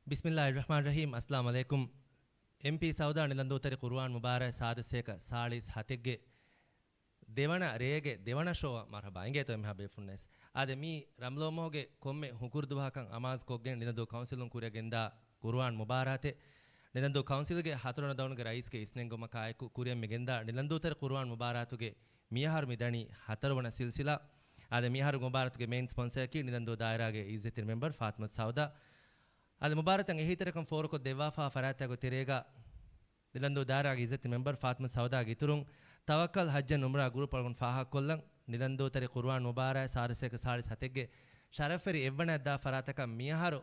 ಬಿಸ್ಮಿಲ್ಲಾಹಿರ್ರಹ್ಮಾನಿರ್ರಹೀಮ್ ಅಸ್ಸಲಾಮ್ ಅಲೈಕುಂ ಎಂಪಿ ಸೌದಾ ನಿಲಂದೋತರಿ ಕುರ್ಆನ್ ಮುಬಾರಕ್ ಸಾದಸೇಕ ಸಾಳಿಸ್ ಹತೆಗ್ಗೆ ದೇವಣ ರೇಗೆ ದೇವಣ ಶೋ ಮರಹಬಾ ಇಂಗೆ ತೋ ಎಮ್ಹಾ ಬೇಫುನ್ನೆಸ್ ಆದೆ ಮೀ ರಮ್ಲೋಮೋಗೆ ಕೊಮ್ಮೆ ಹುಕುರ್ದುವಾಕಂ ಅಮಾಜ್ ಕೊಗ್ಗೆ ನಿಲಂದೋ ಕೌನ್ಸಿಲುನ್ ಕುರಿಯಗೆಂದ ಕುರ್ಆನ್ ಮುಬಾರಾತೆ ನಿಲಂದೋ ಕೌನ್ಸಿಲ್ಗೆ ಹತರನ ದೌನ್ಗೆ ರೈಸ್ಗೆ ಇಸ್ನೆಂಗೊಮ ಕಾಯಕು ಕುರಿಯಂ ಮೆಗೆಂದ ನಿಲಂದೋತರಿ ಕುರ್ಆನ್ ಮುಬಾರಾತುಗೆ ಮಿಯಹಾರ್ ಮಿದಣಿ ಹತರವಣ ಸಿಲ್ಸಿಲಾ ಆದೆ ಮಿಯಹಾರ್ ಮುಬಾರಾತುಗೆ ಮೇನ್ ಸ್ಪಾನ್ಸರ್ ಕಿ ನಿಲಂದೋ ದಾಯರಾಗೆ ಇಜ್ಜತಿನ ಮೆಂಬರ್ ಫಾತ್ಮತ್ ಸೌದಾ ಅದು ಮುಬಾರತಂಗೆ ಹೀತರಕಂ ಫೋರಕೊ ದೆವ್ವಾಫಾ ಫರಾತಾಗೊ ತೆರೇಗ ನಿಲಂದು ದಾರಾಗಿ ಇಜ್ಜತಿ ಮೆಂಬರ್ ಫಾತ್ಮ ಸೌದಾಗಿ ಇತುರುಂ ತವಕ್ಕಲ್ ಹಜ್ಜನ್ ಉಮ್ರಾ ಗ್ರೂಪ್ ಅಲ್ಗೊಂಡು ಫಾಹಾ ಕೊಲ್ಲಂ ನಿಲಂದು ತರಿ ಕುರ್ಆನ್ ಮುಬಾರ ಸಾರಸೇಕ ಸಾಳಿಸ್ ಹತೆಗ್ಗೆ ಶರಫರಿ ಎವ್ವಣದ್ದ ಫರಾತಕ ಮಿಯಹಾರು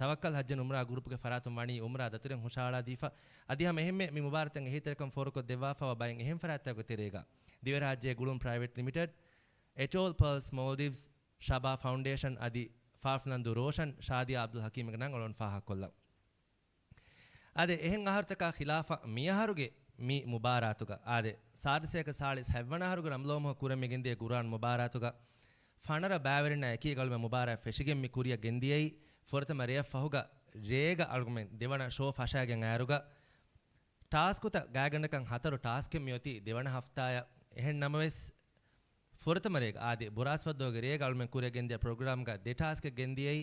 ತವಕ್ಕಲ್ ಹಜ್ಜನ್ ಉಮ್ರಾ ಗ್ರೂಪ್ಗೆ ಫರಾತು ಮಣಿ ಉಮ್ರಾ ದತುರೆಂ ಹುಷಾಳಾ ದೀಫಾ ಅದಿಹ ಮೆಹೆಮ್ಮೆ ಮಿ ಮುಬಾರತಂಗೆ ಹೀತರಕಂ ಫೋರಕೊ ದೆವ್ವಾಫಾ ಬಯಂ ಎಹೆಂ ಫರಾತಾಗೊ ತೆರೇಗ ದಿವರಾಜ್ಯ ಗುಳುಂ ಪ್ರೈವೇಟ್ ಲಿಮಿಟೆಡ್ ಎಟೋಲ್ ಪರ್ಲ್ಸ್ ಮೋಲ್ಡಿವ್ಸ್ ಶಬಾ ಫೌಂಡೇಶನ್ ಅದಿ ಫಾಫ್ನಂದು ರೋಷನ್ ಶಾದಿಯಾ ಅಬ್ದುಲ್ ಹಕೀಮ್ಗೆ ನಂಗೆ ಒಳೊಂದು ಫಾಹಾ ಕೊಲ್ಲ ಅದೇ ಎಹೆಂ ಆಹಾರ್ತಕ ಖಿಲಾಫಾ ಮಿಯಹಾರುಗೆ ಮಿ ಮುಬಾರಾತುಗ ಆದೆ ಸಾರಸೇಕ ಸಾಳಿಸ್ ಹೆವ್ವಣಹಾರುಗ ನಮ್ಲೋಮ ಕುರಮೆಗೆಂದಿಯ ಕುರಾನ್ ಮುಬಾರಾತುಗ ಫಣರ ಬ್ಯಾವರಿನ ಎಕೀಗಳುಮೆ ಮುಬಾರ ಫೆಶಿಗೆಂ ಮಿ ಕುರಿಯ ಗೆಂದಿಯೈ ಫೊರತಮ ರೇಯ ಫಹುಗ ರೇಗ ಅಳುಗುಮೆನ್ ದೇವಣ ಶೋ ಫಶಾಗೆಂ ಆರುಗ ಟಾಸ್ಕುತ ಗಾಗಂಡಕಂ ಹತರು ಟಾಸ್ಕೆಂ ಮಿಯೊತಿ ದೇವಣ ಹಫ್ತಾಯ ಎಹೆಂ ನಮವೆಸ್ ಫೊರತಮರೇಗ ಆದಿ ಬುರಾಸ್ವದ್ದೋಗೆ ರೇಗ ಅಳುಮೆನ್ ಕುರಿಯಗೆಂದಿಯ ಪ್ರೋಗ್ರಾಮ್ಗ ದೆಟಾಸ್ಕೆ ಗೆಂದಿಯೈ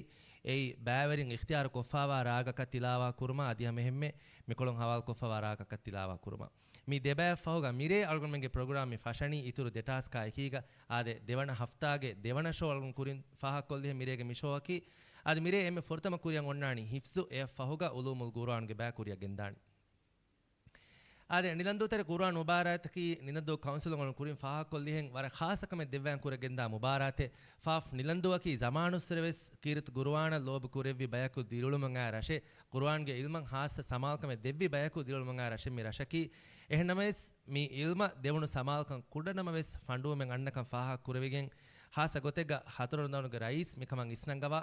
ei bæverin ikhtiyar kofawa raga ka tilawa kurma adiha mehemme mikolon hawal kofawa raga ka tilawa kurma mi deba fahuga mire algon menge program mi fashani ituru detas ka ekiga ade devana haftage devana show algon kurin faha kolde mirege mi show ki ade mire emme fortama kuriyan onnani hifzu e fahuga ulumul quran ge ba kuriya gendani ade nilandotere quran mubarat ki ninado council ngon kurin faha kollihen wara khasakame devwan kuragenda mubarate faf nilandowa ki zamanu serves kirit qur'ana lob kurevi bayaku dirulumanga rashe quran ge ilman hasa samalkame devvi bayaku dirulumanga rashe mi rashaki ehnames mi ilma devunu samalkan kudanama ves fandumen annakam faha kurevigen hasa gotega hatorondawnuge rais mikaman isnangawa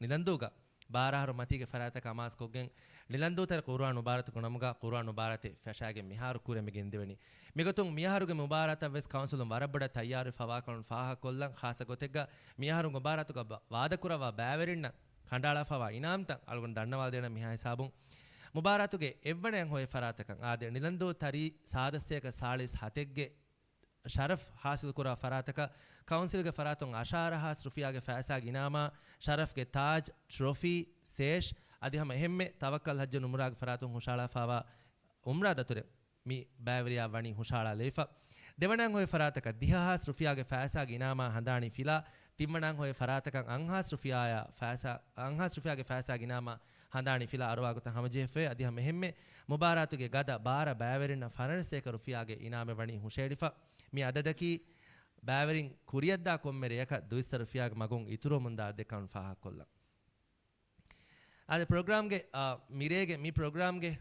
nilandoga ಬಾರಾರು ಮತಿಗೆ ಫರಾತಕ ಅಮಾಸ್ ಕೊಗ್ಗೆಂ ನಿಲಂದೂತರ ಕುರ್ಆನ್ ಮುಬಾರತ್ ಕುನಮುಗ ಕುರ್ಆನ್ ಮುಬಾರತೆ ಫಶಾಗೆ ಮಿಹಾರು ಕುರೆಮಿಗೆ ಇಂದಿವನಿ ಮಿಗತುಂ ಮಿಹಾರುಗೆ ಮುಬಾರತ ವೆಸ್ ಕೌನ್ಸಿಲ್ ವರಬಡ ತಯಾರು ಫವಾಕನ್ ಫಾಹ ಕೊಲ್ಲಂ ಖಾಸ ಗೊತೆಗ್ಗ ಮಿಹಾರು ಮುಬಾರತುಗ ವಾದಕುರವ ಬ್ಯಾವೆರಿನ್ನ ಖಂಡಾಳ ಫವಾ ಇನಾಮ್ತ ಅಲ್ಗೊಂಡು ದಣ್ಣವಾದೇನ ಮಿಹಾ ಹಿಸಾಬುಂ ಮುಬಾರತುಗೆ ಎವ್ವಣೆಂ ಹೋಯ್ ಫರಾತಕಂ ಆದೆ ನಿಲಂದೂ ತರಿ ಸಾದಸ್ಯಕ ಸಾಳಿಸ್ ಹತೆಗ್ಗೆ ಶರಫ್ ಹಾಸಿಲ್ ಕುರ ಫರಾತಕ ಕೌನ್ಸಿಲ್ಗೆ ಫರಾತುಂ ಅಶಾರಹ ರೂಫಿಯಾಗೆ ಫෑಸಾಗ್ ಇನಾಮಾ ಶರಫ್ಗೆ ತಾಜ್ ಟ್ರೋಫಿ ಸೇಶ್ ಅದಿಹಮ ಹೆಮ್ಮೆ ತವಕ್ಕಲ್ ಹಜ್ಜನ್ ಉಮ್ರಾಗ್ ಫರಾತುಂ ಹುಷಾಳಾ ಫಾವಾ ಉಮ್ರಾ ದತುರೆ ಮಿ ಬ್ಯಾವರಿಯಾ ವಣಿ ಹುಷಾಳಾ ಲೇಫಾ දෙවනං හොය ෆරාතක දිහාස් රුෆියාගේ ෆෑසාගේ ඉනාමා හඳානි ෆිලා තිම්මනං හොය ෆරාතකන් අංහාස් රුෆියාගේ ෆෑසාගේ ඉනාමා හඳානි ෆිලා අරවාගත හමජෙෆේ අදිහ මෙහෙම්මේ මුබාරාතුගේ ගද බාර බෑවරින්න ෆරනසේක රුෆියාගේ ඉනාමෙ වණි හුෂේඩිෆා මි අදදකි බෑවරින් කුරියද්දා කොම්මෙර යක දුයිස්ත රුෆියාගේ මගුන් ඉතුරු මුන්දා දෙකන් ෆාහ කොල්ලා අද ප්‍රෝග්‍රෑම්ගේ මිරේගේ මි ප්‍රෝග්‍රෑම්ගේ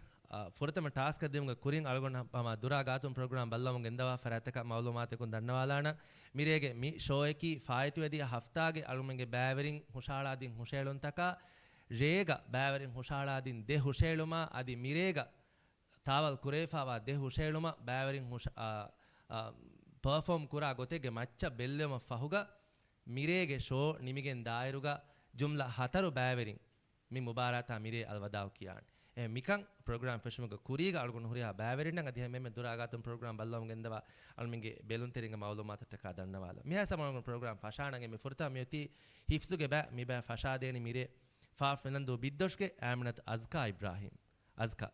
ಫುರತಮ ಟಾಸ್ಕ್ ದೇವಂಗ ಕುರಿಂ ಅಳಗೊಂಡ ಪಮ ದುರಾಗಾತುಂ ಪ್ರೋಗ್ರಾಮ್ ಬಲ್ಲವಂಗ ಎಂದವಾ ಫರತಕ ಮೌಲುಮಾತಕುಂ ದನ್ನವಾಲಾಣ ಮಿರೇಗೆ ಮಿ ಶೋಯಕಿ ಫಾಯಿತು ವೆದಿ ಹಫ್ತಾಗೆ ಅಳುಮಂಗೆ ಬ್ಯಾವರಿಂ ಹುಷಾಳಾದಿಂ ಹುಷೇಳುಂ ತಕ ರೇಗ ಬ್ಯಾವರಿಂ ಹುಷಾಳಾದಿಂ ದೆ ಹುಷೇಳುಮ ಅದಿ ಮಿರೇಗ ತಾವಲ್ ಕುರೇಫಾವಾ ದೆ ಹುಷೇಳುಮ ಬ್ಯಾವರಿಂ ಪರ್ಫಾರ್ಮ್ ಕುರಾ ಗೊತೆಗೆ ಮಚ್ಚ ಬೆಲ್ಲೆಮ ಫಹುಗ ಮಿರೇಗೆ ಶೋ ನಿಮಿಗೆನ್ ದಾಯರುಗ ಜುಮ್ಲಾ ಹತರು ಬ್ಯಾವರಿಂ ಮಿ ಮುಬಾರಾತ ಮಿರೇ ಅಲ್ವದಾವ್ ಕಿಯಾನ್ ಮಿಕಂ ಪ್ರೋಗ್ರಾಮ್ ಫೆಶ್ಮಗ ಕುರಿಗ ಅಳ್ಗೊಂಡು ಹುರಿಯ ಬ್ಯಾವೆರಿನಂಗ ಅದಿಹ ಮೆಮ್ಮೆ ದುರಾಗಾತಂ ಪ್ರೋಗ್ರಾಮ್ ಬಲ್ಲವಂ ಗೆಂದವ ಅಳ್ಮಿಂಗೆ ಬೇಲುನ್ ತೆರಿಂಗ ಮೌಲುಮಾತಟ ಕಾ ದನ್ನವಾಲ ಮಿಹ ಸಮಂಗ ಪ್ರೋಗ್ರಾಮ್ ಫಶಾನಂಗೆ ಮಿ ಫುರ್ತಾ ಮಿಯತಿ ಹಿಫ್ಸುಗೆ ಬಾ ಮಿ ಬಾ ಫಶಾದೇನಿ ಮಿರೆ ಫಾಫ್ ನಂದು ಬಿದ್ದೋಷ್ಗೆ ಆಮನತ್ ಅಜ್ಕಾ ಇಬ್ರಾಹಿಂ ಅಜ್ಕಾ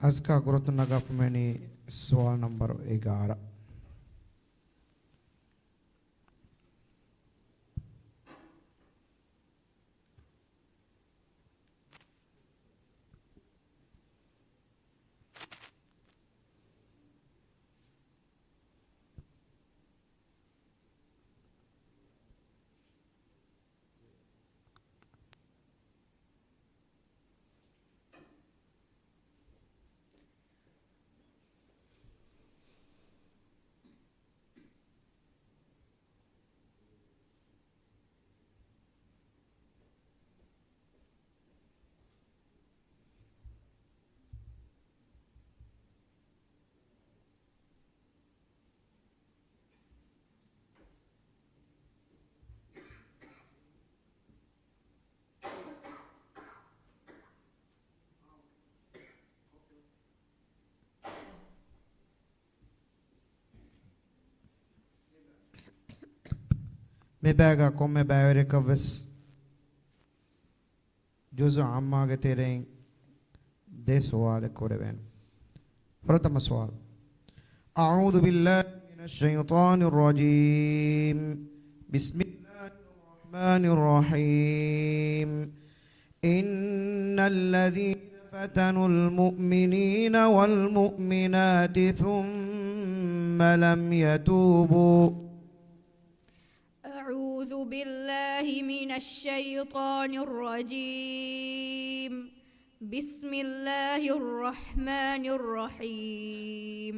Azka Gurutunaga Fumeni Swal number 11. Mebaga come bayorika ves juzu amma ge tereng de sawal koreven. Pratama sawal. أعوذ بالله من الشيطان الرجيم. بسم الله الرحمن الرحيم. إن الذين فتنوا المؤمنين والمؤمنات ثم لم يتوبوا. أعوذ بالله من الشيطان الرجيم. بسم الله الرحمن الرحيم.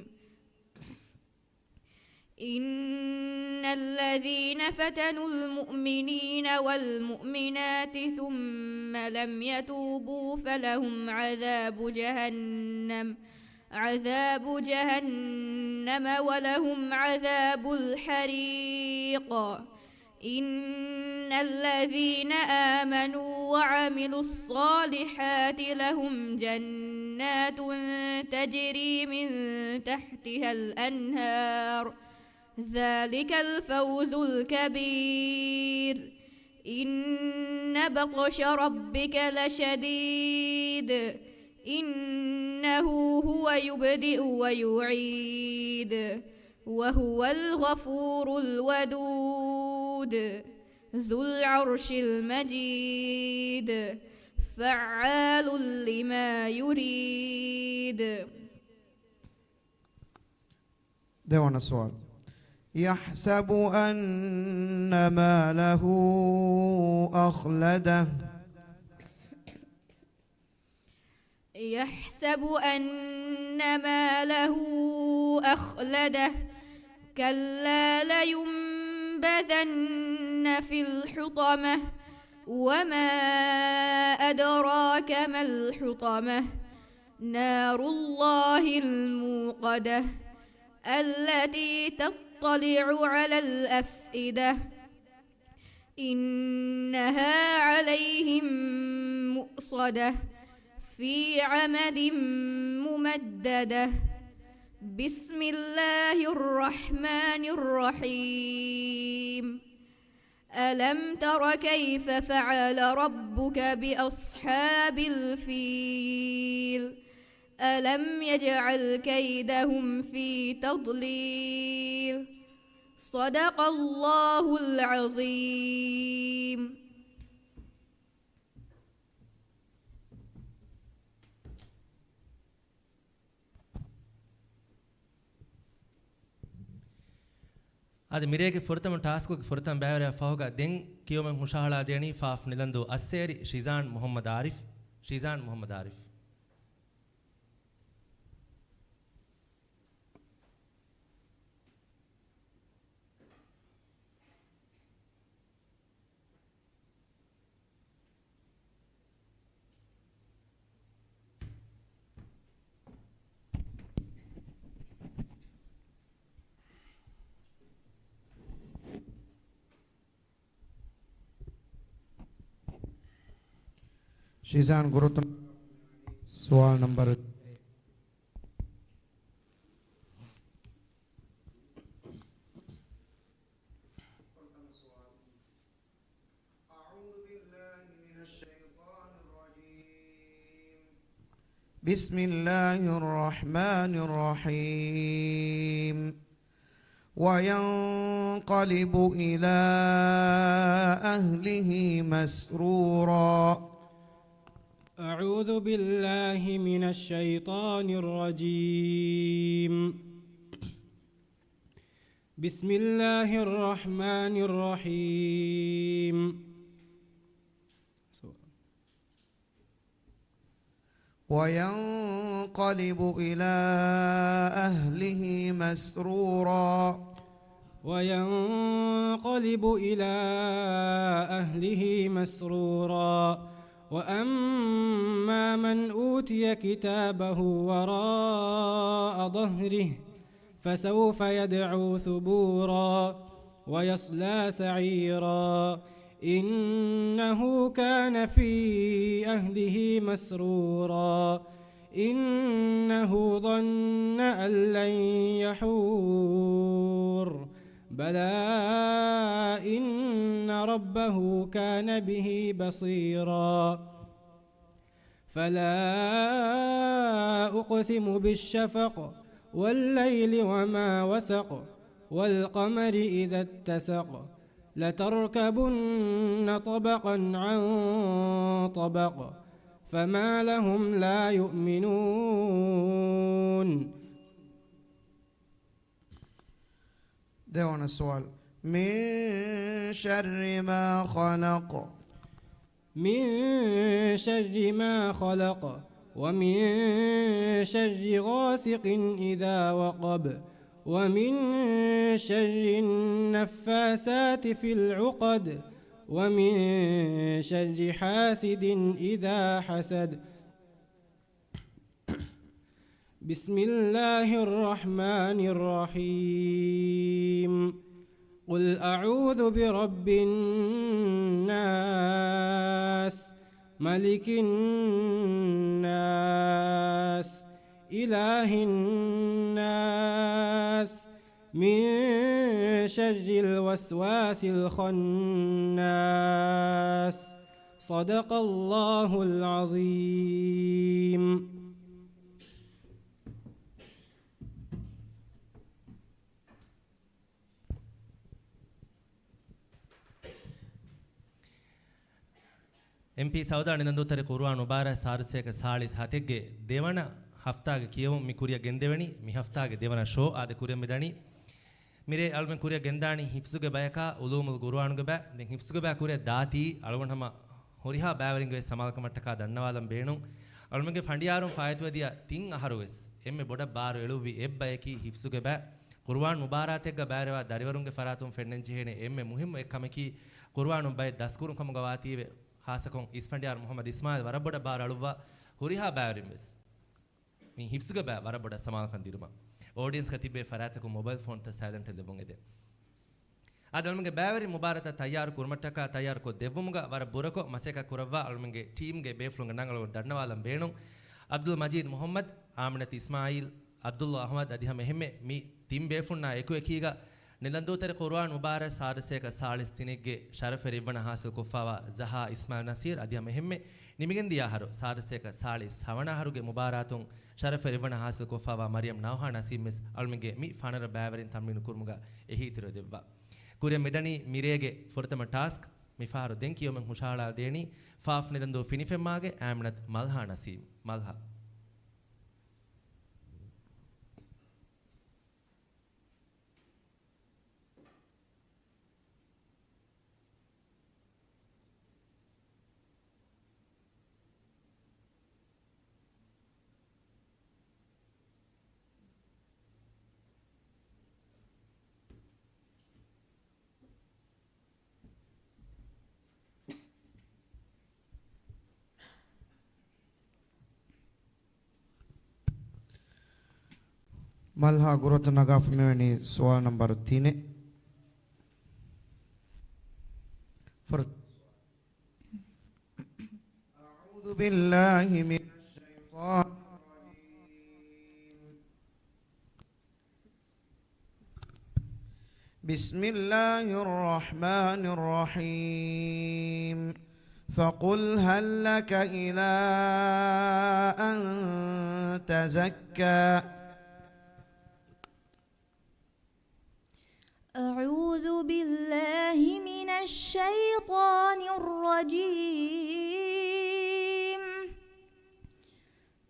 إن الذين فتنوا المؤمنين والمؤمنات ثم لم يتوبوا فلهم عذاب جهنم ولهم عذاب الحريق. إن الذين آمنوا وعملوا الصالحات لهم جنات تجري من تحتها الأنهار ذلك الفوز الكبير. إن بطش ربك لشديد إنه هو يبدئ ويعيد وهو الغفور الودود ذو العرش المجيد فعال لما يريد. Devana swal. يحسب أن ماله أخلده. يحسب أن ماله أخلده كلا لينبذن في الحطمة وما أدراك ما الحطمة نار الله الموقدة التي تطلع على الأفئدة إنها عليهم مؤصدة في عمد ممددة. بسم الله الرحمن الرحيم. ألم تر كيف فعل ربك بأصحاب الفيل ألم يجعل كيدهم في تضليل. صدق الله العظيم. ಅದು ಮಿರೇಗೆ ಫುರ್ತಮ ಟಾಸ್ಕ್ಗೆ ಫುರ್ತಮ ಬ್ಯಾವರ ಫಹೋಗ ದೆನ್ ಕಿಯೋಮಂ ಹುಷಾಹಳ ದೇಣಿ ಫಾಫ್ ನಿಲಂದು ಅಸ್ಸೇರಿ ಶಿಜಾನ್ ಮೊಹಮ್ಮದ್ Arif Shizan Gurutun Swal number بسم الله الرحمن الرحيم وينقلب إلى أهله مسرورا. أعوذ بالله من الشيطان الرجيم. بسم الله الرحمن الرحيم. وينقلب إلى أهله مسرورا. وينقلب إلى أهله مسرورا. وأما من أوتي كتابه وراء ظهره فسوف يدعو ثبورا ويصلى سعيرا إنه كان في أهله مسرورا إنه ظن أن لن يحور بلى إن ربه كان به بصيرا فلا أقسم بالشفق والليل وما وسق والقمر إذا اتسق لتركبن طبقا عن طبق فما لهم لا يؤمنون. دعونا السؤال. من شر ما خلق. من شر ما خلق ومن شر غاسق إذا وقب ومن شر النفاسات في العقد ومن شر حاسد إذا حسد. بسم الله الرحمن الرحيم. قل أعوذ برب الناس ملك الناس إله الناس من شر الوسواس الخناس. صدق الله العظيم. MP ಸೌದಾಣಿ ನಂದೂತರೆ ಕುರ್ಆನ್ ಮುಬಾರಕ್ ಸಾರಸೇಕ ಸಾಳಿಸ್ ಹತೆಗ್ಗೆ ದೇವನ ಹಫ್ತಾಗೆ ಕಿಯವು ಮಿ ಕುರಿಯ ಗೆಂದೆವಣಿ ಮಿ ಹಫ್ತಾಗೆ ದೇವನ ಶೋ ಆದೆ ಕುರಿಯ ಮಿದಣಿ ಮಿರೆ ಅಲ್ಮೆನ್ ಕುರಿಯ ಗೆಂದಾಣಿ ಹಿಫ್ಸುಗೆ ಬಯಕ ಉಲೂಮುಲ್ ಕುರ್ಆನ್ಗೆ ಬೆ ದೆನ್ ಹಿಫ್ಸುಗೆ ಬೆ ಕುರಿಯ ದಾತಿ ಅಳವಣ ಹಮ ಹೊರಿಹಾ ಬಾವರಿಂಗೆ ಸಮಾಲಕ ಮಟ್ಟಕ ದನ್ನವಾಲಂ ಬೇಣು ಅಲ್ಮೆಗೆ ಫಂಡಿಯಾರುಂ ಫಾಯತ್ವದಿಯ ತಿಂ ಅಹರುವೆಸ್ ಎಮ್ಮೆ ಬೊಡ ಬಾರು ಎಳುವಿ ಎಬ್ಬಯಕಿ ಹಿಫ್ಸುಗೆ ಬೆ ಕುರ್ಆನ್ ಮುಬಾರಾತೆಗ್ಗ ಬಾರವ ದರಿವರುಂಗೆ ಫರಾತುಂ ಫೆನ್ನೆಂಚಿ ಹೇನೆ ಎಮ್ಮೆ ಮುಹಿಮ್ ಎಕ್ಕಮಕಿ ಕುರ್ಆನ್ ಬೈ ದಸ್ಕುರುಂ ಕಮಗ ವಾತಿವೆ ಹಾಸಕೊಂ ಇಸ್ಫಂಡಿಯಾರ್ ಮೊಹಮ್ಮದ್ ಇಸ್ಮಾಯಿಲ್ ವರಬೊಡ ಬಾರ್ ಅಳುವ ಹುರಿಹಾ ಬಾವರಿಂವೆಸ್ ಮೀ ಹಿಫ್ಸುಗ ಬಾ ವರಬೊಡ ಸಮಾಲಕಂ ದಿರುಮ ಆಡಿಯನ್ಸ್ ಕತಿಬೆ ಫರಾತಕು ಮೊಬೈಲ್ ಫೋನ್ ತ ಸೈಲೆಂಟ್ ದೆಬೊಂ ಎದೆ ಅದಲ್ಮಗೆ ಬಾವರಿ ಮುಬಾರತ ತಯಾರು ಕುರ್ಮಟ್ಟಕ ತಯಾರು ಕೊ ದೆವ್ವುಮುಗ ವರ ಬುರಕೊ ಮಸೆಕ ಕುರವ್ವ ಅಲ್ಮಗೆ ಟೀಮ್ಗೆ ಬೇಫ್ಲುಂಗ ನಂಗಳು ದಣ್ಣವಾಲಂ ಬೇಣು ಅಬ್ದುಲ್ ಮಜೀದ್ ಮೊಹಮ್ಮದ್ ಆಮನತ್ ಇಸ್ಮಾಯಿಲ್ ಅಬ್ದುಲ್ಲಾ ಅಹಮದ್ ಅದಿಹ ಮೆಹಮ್ಮೆ ಮೀ ಟೀಮ್ ಬೇಫುನ್ನ ಎಕು ಎಕೀಗ ನಿಲಂದೂತರೆ ಕುರ್ಆನ್ ಮುಬಾರಕ್ ಸಾರಸೇಕ ಸಾಳಿಸ್ ತಿನೆಗ್ಗೆ ಶರಫೆರಿ ಇಬ್ಬನ ಹಾಸಿಲ್ ಕುಫಾವ ಜಹಾ ಇಸ್ಮಾಯಿಲ್ ನಸೀರ್ ಅದಿಯ ಮೆಹಮ್ಮೆ ನಿಮಿಗೆಂದಿಯ ಹರು ಸಾರಸೇಕ ಸಾಳಿಸ್ ಹವಣಹರುಗೆ ಮುಬಾರಾತುಂ ಶರಫೆರಿ ಇಬ್ಬನ ಹಾಸಿಲ್ ಕುಫಾವ ಮರಿಯಂ ನೌಹಾ ನಸೀಮಿಸ್ ಅಲ್ಮಿಗೆ ಮಿ ಫಾನರ ಬಾವರಿನ್ ತಮ್ಮಿನು ಕುರ್ಮುಗ ಎಹಿ ತಿರೋ ದೆವ್ವ ಕುರಿಯ ಮಿದಣಿ ಮಿರೇಗೆ ಫುರ್ತಮ ಟಾಸ್ಕ್ ಮಿಫಾರು ದೆಂಕಿಯೊಮೆಂ ಹುಷಾಳಾ ದೇಣಿ ಫಾಫ್ ನಿದಂದು ಫಿನಿಫೆಮ್ಮಾಗೆ ಆಮ್ನತ್ ಮಲ್ಹಾ ನಸೀಮ್ ಮಲ್ಹಾ ملها قرة نقاف ميوني سؤال نمبر 3 فرد. أعوذ بالله من الشيطان الرجيم. بسم الله الرحمن الرحيم. فقل هل لك إلى أن تزكى أعوذ بالله من الشيطان الرجيم.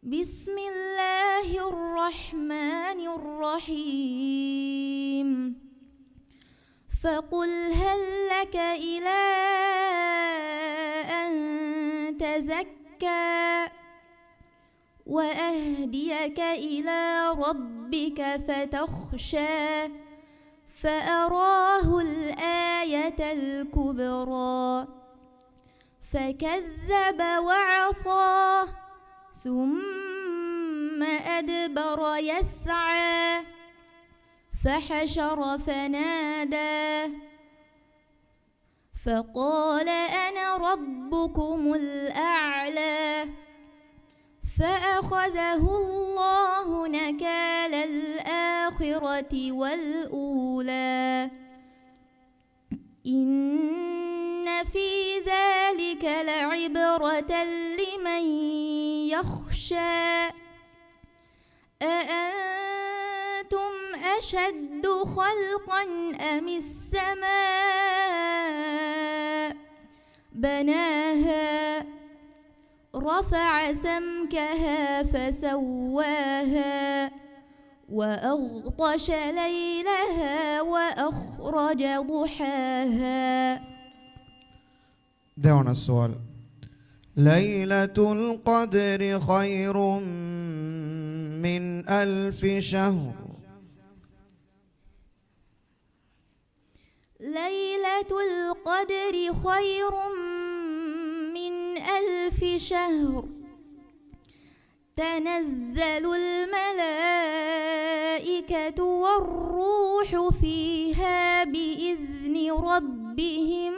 بسم الله الرحمن الرحيم. فقل هل لك إلى أن تزكى وأهديك إلى ربك فتخشى فأراه الآية الكبرى فكذب وعصى ثم أدبر يسعى فحشر فنادى فقال أنا ربكم الأعلى فأخذه الله نكال الآخرة والأولى إن في ذلك لعبرة لمن يخشى أأنتم أشد خلقا أم السماء بناها رفع سمكها فسواها وأغطش ليلها وأخرج ضحاها. دعونا السؤال. ليلة القدر خير من 1000 شهر. ليلة القدر خير من 1000 شهر تنزل الملائكة والروح فيها بإذن ربهم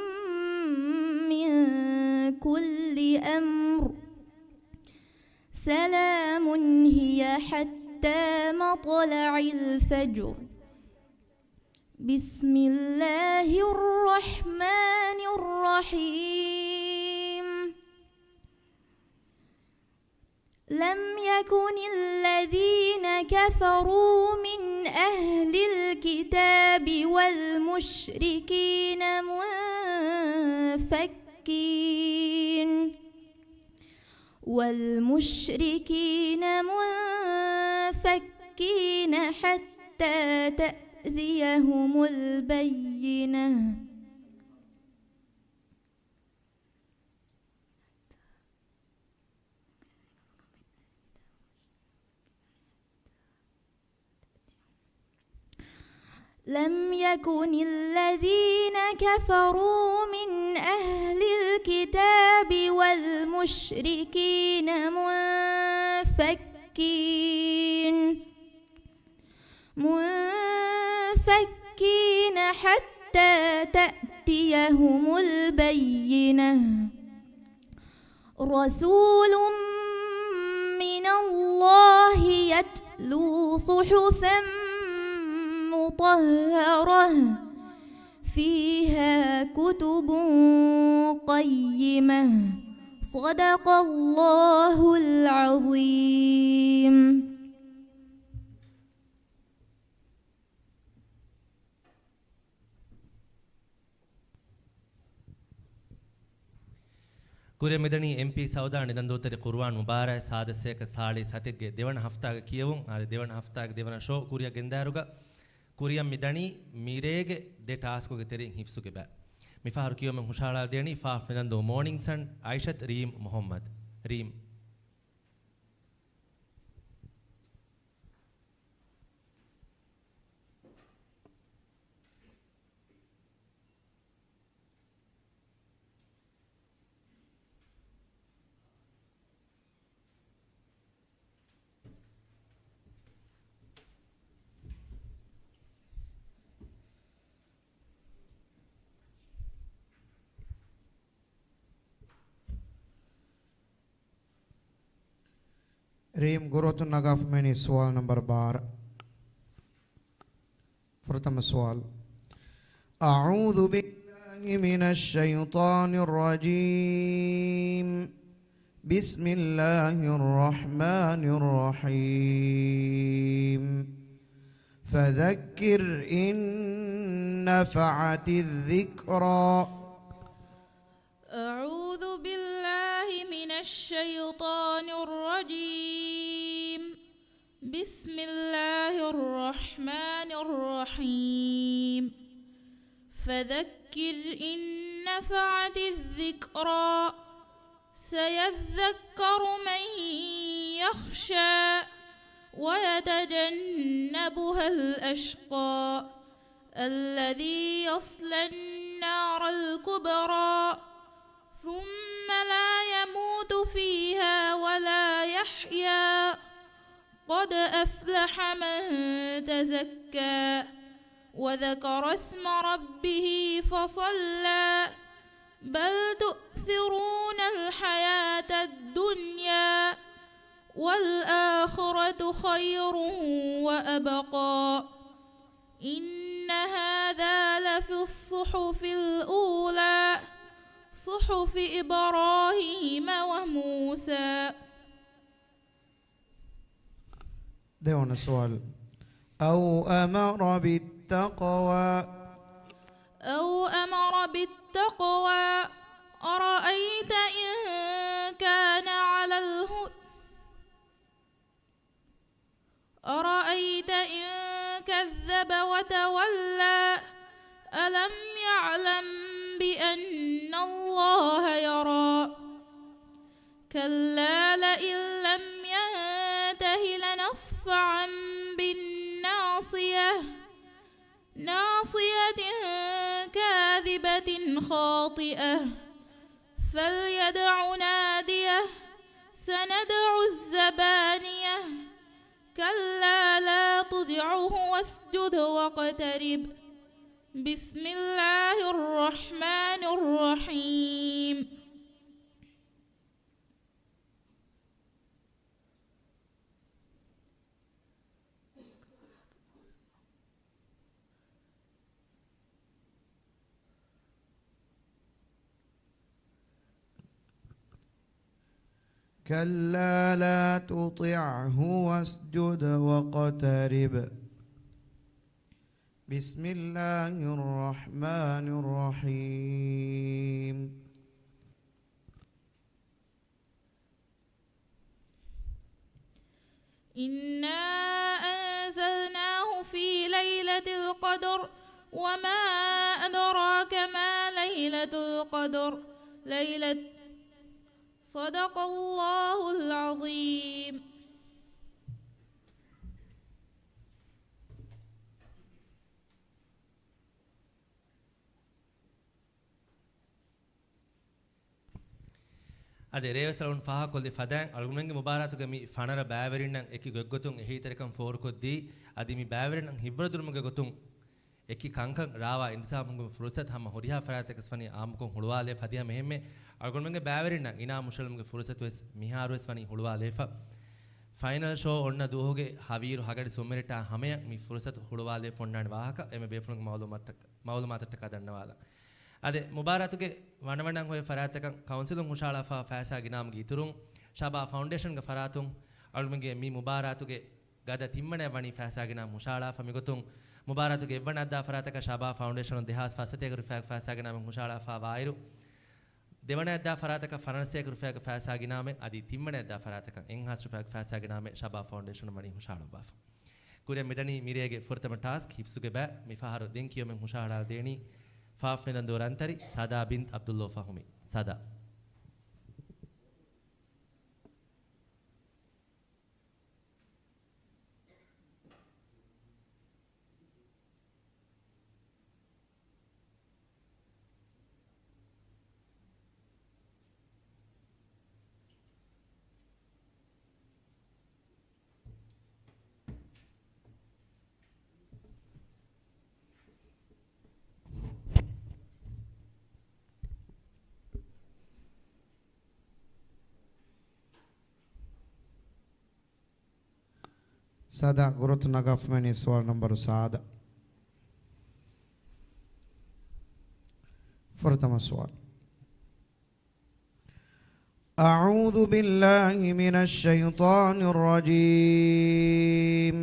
من كل أمر سلام هي حتى مطلع الفجر. بسم الله الرحمن الرحيم. لم يكن الذين كفروا من أهل الكتاب والمشركين منفكين حتى تأتيهم البينة. لم يكن الذين كفروا من أهل الكتاب والمشركين منفكين حتى تأتيهم البينة. رسول من الله يتلو صحفا مطهرة فيها كتب قيمة. صدق الله العظيم. ಕುರೆ ಮೆದಣಿ ಎಂಪಿ ಸೌದಾ ನಿದಂದೋತರಿ ಕುರ್ವಾನ್ ಮುಬಾರ ಸಾದಸ್ಯಕ ಸಾಳಿ ಸತಿಗೆ ದೇವನ ಹಫ್ತಾಗ ಕಿಯವುಂ ಆದೆ ದೇವನ ಹಫ್ತಾಗ ದೇವನ ಶೋ ಕುರಿಯ ಗೆಂದಾರುಗ ಕುರಿಯ ಮಿದಣಿ ಮೀರೇಗೆ ದೆ ಟಾಸ್ಕ್ಗೆ ತೆರಿ ಹಿಫ್ಸುಗೆ ಬಾ ಮಿಫಾರು ಕಿಯೊಮ ಹುಷಾಳಾ ದೇಣಿ ಫಾಫ್ ನಿದಂದೋ ಮಾರ್ನಿಂಗ್ ಸನ್ ಐಷತ್ ರೀಮ್ ಮೊಹಮ್ಮದ್ ರೀಮ್ रीम गुरुतुन नगाफ में सवाल नंबर 12. प्रथम सवाल. अऊज़ु बिल्लाहि من الشيطان الرجيم بسم الله الرحمن الرحيم فذكر إن نفعت الذكرى أعوذ بالله من الشيطان الرجيم بسم الله الرحمن الرحيم فذكر إن نفعت الذكرى سيذكر من يخشى ويتجنبها الأشقى الذي يصلى النار الكبرى ثم لا يموت فيها ولا يحيا قد أفلح من تزكى وذكر اسم ربه فصلى بل تؤثرون الحياة الدنيا والآخرة خير وأبقى إن هذا لفي الصحف الأولى صحف إبراهيم وموسى. දෙවන සුවල් أو أمر بالتقوى أو أمر بالتقوى أرأيت إن كان على الهدى أرأيت إن كذب وتولى ألم يعلم بأن الله يرى كلا لئن لم ينته لنصفعا بالناصية ناصية كاذبة خاطئة فليدع ناديه سندع الزبانية كلا لا تطعه واسجد واقترب بسم الله الرحمن الرحيم كلا لا تطعه واسجد واقترب بسم الله الرحمن الرحيم إنا أنزلناه في ليلة القدر وما أدراك ما ليلة القدر ليلة صدق الله العظيم. අද රේවසලුන් ෆාහ කොල්ලි ෆදන් අල්ගුමෙන්ගේ මුබාරතුගේ මි ෆනර බෑවරින්නම් එකි ගොග්ගතුන් එහිතරකම් ෆෝර් කොද්දී අදි මි බෑවරින්නම් හිබ්‍රදුරුමුගේ ගොතුන් එකි කංකන් රාවා ඉන්සාමුගේ ෆුර්සත් හම හොරියා ෆරාතක ස්වනි ආමුකොන් හුළුවාලේ ෆදියා මෙහෙම්මේ අල්ගුමෙන්ගේ බෑවරින්නම් ඉනා මුෂල්මුගේ ෆුර්සත් වෙස් මිහාරුස් වනි හුළුවාලේ ෆයිනල් ෂෝ ඔන්න දුහෝගේ හවීරු හගඩි සොම්මෙරට හැමයක් මි ෆුර්සත් හුළුවාලේ ෆොන්නාන් වාහක එමෙ බේෆුණුගේ මවුලුමාතට කදන්නවාලා අද මුබාරතුගේ වනවණන් හොය ෆරාතකන් කවුන්සිලුන් හුෂාලාෆා ෆෑසා ගිනාම්ගේ ඉතුරුන් ශබා ෆවුන්ඩේෂන් ගේ ෆරාතුන් අල්මගේ මි මුබාරතුගේ ගද තිම්මනේ වනි ෆෑසා ගිනා මුෂාලාෆා මිගතුන් මුබාරතුගේ එවනද්දා ෆරාතක ශබා ෆවුන්ඩේෂන් දෙහස් ෆසතේ රුෆාක් ෆෑසා ගිනාම මුෂාලාෆා වායිරු දෙවනද්දා ෆරාතක ෆරන්සේ රුෆාක් ෆෑසා ගිනාම අදි තිම්මනේද්දා ෆරාතක එන්හස් රුෆාක් ෆෑසා ගිනාම ශබා ෆවුන්ඩේෂන් වනි මුෂාලාෆා කුරේ මෙදනි මිරේගේ ෆොර්තම ටාස්ක් හිෆ්සුගේ බෑ මිෆහරු දෙන් කියොම මුෂාලා දෙනි فافن دورانتري سادا بنت عبد الله فهمي سادا Sada Gurut Nagafmani Swal number Sada فرتم السؤال. أعوذ بالله من الشيطان الرجيم.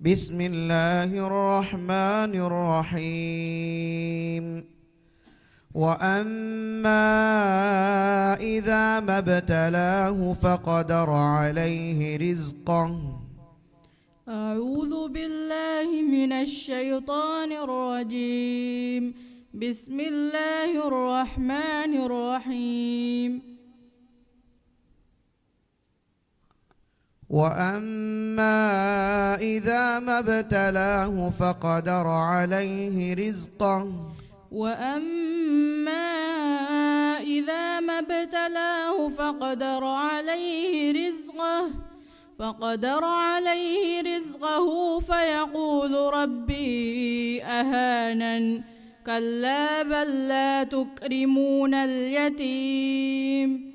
بسم الله الرحمن الرحيم. وأما إذا ما ابتلاه فقدر عليه رزقه. أعوذ بالله من الشيطان الرجيم. بسم الله الرحمن الرحيم. وأما إذا ما ابتلاه فقدر عليه رزقه. وأما إذا ما ابتلاه فقدر عليه رزقه فيقول ربي أهانن. كلا بل لا تكرمون اليتيم.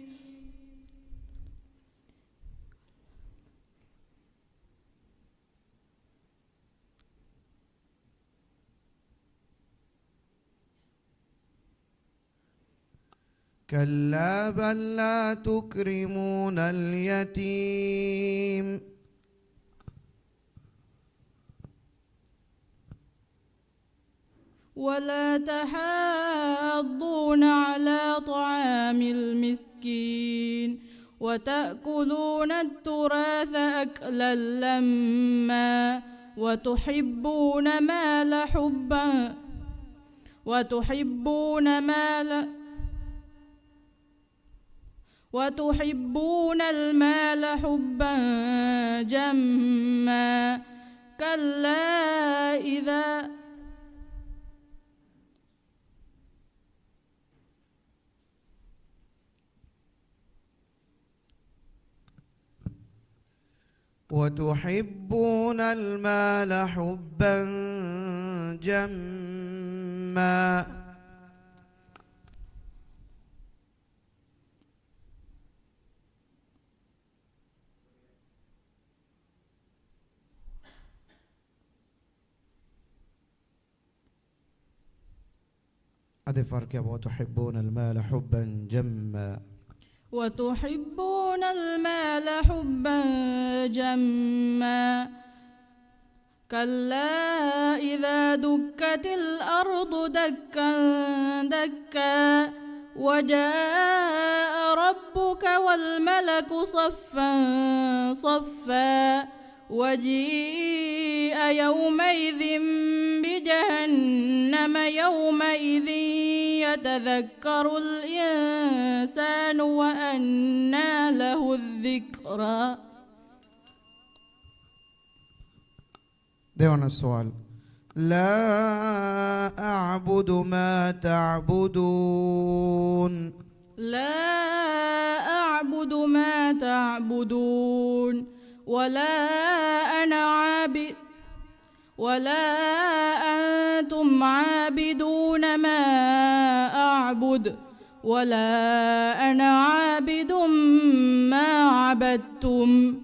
كلا بل لا تكرمون اليتيم. ولا تحاضون على طعام المسكين وتأكلون التراث أكلا لما وتحبون المال حبا جما. كلا إذا وتحبون المال حبا جما. هذا فرق يا وتحبون المال حبا جما. وتحبون المال حبا جما. كلا إذا دكت الأرض دكا دكا وجاء ربك والملك صفا صفا وجيء يومئذ بجهنم يومئذ يتذكر الإنسان وأنى له الذكرى. دعونا السؤال. لا أعبد ما تعبدون. لا أعبد ما تعبدون ولا أنتم عابدون ما أعبد ولا أنا عابد ما عبدتم.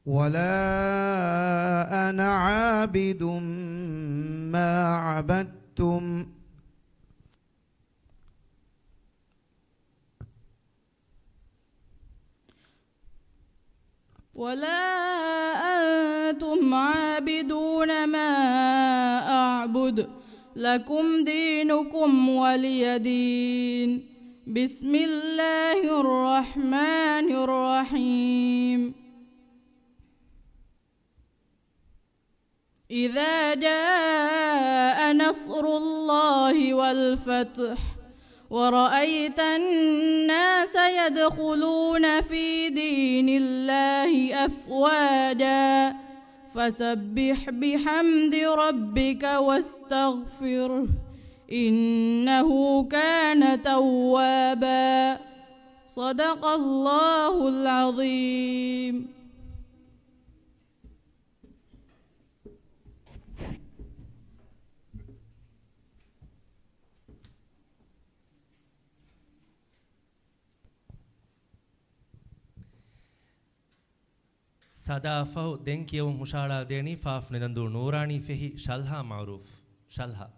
ولا أنا عابد ما عبدتم. ولا أنتم عابدون ما أعبد لكم دينكم ولي دين. بسم الله الرحمن الرحيم. إذا جاء نصر الله والفتح ورأيت الناس يدخلون في دين الله أفواجا فسبح بحمد ربك واستغفره إنه كان توابا. صدق الله العظيم. සදාෆහු දෙන් කියවුම් හුෂාලා දෙනී ෆාෆ් නිදන්දු නූරානී ෆෙහි ශල්හා මවරූෆ් ශල්හා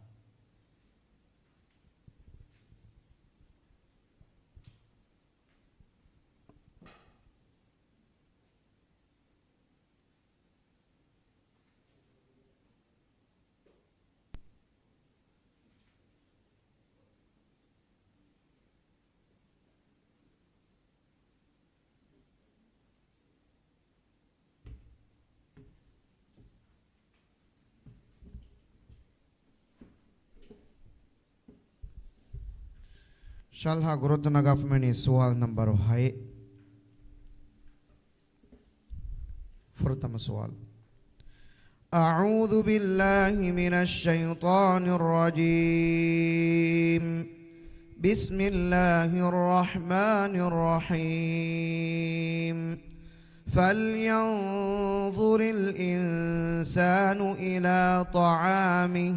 Shalha Gurudana Gafmani Sual number 6. Furtama Sual. أعوذ بالله من الشيطان الرجيم بسم الله الرحمن الرحيم فلينظر الإنسان إلى طعامه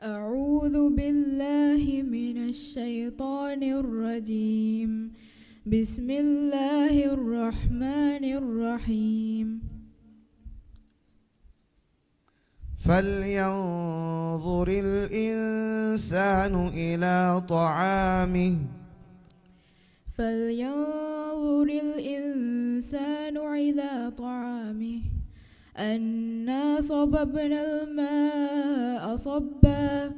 أعوذ بالله من الشيطان الرجيم بسم الله الرحمن الرحيم فلينظر الإنسان إلى طعامه فلينظر الإنسان إلى طعامه أنا صببنا الماء صبا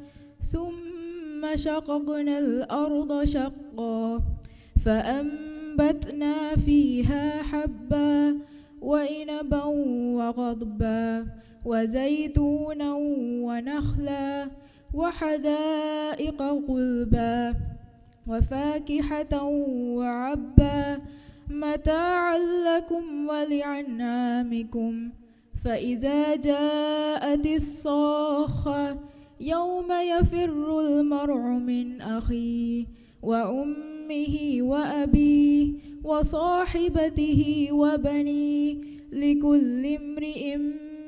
ثم شققنا الأرض شقا فأنبتنا فيها حبا وعنبا وقضبا وزيتونا ونخلا وحدائق غلبا وفاكهة وعبا متاعا لكم ولأنعامكم فإذا جاءت الصاخة يوم يفر المرء من أخيه وأمه وأبيه وصاحبته وبنيه لكل امرئ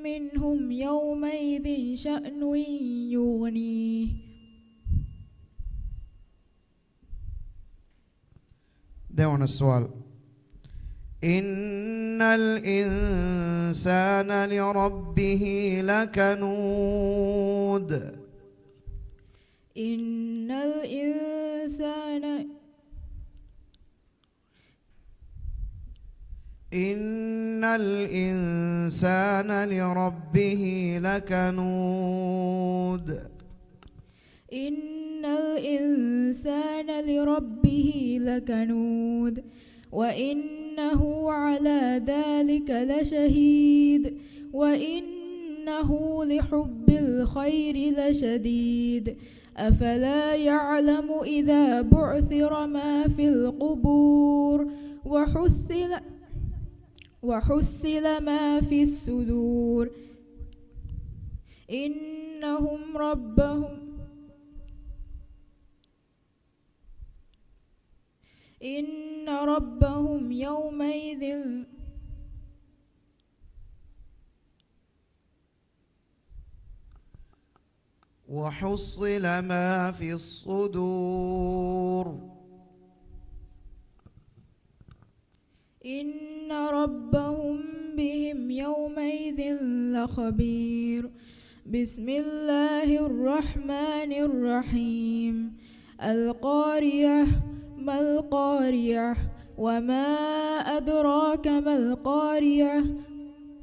منهم يومئذ شأن يغنيه. دعونا السؤال. إن الإنسان لربه لكنود. إن الإنسان لربه لكنود. إن الإنسان لربه لكنود وإنه على ذلك لشهيد وإنه لحب الخير لشديد أفلا يعلم إذا بعثر ما في القبور وحصل ما في الصدور إن ربهم يومئذ وحصل ما في الصدور إن ربهم بهم يومئذ لخبير. بسم الله الرحمن الرحيم القارية ما القارية وما أدراك ما القارية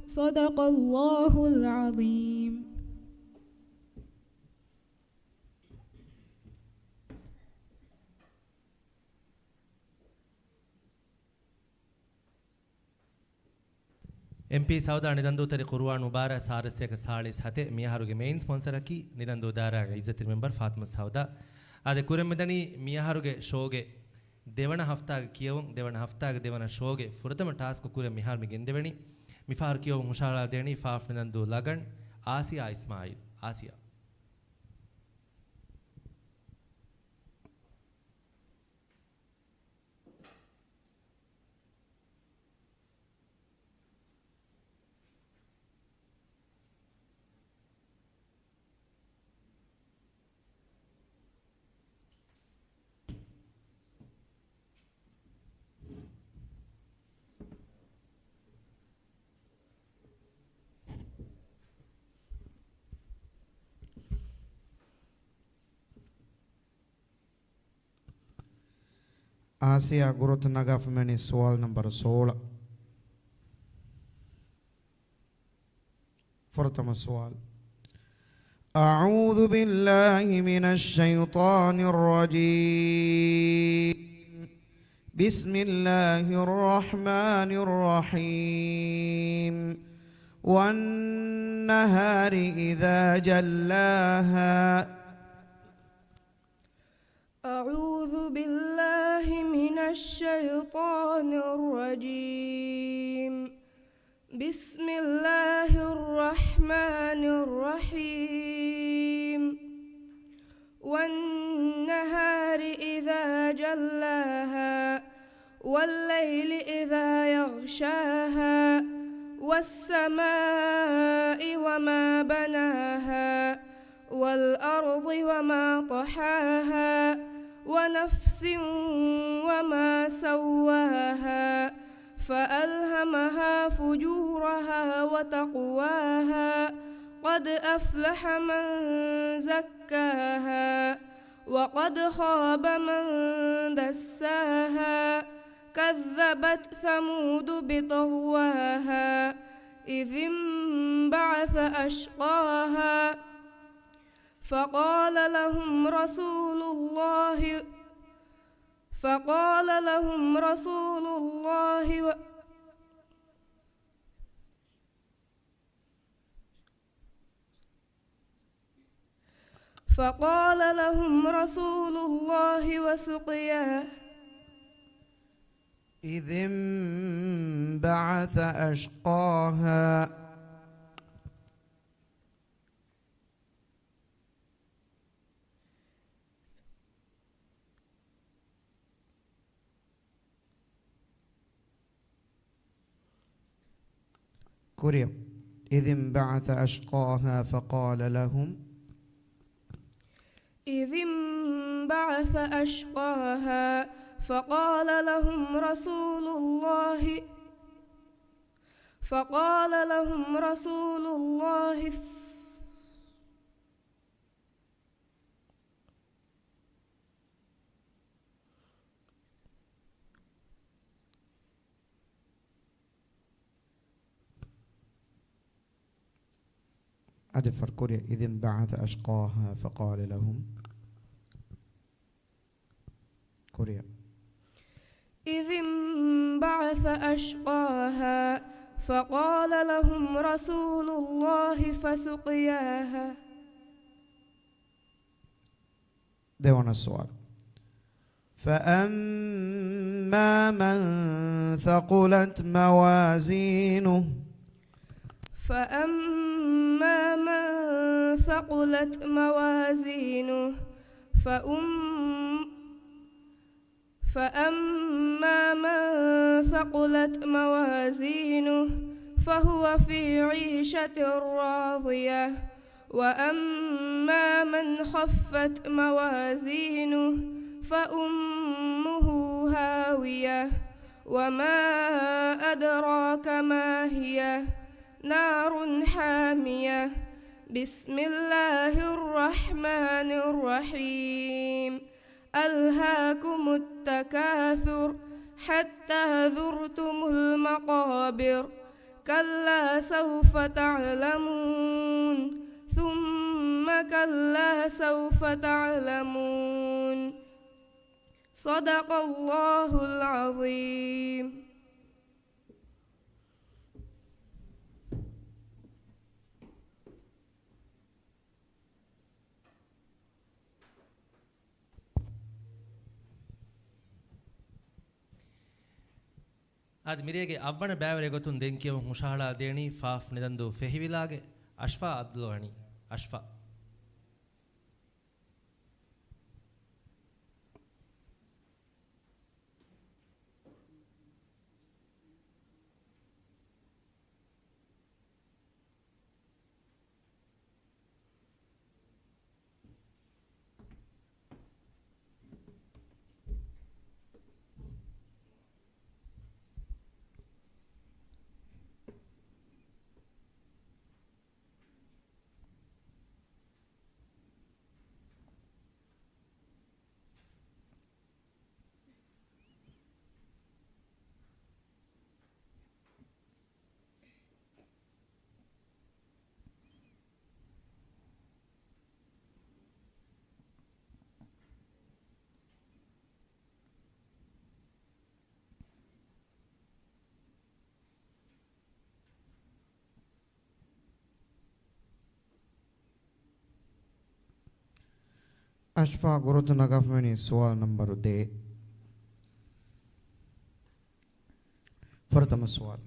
صدق الله العظيم. MP Sauda Nidandu Quran Mubara Saraseka Salis Hate Miyaharuge main sponsor aki Nidandu Dara Izzatil member Fatma Sauda Ade Kuremedani Miyaharuge Shoge Devana Hafta Kiyawun Devana Hafta Devana Shoge Furatama task Kure Mihar Migin Devani Mifar Kiyo Mushala Deni Faf Nidandu Lagan Asia Ismail Asia आसिया गुरुत नगाफ में सवाल नंबर 16 प्रथम सवाल أعوذ بالله من الشيطان الرجيم بسم الله الرحمن الرحيم والنهار إذا جلاها أعوذ بالله من الشيطان الرجيم بسم الله الرحمن الرحيم والنهار إذا جلاها والليل إذا يغشاها والسماء وما بناها والأرض وما طحاها ونفس وما سواها فألهمها فجورها وتقواها قد أفلح من زكاها وقد خاب من دساها كذبت ثمود بطغواها إذ انبعث أشقاها فقال لهم رسول الله وسقياه إذ انبعث أشقاها كوريا إذ انبعث أشقاها فقال لهم إذ انبعث أشقاها فقال لهم رسول الله أدفر كوريا إذ انبعث أشقاها فقال لهم كوريا إذ انبعث أشقاها فقال لهم رسول الله فسقياها ديوان السؤال فأما من ثقلت موازينه فأما من ثقلت موازينه فهو في عيشة راضية وأما من خفت موازينه فأمه هاوية وما أدراك ما هي نار حامية بسم الله الرحمن الرحيم ألهاكم التكاثر حتى زرتم المقابر كلا سوف تعلمون ثم كلا سوف تعلمون صدق الله العظيم. ಆದ ಮಿರಿಯಗೆ ಅವ್ವನ ಬ್ಯಾವರೆ ಗೊತ್ತುನ್ ದೆಂಕಿಯವ ಮುಷಾಹಳ ದೇಣಿ ಫಾಫ್ ನಿದಂದು ಫೆಹಿವಿಲಾಗೆ ಅಶ್ಫಾ ಅಬ್ದುಲ್ವಾಣಿ ಅಶ್ಫಾ أشفى قرط نقف مني سؤال نمبر دي فرتم السؤال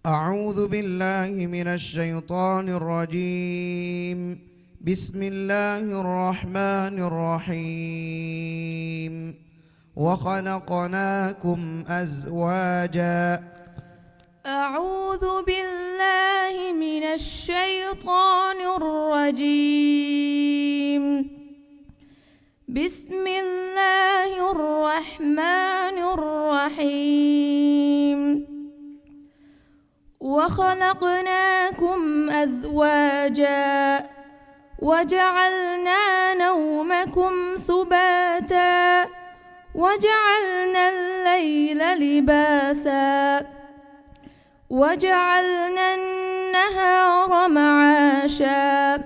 أعوذ بالله من الشيطان الرجيم بسم الله الرحمن الرحيم وخلقناكم أزواجا أعوذ بالله من الشيطان الرجيم بسم الله الرحمن الرحيم وخلقناكم أزواجا وجعلنا نومكم سباتا وجعلنا الليل لباسا وجعلنا النهار معاشا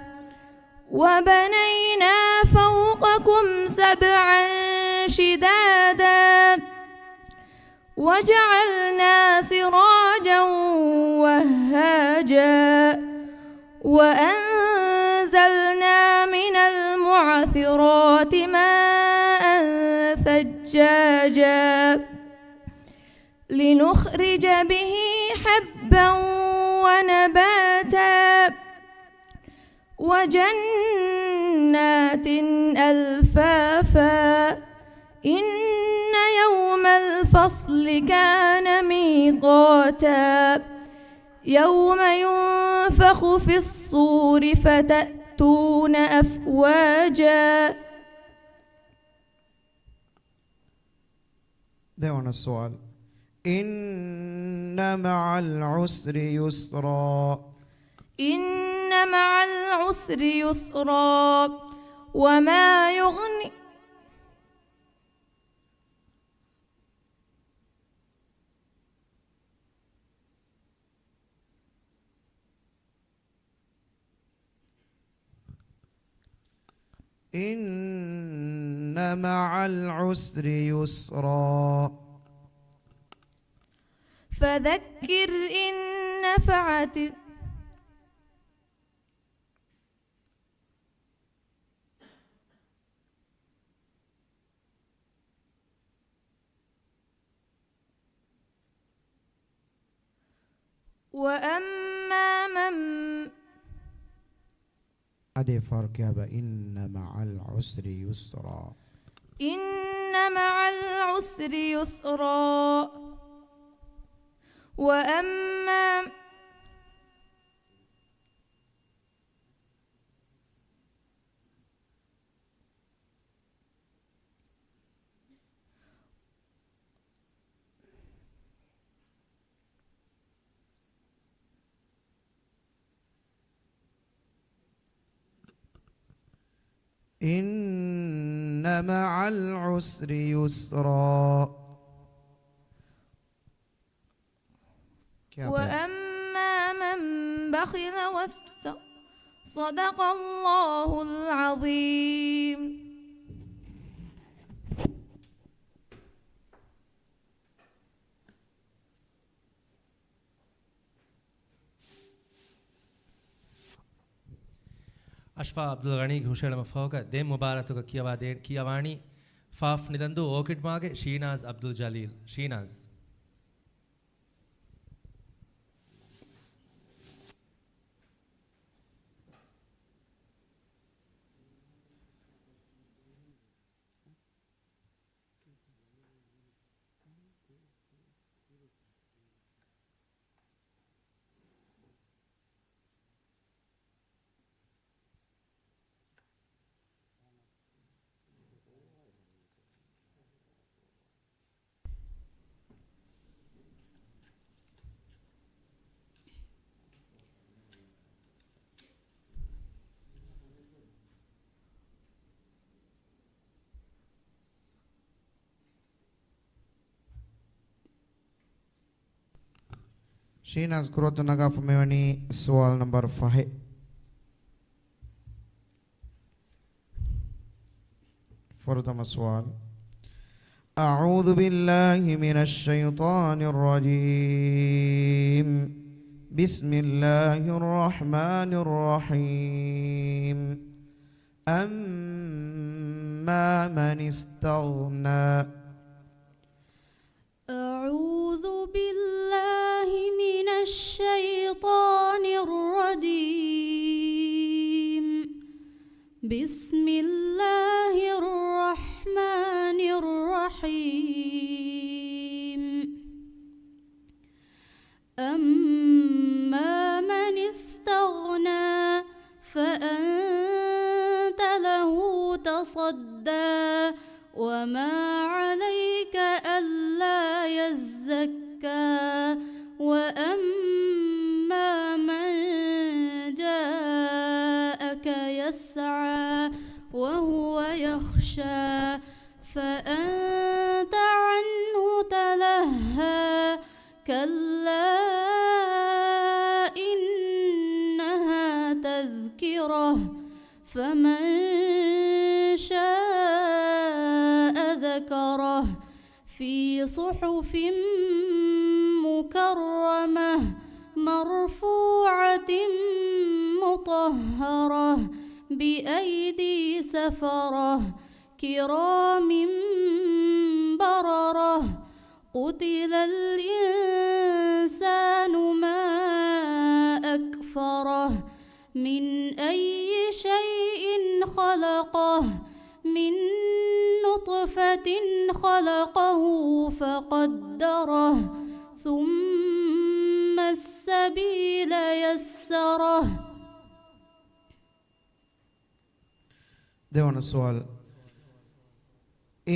وبنينا فوقكم سبعا شدادا وجعلنا سراجا وهاجا وأنزلنا من المعثرات ماء ثجاجا لنخرج به حبا ونباتا وجنات ألفافا إن يوم الفصل كان ميقاتا يوم ينفخ في الصور فتأتون أفواجا. ده السؤال إن مع العسر يسرا إن مع العسر يسرا وما يغني إن مع العسر يسرا فذكر إن نفعت وأما من أدي فرق يا إن مع العسر يسرا إن مع العسر يسرا وأما إن مع العسر يسرا وأما من بخل صدق الله العظيم. ಅಶ್ಫಾ ಅಬ್ದುಲ್ ಗಣಿ ಹುಷೇಳ ಮಫೌಕ ದೇ ಮುಬಾರತುಗ ಕಿಯವಾಣಿ ಫಾಫ್ ನಿದಂದು ಓಕಿಡ್ ಮಾಗೆ ಶೀನಾಜ್ ಅಬ್ದುಲ್ ಜಲೀಲ್ ಶೀನಾಜ್ Sheenaz Kurot Nagaf Mevani Sual number 5 فرضم السؤال أعوذ بالله من الشيطان الرجيم بسم الله الرحمن الرحيم فأما من استغنى أعوذ بالله من الشيطان الرجيم بسم الله الرحمن الرحيم أما من استغنى فأنت له تصدى وما عليك ألا يزكى وأما من جاءك يسعى وهو يخشى فأنت عنه تلهى كلا إنها تذكرة فمن شاء ذكره في صحف مكرمة مرفوعة مطهرة بأيدي سفرة كرام بررة قتل الإنسان ما أكفره من أي شيء خلقه من نطفة خلقه فقدره ثم السبيل يسره. දෙවන සුවල්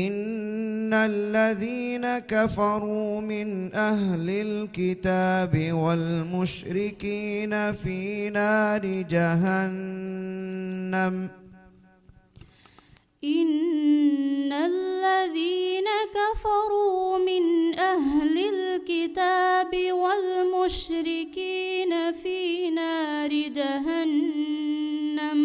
إن الذين كفروا من أهل الكتاب والمشركين في نار جهنم إن الذين كفروا من أهل الكتاب والمشركين في نار جهنم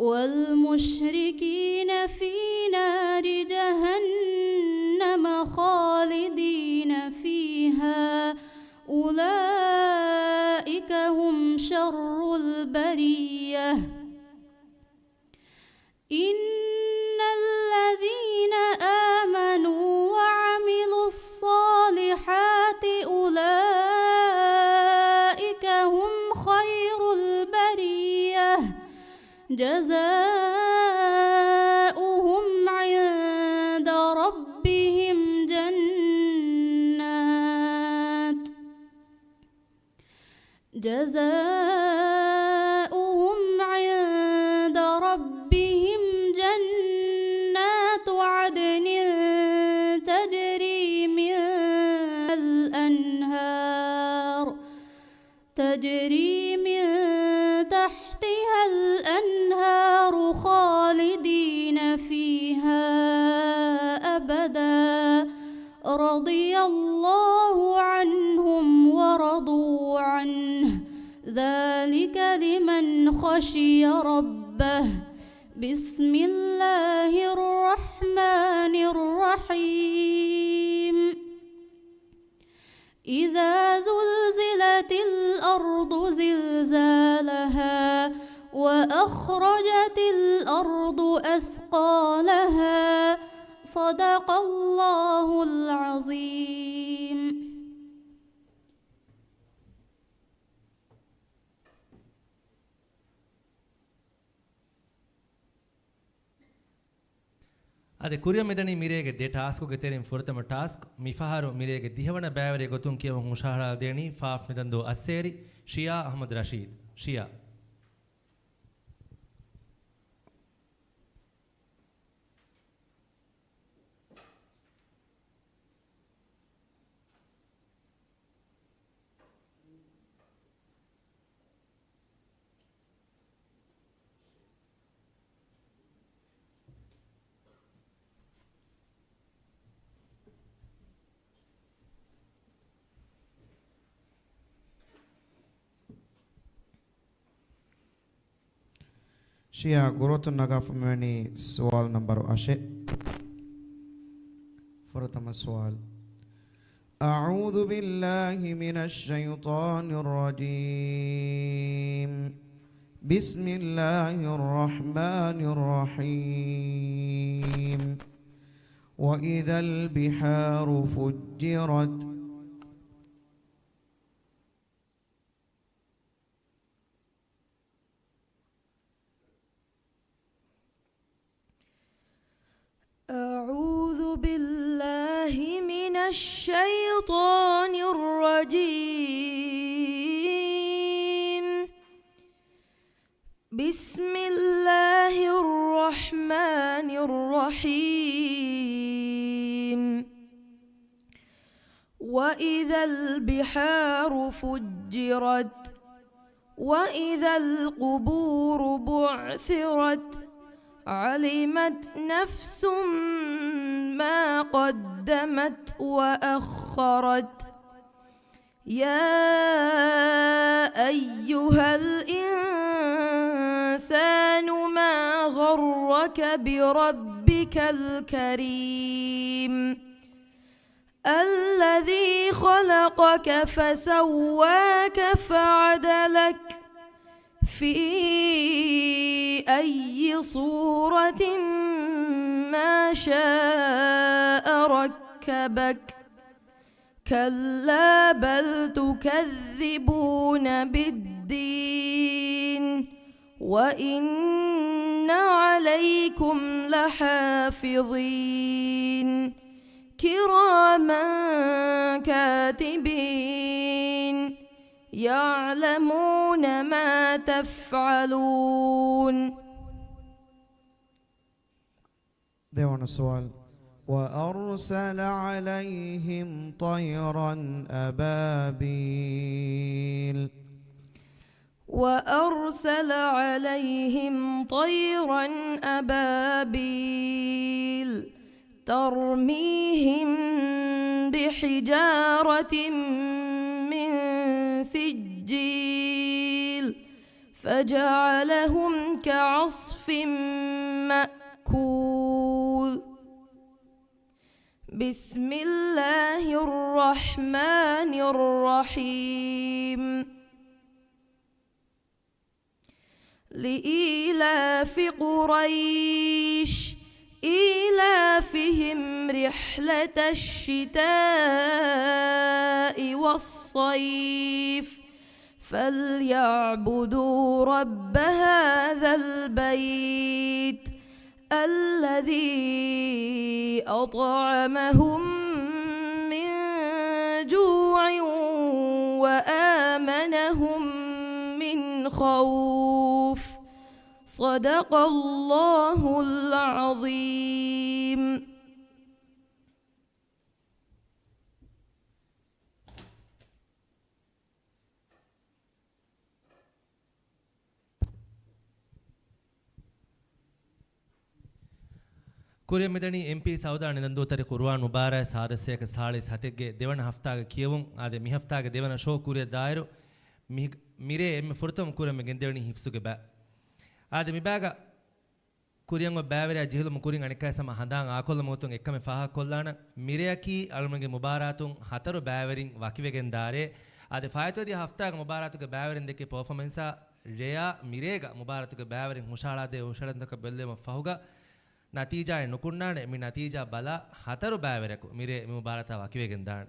والمشركين في نار جهنم خالدين فيها أولئك هم شر البرية. إن الذين آمنوا وعملوا الصالحات أولئك هم خير البرية جزاؤهم عند ربهم جنات عدن تجري من تحتها الأنهار خالدين فيها أبدا رضي الله عنهم ورضوا عنه ذلك لمن خشي ربه. بسم الله الرحمن الرحيم إذا زلزلت الأرض زلزالها وأخرجت الأرض أثقالها صدق الله العظيم. ಅದೇ ಕುರಿಯ ಮೆದನಿ ಮಿರೆಗೆ ದೆ ಟಾಸ್ಕ್ ಗೆ ತೆರಿಂ ಫುರತಮ ಟಾಸ್ಕ್ ಮಿಫಹಾರು ಮಿರೆಗೆ ದಿಹವನ ಬ್ಯಾವರೆ ಗೊತುಂ ಕಿಯ ಮುಶಾಹರಾ ದೇನಿ ಫಾಫ್ ನಿದಂದು ಅಸ್ಸೇರಿ ಶಿಯಾ ಅಹಮದ್ ರಶೀದ್ ಶಿಯಾ Shia Gurotun Nagaf Mani Swal number Ashe Furatama Swal أعوذ بالله من الشيطان الرجيم بسم الله الرحمن الرحيم وإذا البحار فجرت أعوذ بالله من الشيطان الرجيم. بسم الله الرحمن الرحيم. وإذا البحار فجرت وإذا القبور بعثرت علمت نفس ما قدمت وأخرت. يا أيها الإنسان ما غرك بربك الكريم الذي خلقك فسواك فعدلك في أي صورة ما شاء ركبك. كلا بل تكذبون بالدين وإن عليكم لحافظين كراما كاتبين يعلمون ما تفعلون. දෙවන සුවල් وأرسل عليهم طيرا أبابيل وأرسل عليهم طيرا أبابيل ترميهم بحجارة من سجيل فجعلهم كعصف مأكول. بسم الله الرحمن الرحيم. لإيلاف قريش إيلافهم رحلة الشتاء والصيف فليعبدوا رب هذا البيت الذي أطعمهم من جوع وآمنهم من خوف. صدق الله العظيم. ಕುರಿಯ ಮೆದನಿ ಎಂಪಿ ಸೌದಾಣಿ ನಂದೂತರಿ ಕುರ್ವಾನ್ ಮುಬಾರ ಸಾದಸ್ಯಕ ಸಾಳಿಸ್ ಹತೆಗೆ ದೇವನ ಹಫ್ತಾಗ ಕಿಯವುಂ ಆದೆ ಮಿ ಹಫ್ತಾಗ ದೇವನ ಶೋ ಕುರಿಯ ದಾಯರು ಮಿರೆ ಎಮ್ಮೆ ಫುರ್ತಮ ಕುರಿಯ ಮೆಗೆನ್ ದೇವನಿ ಹಿಫ್ಸುಗೆ ಬಾ ಆದೆ ಮಿಬಾಗ ಕುರಿಯಂಗ ಬ್ಯಾವರಿಯ ಜಿಹುಲು ಮುಕುರಿಂ ಅಣಿಕಾಯ ಸಮ ಹಂದಾಂ ಆಕೊಲ್ಲ ಮೋತುಂ ಎಕ್ಕಮೆ ಫಾಹ ಕೊಲ್ಲಾಣ ಮಿರೆಯಕಿ ಅಲ್ಮಗೆ ಮುಬಾರಾತುಂ ಹತರು ಬ್ಯಾವರಿಂ ವಕಿವೆಗೆನ್ ದಾರೆ ಆದೆ ಫಾಯತೋದಿ ಹಫ್ತಾಗ ಮುಬಾರಾತುಗೆ ಬ್ಯಾವರಿಂ ದೆಕ್ಕೆ ಪರ್ಫಾರ್ಮೆನ್ಸಾ ರೆಯಾ ಮಿರೇಗ ಮುಬಾರಾತುಗೆ ಬ್ಯಾವರಿಂ ಹುಷಾಳಾದೆ ಹುಷಳಂದಕ ಬೆಲ್ಲೆಮ ಫಹುಗ ನತೀಜಾಯ ನುಕುಣ್ಣಾಣೆ ಮಿ ನತೀಜಾ ಬಲ ಹತರು ಬ್ಯಾವರೆಕು ಮಿರೆ ಮುಬಾರತ ವಕಿವೆಗೆನ್ ದಾಣ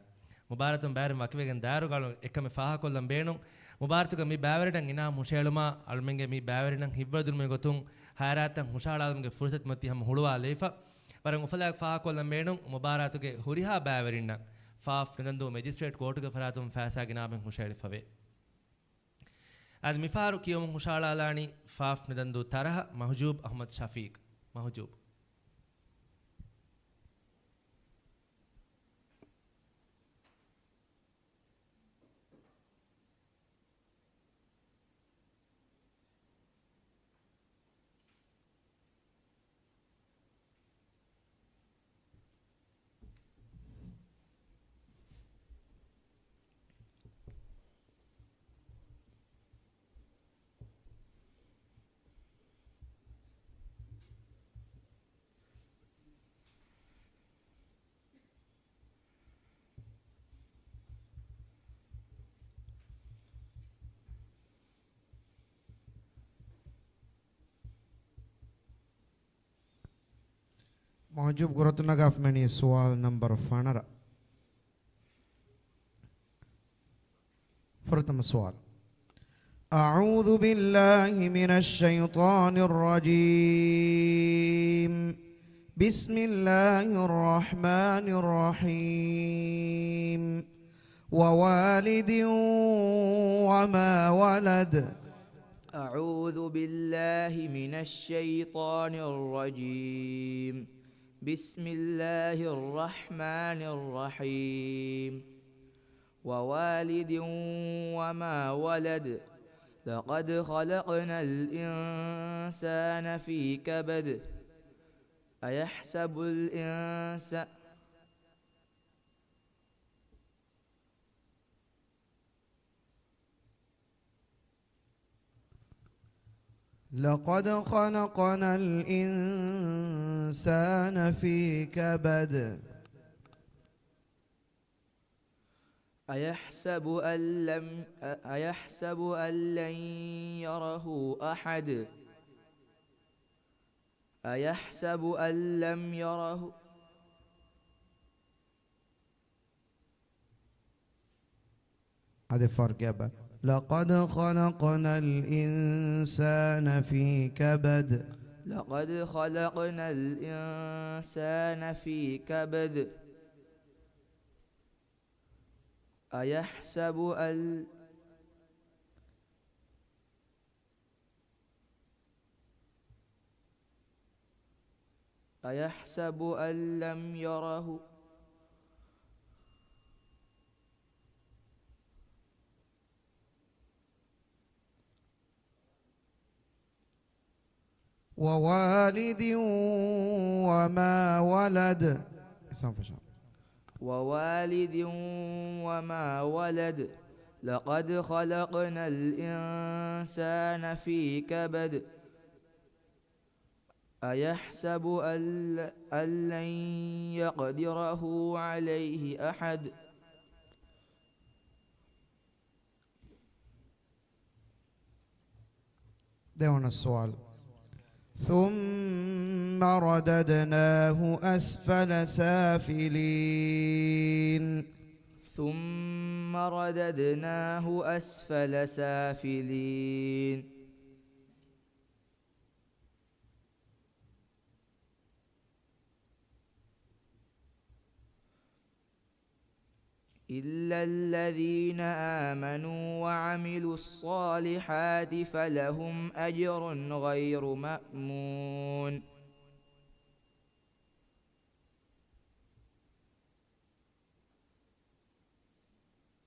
ಮುಬಾರತುಂ ಬ್ಯಾವರಿಂ ವಕಿವೆಗೆನ್ ದಾರುಗಳು ಎಕ್ಕಮೆ ಫಾಹ ಕೊಲ್ಲಂ ಬೇಣು ಮುಬಾರತುಗ ಮಿ ಬ್ಯಾವರಿಡಂ ಇನಾ ಮುಷೇಳುಮಾ ಅಲ್ಮೆಂಗೆ ಮಿ ಬ್ಯಾವರಿಡಂ ಹಿಬ್ಬದುಲ್ ಮೆ ಗೊತುಂ ಹಾರಾತಂ ಹುಷಾಳಾದಮ್ಗೆ ಫುರ್ಸತ್ ಮತಿ ಹಮ ಹುಳುವಾ ಲೇಫ ವರಂ ಉಫಲಾಗ ಫಾಹ ಕೊಲ್ಲಂ ಬೇಣು ಮುಬಾರತುಗೆ ಹುರಿಹಾ ಬ್ಯಾವರಿನ್ನ ಫಾಫ್ ನಂದು ಮ್ಯಾಜಿಸ್ಟ್ರೇಟ್ ಕೋರ್ಟ್ಗೆ ಫರಾತುಂ ಫಾಸಾಗಿ ನಾಬೆಂ ಹುಷೇಳಿಫವೆ ಅದ್ ಮಿಫಾರು ಕಿಯಂ ಹುಷಾಳಾಲಾಣಿ ಫಾಫ್ ನಂದು ತರಹ ಮಹಜೂಬ್ ಅಹಮದ್ ಶಫೀಕ್ ಮಹಜೂಬ್ موجب قرة النقاف مني سؤال نمبر فانرا فرتم السؤال أعوذ بالله من الشيطان الرجيم بسم الله الرحمن الرحيم ووالد وما ولد أعوذ بالله من الشيطان الرجيم بسم الله الرحمن الرحيم ووالد وما ولد لقد خلقنا الإنسان في كبد أيحسب الإنسان لقد خلقنا الإنسان في كبد أيحسب أن لن يره أحد أيحسب أن لم يره هذا فرق يا با. لقد خلقنا الإنسان في كبد لقد خلقنا الإنسان في كبد أيحسب أن لم يره ووالد وما ولد ووالد وما ولد لقد خلقنا الإنسان في كبد أيحسب أن لن يقدره عليه أحد دون السؤال ثم رددناه أسفل سافلين ثم رددناه أسفل سافلين إلا الذين آمنوا وعملوا الصالحات فلهم أجر غير مأمون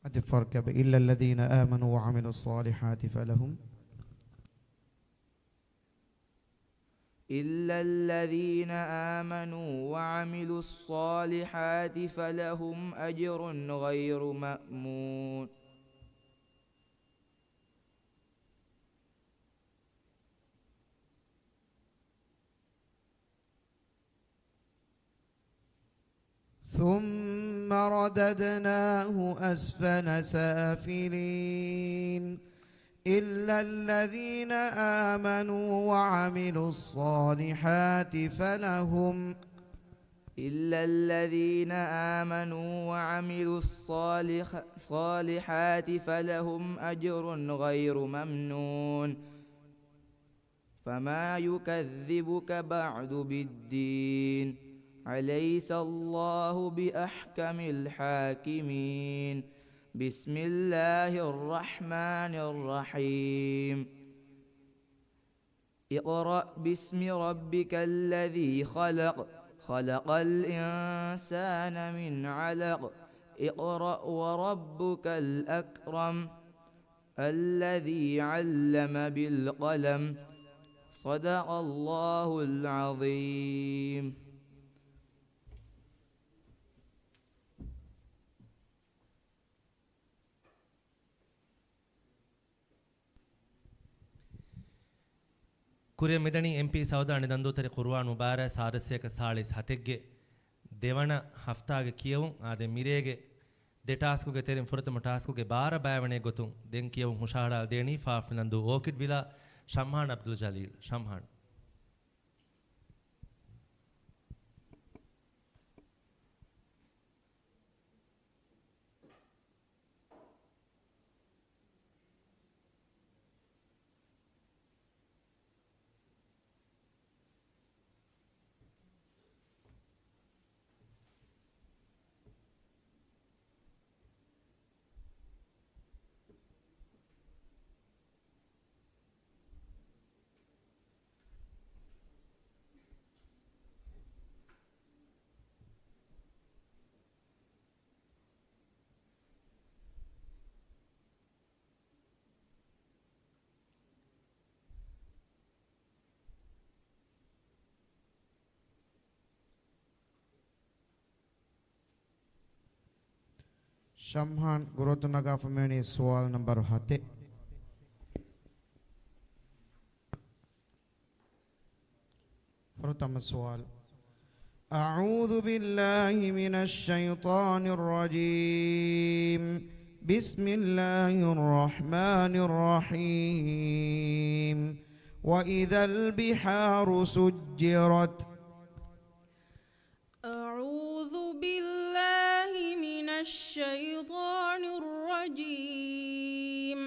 هذا الفرق يا با. إلا الذين آمنوا وعملوا الصالحات فلهم إلا الذين آمنوا وعملوا الصالحات فلهم أجر غير مأمون ثم رددناه أسفل سافلين إلا الذين آمنوا وعملوا الصالحات فلهم إلا الذين آمنوا وعملوا الصالحات فلهم أجر غير ممنون فما يكذبك بعد بالدين أليس الله بأحكم الحاكمين بسم الله الرحمن الرحيم اقرأ باسم ربك الذي خلق خلق الإنسان من علق اقرأ وربك الأكرم الذي علم بالقلم صدق الله العظيم ಕುರಿಯ ಮಿದಣಿ ಎಂಪಿ ಸೌದ ಅಣಿದಂದೂತರಿ ಕುರ್ವಾನ್ ಮುಬಾರ ಸಾರಸ್ಯಕ ಸಾಳಿಸ್ ಹತೆಗ್ಗೆ ದೇವಣ ಹಫ್ತಾಗೆ ಕಿಯವು ಆದೆ ಮಿರೇಗೆ ದೆ ಟಾಸ್ಕುಗೆ ತೆರಿಂ ಫುರತಮ ಟಾಸ್ಕುಗೆ ಬಾರ ಬಾಯವಣೆ ಗೊತ್ತು ದೆನ್ ಕಿಯವು ಹುಷಾಡ ದೇಣಿ ಫಾಫಿನಂದು ಓಕಿಡ್ ವಿಲಾ ಶಮ್ಹಾನ್ ಅಬ್ದುಲ್ ಜಲೀಲ್ ಶಮ್ಹಾನ್ شمهان قروت نقاف مني سؤال نمبر 7. فرتم السؤال. أعوذ بالله من الشيطان الرجيم. بسم الله الرحمن الرحيم. وإذا البحار سجرت. أعوذ بالله من الشيطان الرجيم.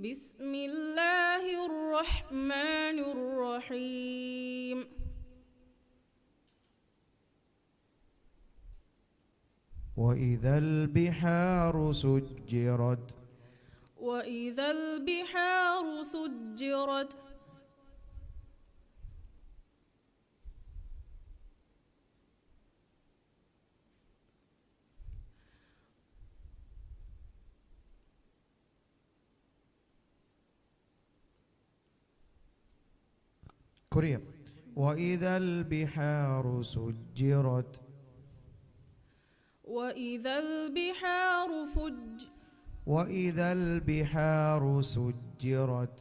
بسم الله الرحمن الرحيم. وإذا البحار سجرت. وإذا البحار سجرت. كوريا. وإذا البحار سجرت. وإذا البحار وإذا البحار سجرت.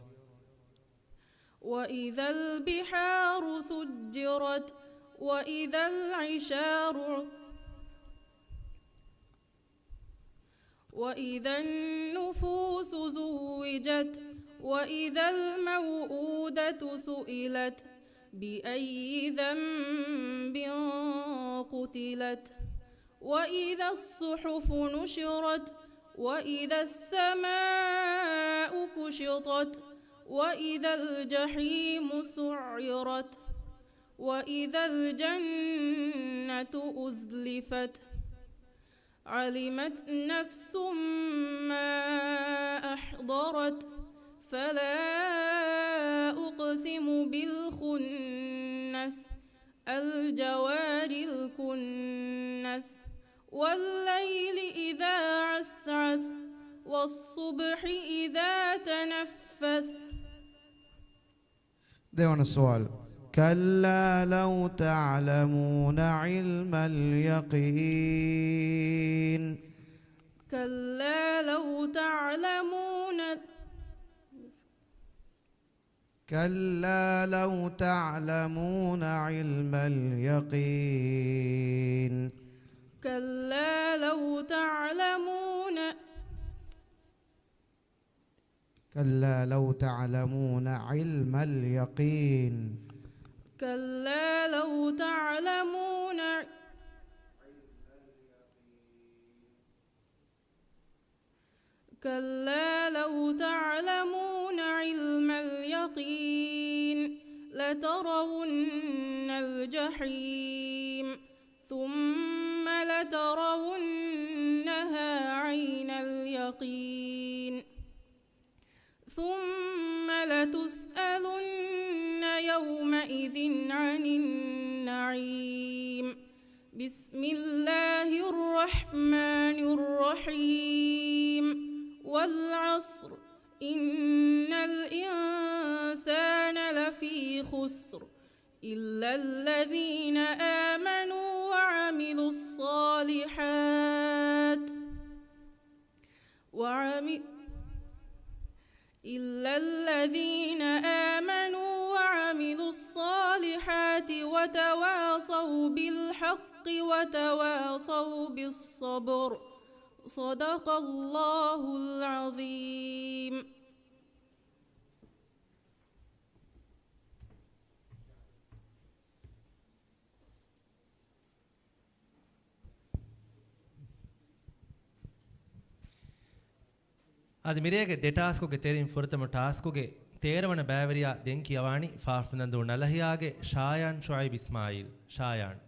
وإذا البحار سجرت. وإذا العشار وإذا النفوس زوجت. وإذا الموءودة سئلت بأي ذنب قتلت. وإذا الصحف نشرت. وإذا السماء كشطت. وإذا الجحيم سعرت. وإذا الجنة أزلفت. علمت نفس ما أحضرت. فلا أقسم بالخنس الجوار الكنس. والليل إذا عسعس. والصبح إذا تنفس. ديوان السؤال. كلا لو تعلمون علم اليقين. كلا لو تعلمون كلا لو تعلمون علم اليقين. كلا لو تعلمون كلا لو تعلمون علم اليقين. كلا لو تعلمون كلا لو تعلمون علم اليقين لترون الجحيم ثم لترونها عين اليقين ثم لتسألن يومئذ عن النعيم. بسم الله الرحمن الرحيم. والعصر إن الإنسان لفي خسر إلا الذين آمنوا وعملوا الصالحات إلا الذين آمنوا وعملوا الصالحات وتواصوا بالحق وتواصوا بالصبر. صدق الله العظيم. ಅದು ಮಿರಿಯಗೆ ಡೆಟಾಸ್ಕೋಗೆ ತೇರಿನ ಫುರತಮ ಟಾಸ್ಕೋಗೆ ತೇರವಣ ಬ್ಯಾವರಿಯ ದೆಂಕಿ ಅವಾಣಿ ಫಾಫ್ನಂದು ನಲಹಿಯಾಗೆ ಶಾಯಾನ್ ಶುಐಬ್ ಇಸ್ಮಾಯಿಲ್ ಶಾಯಾನ್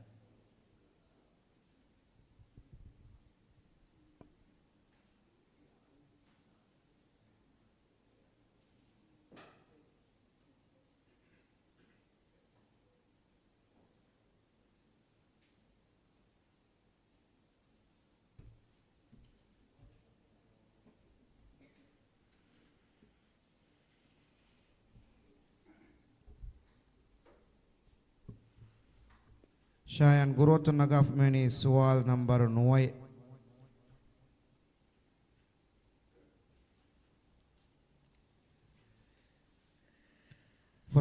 Shayan Gurot Nagaf Meni Sual number 9.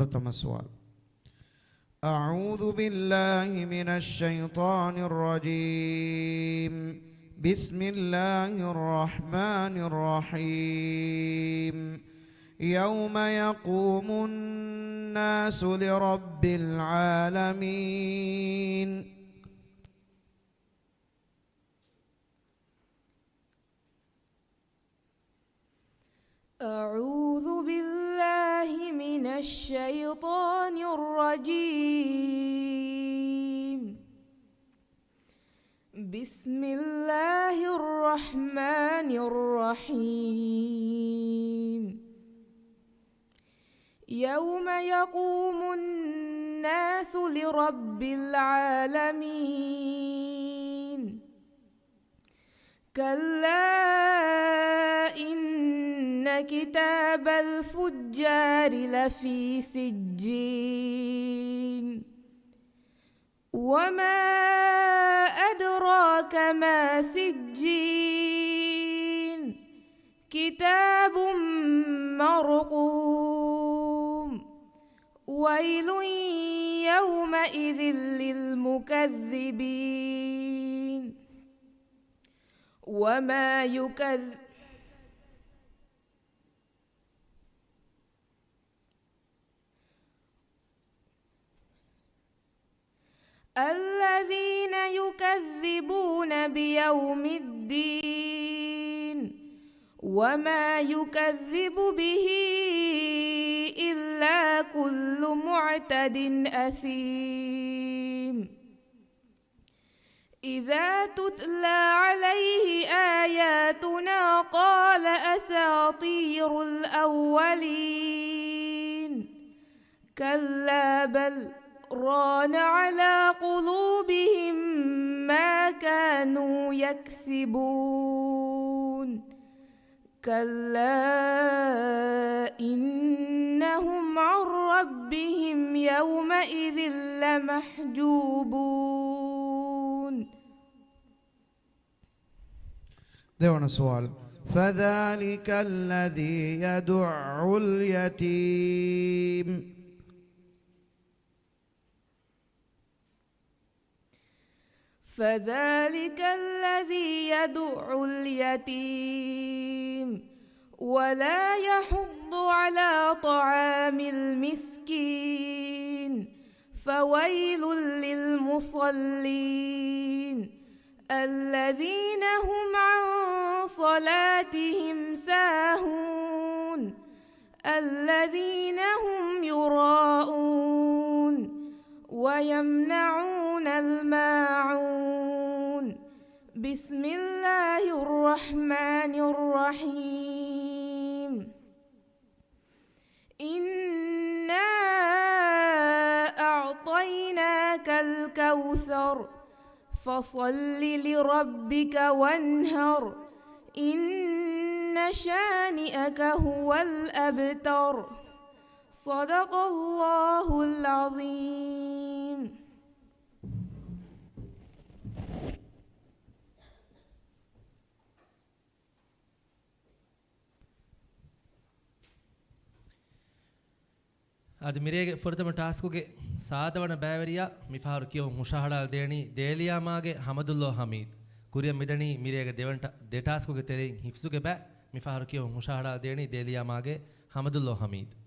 فرتم السؤال. أعوذ بالله من الشيطان الرجيم. بسم الله الرحمن الرحيم. يوم يقوم الناس لرب العالمين. أعوذ بالله من الشيطان الرجيم. بسم الله الرحمن الرحيم. يوم يقوم الناس لرب العالمين. كلا إن كتاب الفجار لفي سجين. وما أدراك ما سجين. كتاب مرقوم. ويل يومئذ للمكذبين. وما يكذب الذين يكذبون بيوم الدين. وما يكذب به إلا كل معتد أثيم. إذا تتلى عليه آياتنا قال أساطير الأولين. كلا بل ران على قلوبهم ما كانوا يكسبون. كلا إنهم عن ربهم يومئذ لمحجوبون. دعونا سؤال. فذلك الذي يدع اليتيم. فذلك الذي يدع اليتيم ولا يحض على طعام المسكين. فويل للمصلين الذين هم عن صلاتهم ساهون. الذين هم يراءون ويمنعون الماعون. بسم الله الرحمن الرحيم. إنا أعطيناك الكوثر فصل لربك وانهر. إن شانئك هو الأبتر. صدق الله العظيم. ಅದು ಮಿರೇಗೆ ಫುರ್ತಮ ಟಾಸ್ಕುಗೆ ಸಾದವನ ಬ್ಯಾವರಿಯ ಮಿಫಾರು ಕಿಯೋ ಮುಷಾಹಡಾಲ್ ದೇಣಿ ದೇಲಿಯಾಮಾಗೆ ಹಮದುಲ್ಲೋ ಹಮೀದ್ ಕುರಿಯ ಮಿದಣಿ ಮಿರೇಗೆ ದೇವಂಟ ದೇಟಾಸ್ಕುಗೆ ತೆರೆ ಹಿಫ್ಸುಗೆ ಬ್ಯಾ ಮಿಫಾರು ಕಿಯೋ ಮುಷಾಹಡಾಲ್ ದೇಣಿ ದೇಲಿಯಾಮಾಗೆ ಹಮದುಲ್ಲೋ Hamid.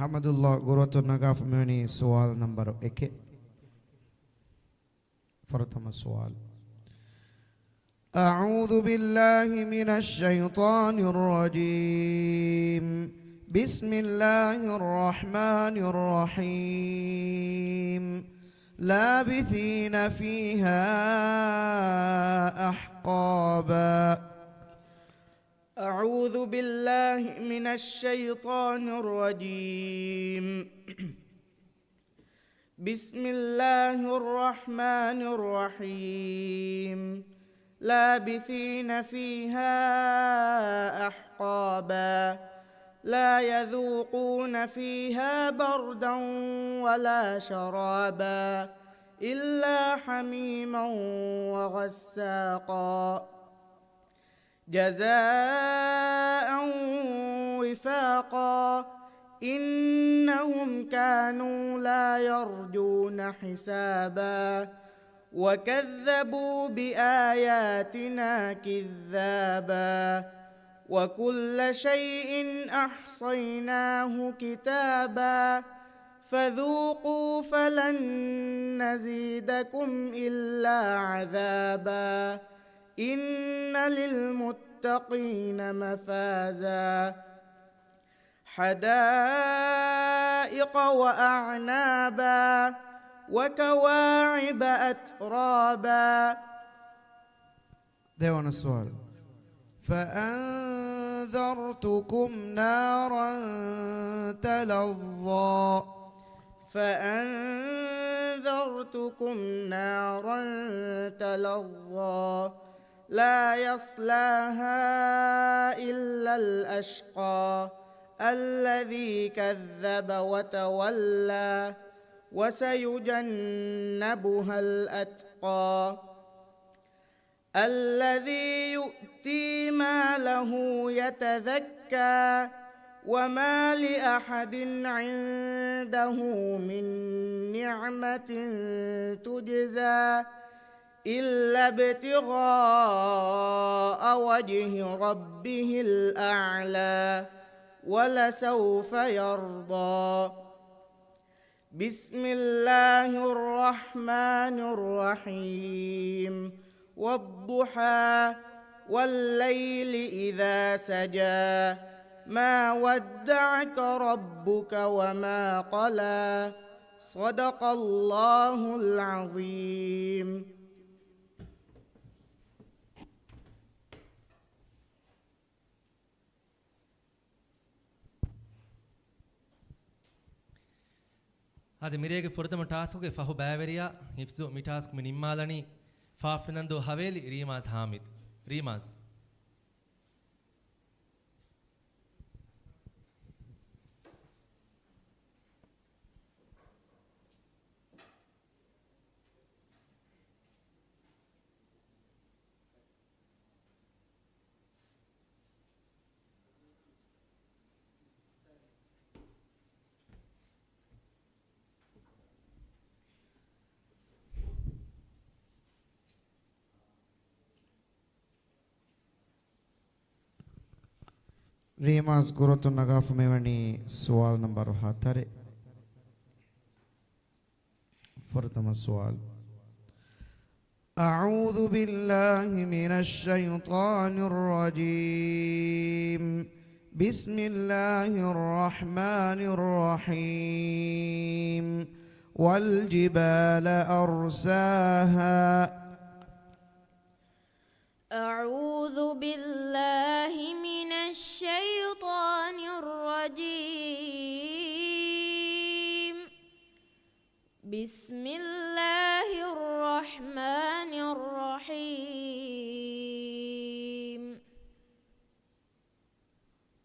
Hamdulillah Guratul Nagaf Muni سؤال نمبر 1 فرتم السؤال. أعوذ بالله من الشيطان الرجيم. بسم الله الرحمن الرحيم. لابثين فيها أحقابا. أعوذ بالله من الشيطان الرجيم. بسم الله الرحمن الرحيم لابثين فيها أحقابا لا يذوقون فيها بردا ولا شرابا إلا حميما وغساقا جزاء وفاقا إنهم كانوا لا يرجون حسابا وكذبوا بآياتنا كذابا وكل شيء أحصيناه كتابا فذوقوا فلن نزيدكم إلا عذابا إن للمتقين مفازا حدائق وأعنابا وكواعب أترابا. දෙවන සුවල්. فأنذرتكم نارا تلظى فأنذرتكم نارا تلظى لا يصلاها إلا الأشقى الذي كذب وتولى وسيجنبها الأتقى الذي يؤتي ماله يتذكى وما لأحد عنده من نعمة تجزى إلا ابتغاء وجه ربه الأعلى ولسوف يرضى. بسم الله الرحمن الرحيم والضحى والليل إذا سجى ما ودعك ربك وما قلى صدق الله العظيم. ಅದು ಮಿರೇಗೆ ಫುರತಮ ಟಾಸ್ಕ್ಗೆ ಫಹು ಬ್ಯಾವೆರಿಯಾ ಹಿಫ್ಜು ಮಿಟಾಸ್ಕ್ ಮಿ ನಿಮ್ಮಾಲನಿ ಫಾಫಿನಂದು ಹವೇಲಿ ರೀಮಾಸ್ ಹಾಮಿದ್ ರೀಮಾಸ್ රීමාස් ගුරුතුන් නගාෆු මෙවැනි සුවල් නම්බර් 4 فرتم السؤال. أعوذ بالله من الشيطان الرجيم بسم الله الرحمن الرحيم والجبال أرساها. أعوذ بالله من الشيطان الرجيم بسم الله الرحمن الرحيم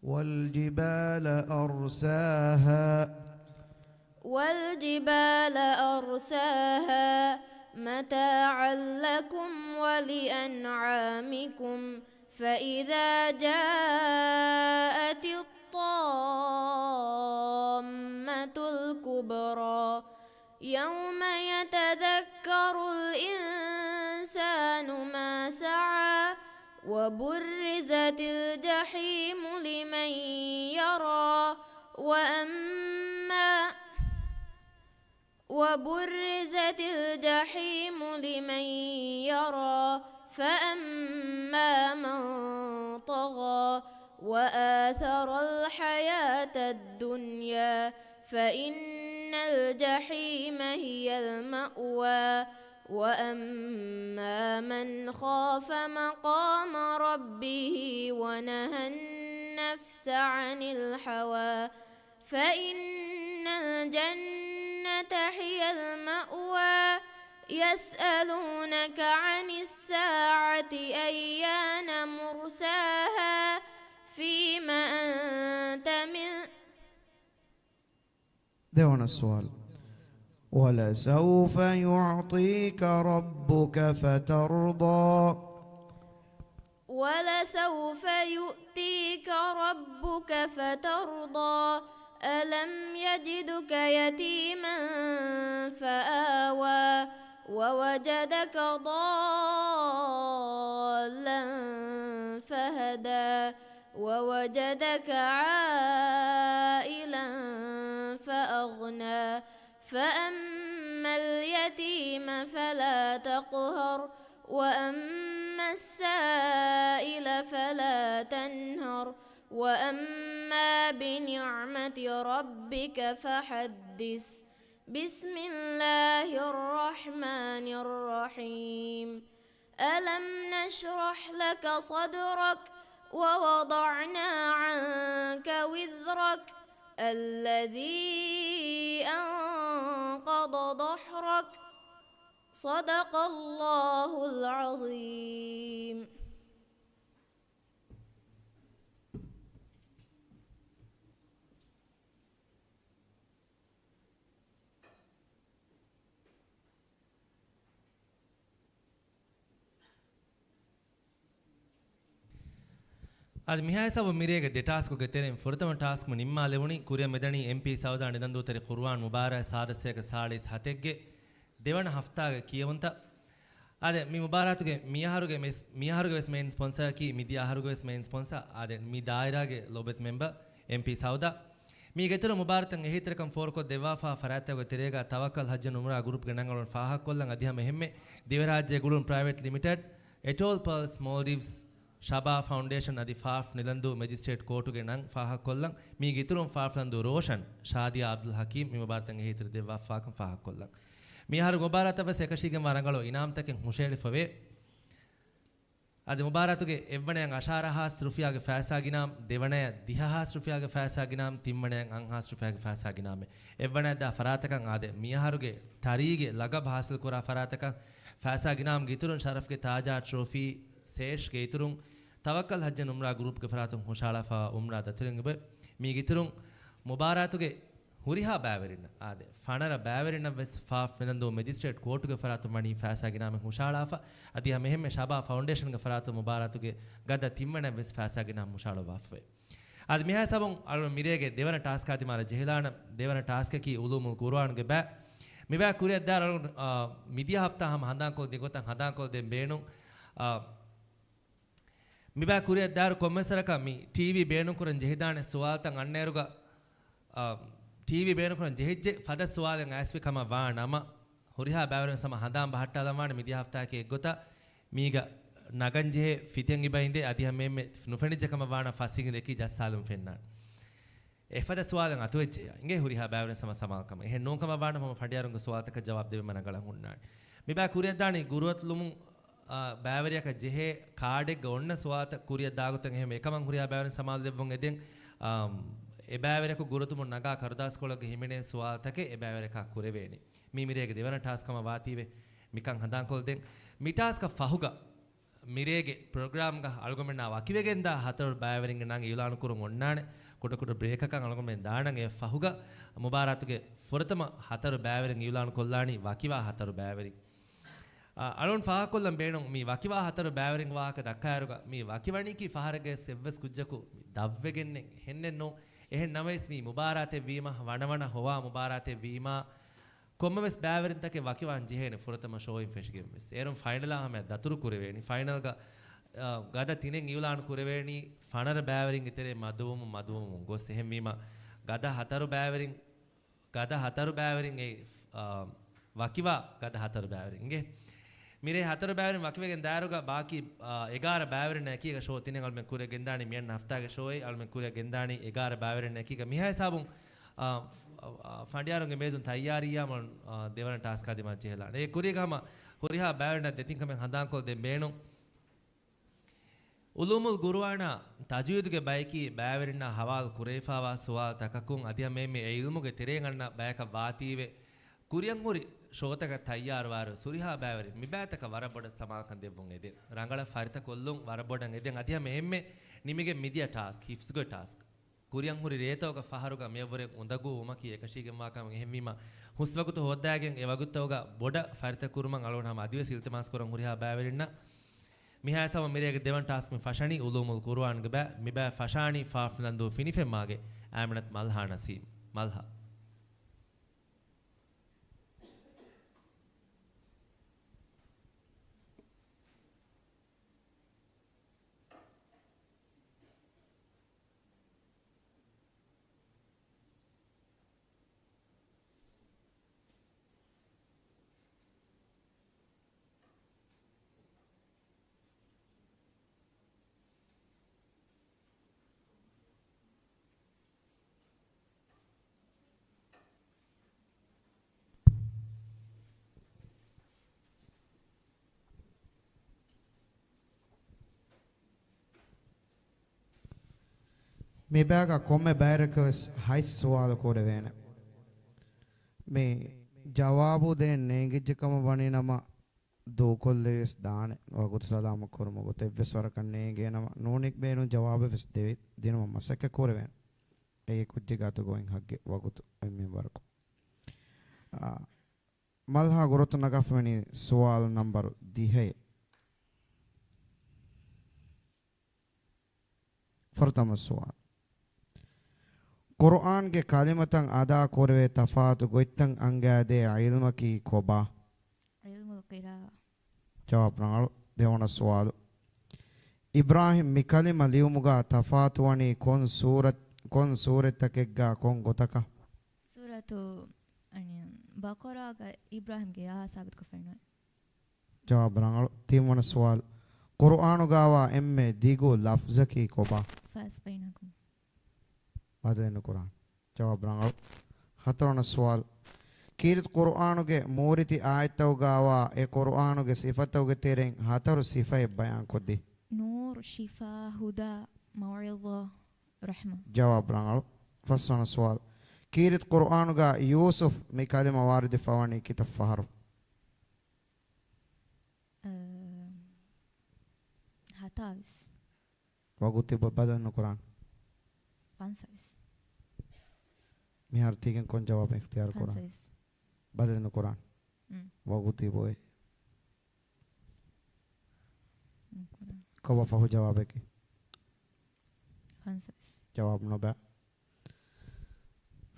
والجبال أرساها. والجبال أرساها متاعا لكم ولأنعامكم فإذا جاءت الطامة الكبرى يوم يتذكر الإنسان ما سعى وبرزت الجحيم لمن يرى وبرزت الجحيم لمن يرى فأما من طغى وآثر الحياة الدنيا فإن الجحيم هي المأوى وأما من خاف مقام ربه ونهى النفس عن الهوى فإن الجنة الجنة هي المأوى يسألونك عن الساعة أيان مرساها فيما أنت من දෙවන සුවල් وَلَسَوْفَ يُعْطِيكَ رَبُّكَ فَتَرْضَى ولسوف يؤتيك ربك فترضى ألم يجدك يتيما فآوى ووجدك ضالا فهدى ووجدك عائلا فأغنى فأما اليتيم فلا تقهر وأما السائل فلا تنهر وأما بنعمة ربك فحدث بسم الله الرحمن الرحيم ألم نشرح لك صدرك ووضعنا عنك وزرك الذي أنقض ظهرك صدق الله العظيم. ಅದು ಮಿಹಾಯಸವ ಮಿರೇಗೆ ದೆ ಟಾಸ್ಕ್ ಗೆತೆರೆ ಫುರತಮ ಟಾಸ್ಕ್ ನಿಮ್ಮಾ ಲೆವಣಿ ಕುರಿಯ ಮೆದಣಿ ಎಂಪಿ ಸೌದಾ ನಿದಂದು ತರಿ ಕುರ್ಆನ್ ಮುಬಾರಕ ಸಾದಸ್ಯಕ ಸಾಳಿಸ್ ಹತೆಗ್ಗೆ දෙවන හෆ්තාගේ කියවන්ත ආද මේ මුබාරාතුගේ මියහරුගේ වෙස් මේන් ස්පොන්සර් කි මිදි ආහරුගේ වෙස් මේන් ස්පොන්සර් ආද මේ දායරාගේ ලොබෙත් මෙම්බර් MP සෞදා මේ ගෙතර මුබාරතන් එහිතරකම් ෆෝරකෝ දෙවාෆා ෆරාතගේ තිරේගා තවකල් හජ්ජ නුමරා ගෲප් ගණංගලන් ෆාහක් කොල්ලන් අධිහම එහෙම්මේ දිවරාජ්‍ය ගුළුන් ප්‍රයිවට් ලිමිටඩ් එටෝල් පර්ල්ස් මෝල්ඩිව්ස් ශබා ෆවුන්ඩේෂන් අධි ෆාෆ් නිලන්දු මෙජිස්ට්‍රේට් කෝටුගේ නම් ෆාහක් කොල්ලන් මේ ගෙතරුන් ෆාෆ්ලන්දු රෝෂන් ෂාදියා අබ්දුල් හකීම් මේ මුබාරතන් එහිතර දෙවාෆාකම් ෆාහක් කොල්ලන් මිහාරු මුබාරතව සකශීගේ මරංගලෝ ඉනාම් තකෙන් හුෂේලි ෆවේ අද මුබාරතුගේ එවණයන් අෂාරහස් රුෆියාගේ ෆෑසාගිනාම් දෙවණය දිහහස් රුෆියාගේ ෆෑසාගිනාම් තිම්මණයන් අංහස් රුෆියාගේ ෆෑසාගිනාම එවණය දා ෆරාතකන් ආද මිහාරුගේ තරීගේ ලගබ හාසිල් කුරා ෆරාතකන් ෆෑසාගිනාම් ගිතුරුන් ශරෆ්ගේ තාජා ට්‍රොෆි සේෂ්ගේ ඉතුරුන් තවකල් හජ්ජ නුම්රා ගෲප්ගේ ෆරාතුන් හුෂාලාෆා උම්රා දතුරින් ඔබ මේ ගිතුරුන් මුබාරතුගේ ಹುರಿಹಾ ಬ್ಯಾವರಿನ ಆದೆ ಫಣರ ಬ್ಯಾವರಿನ ವೆಸ್ ಫಾಫ್ ನೆಂದು ಮೆಜಿಸ್ಟ್ರೇಟ್ ಕೋರ್ಟ್ಗೆ ಫರಾತು ಮಣಿ ಫಾಸಾಗಿ ನಾಮೆ ಹುಷಾಳಾಫ ಅದಿಯ ಮೆಹಮ್ಮೆ ಶಬಾ ಫೌಂಡೇಶನ್ಗೆ ಫರಾತು ಮುಬಾರತುಗೆ ಗದ ತಿಮ್ಮನೆ ವೆಸ್ ಫಾಸಾಗಿ ನಾಮ ಹುಷಾಳ ವಾಫೆ ಆದ ಮಿಹಾ ಸಬಂ ಅಳು ಮಿರೆಗೆ ದೇವನ ಟಾಸ್ಕ್ ಆದಿ ಮಾರ ಜೆಹಿಲಾನ ದೇವನ ಟಾಸ್ಕ್ ಕಿ ಉಲೂಮು ಕುರ್ಆನ್ಗೆ ಬಾ ಮಿಬಾ ಕುರಿಯದ್ದಾರ ಅಳು ಮಿದಿಯ ಹಫ್ತಾ ಹಮ ಹಂದಾಂಕೋಲ್ ದಿಗೋತ ಹಂದಾಂಕೋಲ್ ದೆ ಬೇಣು ಮಿಬಾ ಕುರಿಯದ್ದಾರ ಕೊಮ್ಮೆಸರಕ ಮಿ ಟಿವಿ ಬೇಣು ಕುರನ್ ಜೆಹಿದಾನೆ ಸುವಾಲ್ತಂ ಅನ್ನೇರುಗ ಟಿವಿ ಬೇನುಕುನ ಜೆಹಿಜ್ಜೆ ಫದ ಸುವಾಲೆನ್ ಆಸ್ವಿ ಕಮ ವಾ ನಮ ಹುರಿಹಾ ಬ್ಯಾವರನ್ ಸಮ ಹದಾಂ ಬಹಟ್ಟಾದ ಮಾಣ ಮಿದಿ ಹಫ್ತಾಕೆ ಗೊತ್ತ ಮೀಗ ನಗಂಜೆ ಫಿತೆನ್ ಇಬೈಂದೆ ಅದಿಹ ಮೇಮ್ಮೆ ನುಫೆಣಿಜ್ಜೆ ಕಮ ವಾಣ ಫಸಿಂಗ್ ದೆಕಿ ಜಸ್ಸಾಲುಂ ಫೆನ್ನಾನ್ ಎಫದ ಸುವಾಲೆನ್ ಅತುವೆಜ್ಜೆ ಇಂಗೆ ಹುರಿಹಾ ಬ್ಯಾವರನ್ ಸಮ ಸಮಾಕಮ ಎಹೆ ನೋಕಮ ವಾಣ ಮಮ ಫಡಿಯಾರುಂಗ ಸುವಾತಕ ಜವಾಬ್ ದೇವೆ ಮನಗಳ ಹುಣ್ಣಾಣಿ ಮಿಬಾ ಕುರಿಯದ್ದಾಣಿ ಗುರುವತ್ಲುಮು ಬ್ಯಾವರಿಯಕ ಜೆಹೆ ಕಾಡೆಗ್ ಒಣ್ಣ ಸುವಾತ ಕುರಿಯದ್ದಾಗುತ್ತಂ ಎಹೆ ಮೇಕಮಂ ಹುರಿಹಾ ಬ್ಯಾವರನ್ ಸಮಾಲ್ ದೆವ್ವಂ ಎದೆನ್ එබෑවරක ගුරුතුමුන් නගා කරදාස්කොලගේ හිමිනේ සුවාතක එබෑවරක කුරෙවේනි මීමිරේගේ දෙවන ටාස්කම වාතීවේ මිකන් හදාන්කොල් දෙන් මිටාස්ක ෆහුග මිරේගේ ප්‍රෝග්‍රෑම් ගහ අල්ගොමෙන්නා වකිවෙගෙන්දා හතර බෑවරින්ග නං ඉලාණු කුරුන් ඔන්නානේ කුට බ්‍රේකකන් අල්ගොමෙන් දානන් ඒ ෆහුග මුබාරතුගේ ෆොරතම හතර බෑවරින් ඉලාණු කොල්ලානි වකිවා හතර බෑවරින් අලොන් ෆාකොල්ලම් බේණොන් මේ වකිවා හතර බෑවරින් වාහක දක්කායරුග මේ වකිවණිකි ෆහරගේ සෙව්වස් කුජ්ජකු දව්වෙගෙන්නේ හෙන්නෙන්නෝ එහෙන් නමයිස් මේ මුබාරාතේ වීම වනවන හොවා මුබාරාතේ වීම කොම්මස් බෑවරින් තකේ වකිවන් ජෙහෙනේ ෆොරතම ෂෝයින් ෆෙෂ්ගෙම් මෙස් ඒරම් ෆයිනල් ආම දතුරු කුරෙවේනි ෆයිනල් ගද තිනෙන් ඉවලාන් කුරෙවේනි ෆනර බෑවරින් ඉතරේ මදුවම ගොස් එහෙන් වීම ගද හතරු බෑවරින් ඒ වකිවා ගද හතරු බෑවරින්ගේ මිරේ හතර බෑවරින් වකිවෙගෙන් දාරුග ಬಾಕಿ 11 බෑවරින් නැකීක ෂෝ තිනෙන් අල්මෙ කුරේ ගෙන්දානි මියන් හෆ්තාගේ ෂෝයි අල්මෙ කුරේ ගෙන්දානි 11 බෑවරින් නැකීක මිහයි සාබුන් ෆඩියාරුගේ මේසුන් තයාරියා මන් දෙවන ටාස්ක් ආදී මා ජෙහලා ඒ කුරිය ගම හොරිහා බෑවරින් දෙතින් කමෙන් හදාන්කොල් දෙ බේණු උලුමුල් ගුරුවානා තජවීදුගේ බයිකි බෑවරින් හවාල් කුරේෆාවා සුවාල් තකකුන් අධිය මේ ඉල්මුගේ තිරෙන් අන්න බෑක වාතීවේ ಕುರಿಯಂ ಮುರಿ ಶೋತಕ ತಯ್ಯಾರವಾರು ಸುರಿಹಾ ಬಾವರಿ ಮಿಬಾತಕ ವರಬೊಡ ಸಮಾಕಂ ದೆವ್ವುಂ ಎದೆ ರಂಗಳ ಫರಿತ ಕೊಲ್ಲುಂ ವರಬೊಡಂ ಎದೆಂ ಅದಿಯ මෙහෙmme ನಿಮಗೆ ಮಿದಿಯ ಟಾಸ್ಕ್ ಹಿಫ್ಸ್ಗೊ ಟಾಸ್ಕ್ ಕುರಿಯಂ ಮುರಿ ರೇತೋಗ ಫಹರುಗ ಮೇವರೆ ಉಂದಗು ಉಮಕಿ ಏಕಶೀಗೆಂ ವಾಕಂ ಎಹೆಮ್ಮೀಮ ಹುಸ್ವಗುತು ಹೋದ್ದಾಗೆಂ ಎವಗುತ್ತೋಗ ಬೊಡ ಫರಿತ ಕುರುಮಂ ಅಳೋಣಾಮ ಅದಿವೆ ಸಿಲ್ತಮಾಸ್ ಕೊರಂ ಹುರಿಹಾ ಬಾವರಿನ್ನ මිහාසම මිරේගේ දෙවන් ටාස්ක් මේ ෆෂානි උලූමුල් කුර්ආන්ගේ බෑ මිබෑ ෆෂානි ෆාෆ්ලන්දු ෆිනිෆෙම්මාගේ ආමනත් මල්හා නසීම් මල්හා මේ බෑග කොම්මෙ බෑරකස් හයිස් සවාල කොට වේන මේ ජවාබු දෙන් නේගිජ්ජකම වනේ නම දෝකොල්ලේස් දාන වගුත් සලාම කරමු ගොත එව්වසර කන්නේ ගේ නම නෝනික් බේනු ජවාබ වෙස් දෙවි දිනම මසක කොට වේන ඒ කුජ්ජ ගත ගෝයින් හග්ගේ වගුත් එම්මෙ වරක මල්හා ගොරත නගෆමනි සවාල් නම්බර් 10 फरतम सवाल कुरान के कालिमतंग अदा कोरवे तफात गोइतंग अंगादे इल्म की कोबा इल्मुल क़िरा जवाब नाल देवना सवाल इब्राहिम मिकलिम लियुमुगा तफात वनी कोन सूरत तकेगा कोन गोतका सूरतु अनि बकरा का इब्राहिम के या साबित को फरनो जवाब नाल तीन सवाल कुरान गावा एम्मे दीगो लफ्ज की कोबा फास्कैनकुम ಅದನ್ನು ಕುರಾನ್ ಜವಾಬ್ ರಂಗಳು ಹತ್ತರನ ಸವಾಲ್ ಕೀರಿತ್ ಕುರಾನುಗೆ ಮೂರಿತಿ ಆಯತವುಗಾವ ಎ ಕುರಾನುಗೆ ಸಿಫತವುಗೆ ತೆರೆಂ ಹತರು ಸಿಫೆ ಬಯಾನ್ ಕೊದ್ದಿ ನೂರ್ ಶಿಫಾ ಹುದಾ ಮೌಇಜಾ ರಹ್ಮಾ ಜವಾಬ್ ರಂಗಳು ಫಸ್ವನ ಸವಾಲ್ ಕೀರಿತ್ ಕುರಾನುಗ ಯೂಸುಫ್ ಮಿ ಕಲಿಮ ವಾರಿದಿ ಫವಾನಿ ಕಿತಫ್ ಫಹರು ಹತಾವಿಸ್ ವಗುತಿ ಬದನ್ನು ಕುರಾನ್ ಫಾನ್ಸವಿಸ್ मिहार तीन कौन जवाब इख्तियार करा बदलने कुरान वगुती बोए कब फहु जवाब है कि जवाब न बा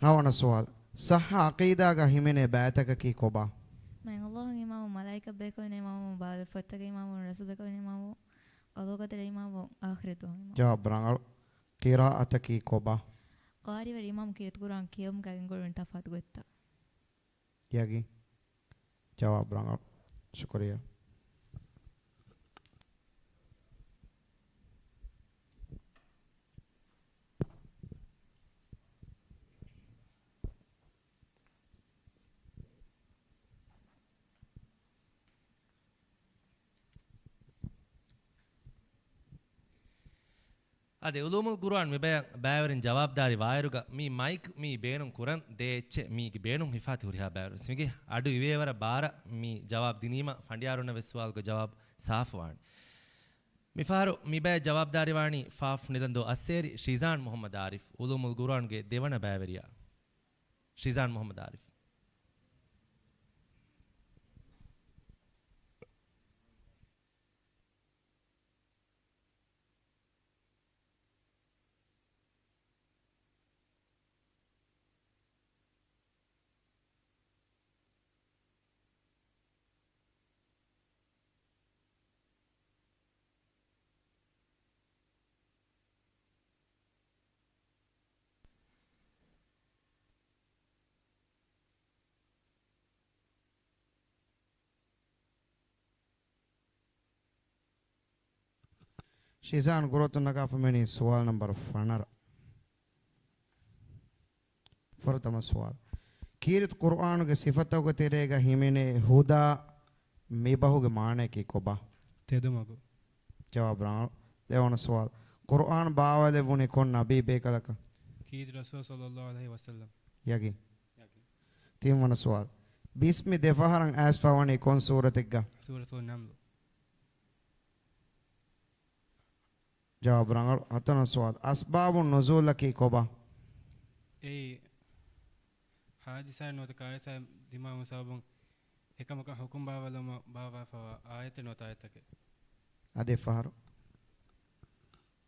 हाँ वाना सवाल सह अकीदा का हिमेने बैतक की कोबा मैं अल्लाह के इमाम मलाइका बेको ने इमाम बाद फत्ता के इमाम रसूल बेको ने इमाम कलो का तेरे इमाम आखिरत हो जवाब रंगा किराअत की कोबा कारी वर इमाम किरत कुरान कियम कागिन गोरन तफात गोत्ता यागी जवाब रंगा शुक्रिया ಅದೇ ಉಲೂಮುಲ್ ಕುರಾನ್ ಮಿ ಬಾವರಿನ್ ಜವಾಬ್ದಾರಿ ವಾಯರುಗ ಮೀ ಮೈಕ್ ಮೀ ಬೇಣುಂ ಕುರನ್ ದೇಚ್ಚೆ ಮೀಗೆ ಬೇಣುಂ ಹಿಫಾತಿ ಹುರಿಹಾ ಬಾವರು ಸಿಮಿಗೆ ಅಡು ಇವೇವರ ಬಾರ ಮೀ ಜವಾಬ್ ದಿನೀಮ ಫಂಡಿಯಾರುನ ವಿಸ್ವಾಲ್ಗ ಜವಾಬ್ ಸಾಫ್ ವಾಣಿ ಮಿಫಾರು ಮಿ ಬಾ ಜವಾಬ್ದಾರಿ ವಾಣಿ ಫಾಫ್ ನಿದಂದು ಅಸ್ಸೇರಿ ಶಿಜಾನ್ ಮೊಹಮ್ಮದ್ ಆರಿಫ್ ಉಲೂಮುಲ್ ಕುರಾನ್ಗೆ ದೇವನ ಬಾವರಿಯ ಶಿಜಾನ್ ಮೊಹಮ್ಮದ್ Arif Shizan Gurotun Nagafameni Swal number Fanar Furtama Swal Kirit Quran ke Sifatoga Terega Himene Huda Mibahuga Mane ki Koba Tedumago Jawab Ran Leon Swal Quran Bawale Vuni Kon Nabi Bekalaka Kirit Rasul Sallallahu Alaihi Wasallam Yagi Tim Swal bismi defaharan asfawani kon suratigga Suratul Naml. jawab rangal hatana sual asbabun nuzulaki koba Ei hadisa nota kaisa dima musabun ekamaka hukum bawalama bawa fawa ayate nota ayatake. ade faharu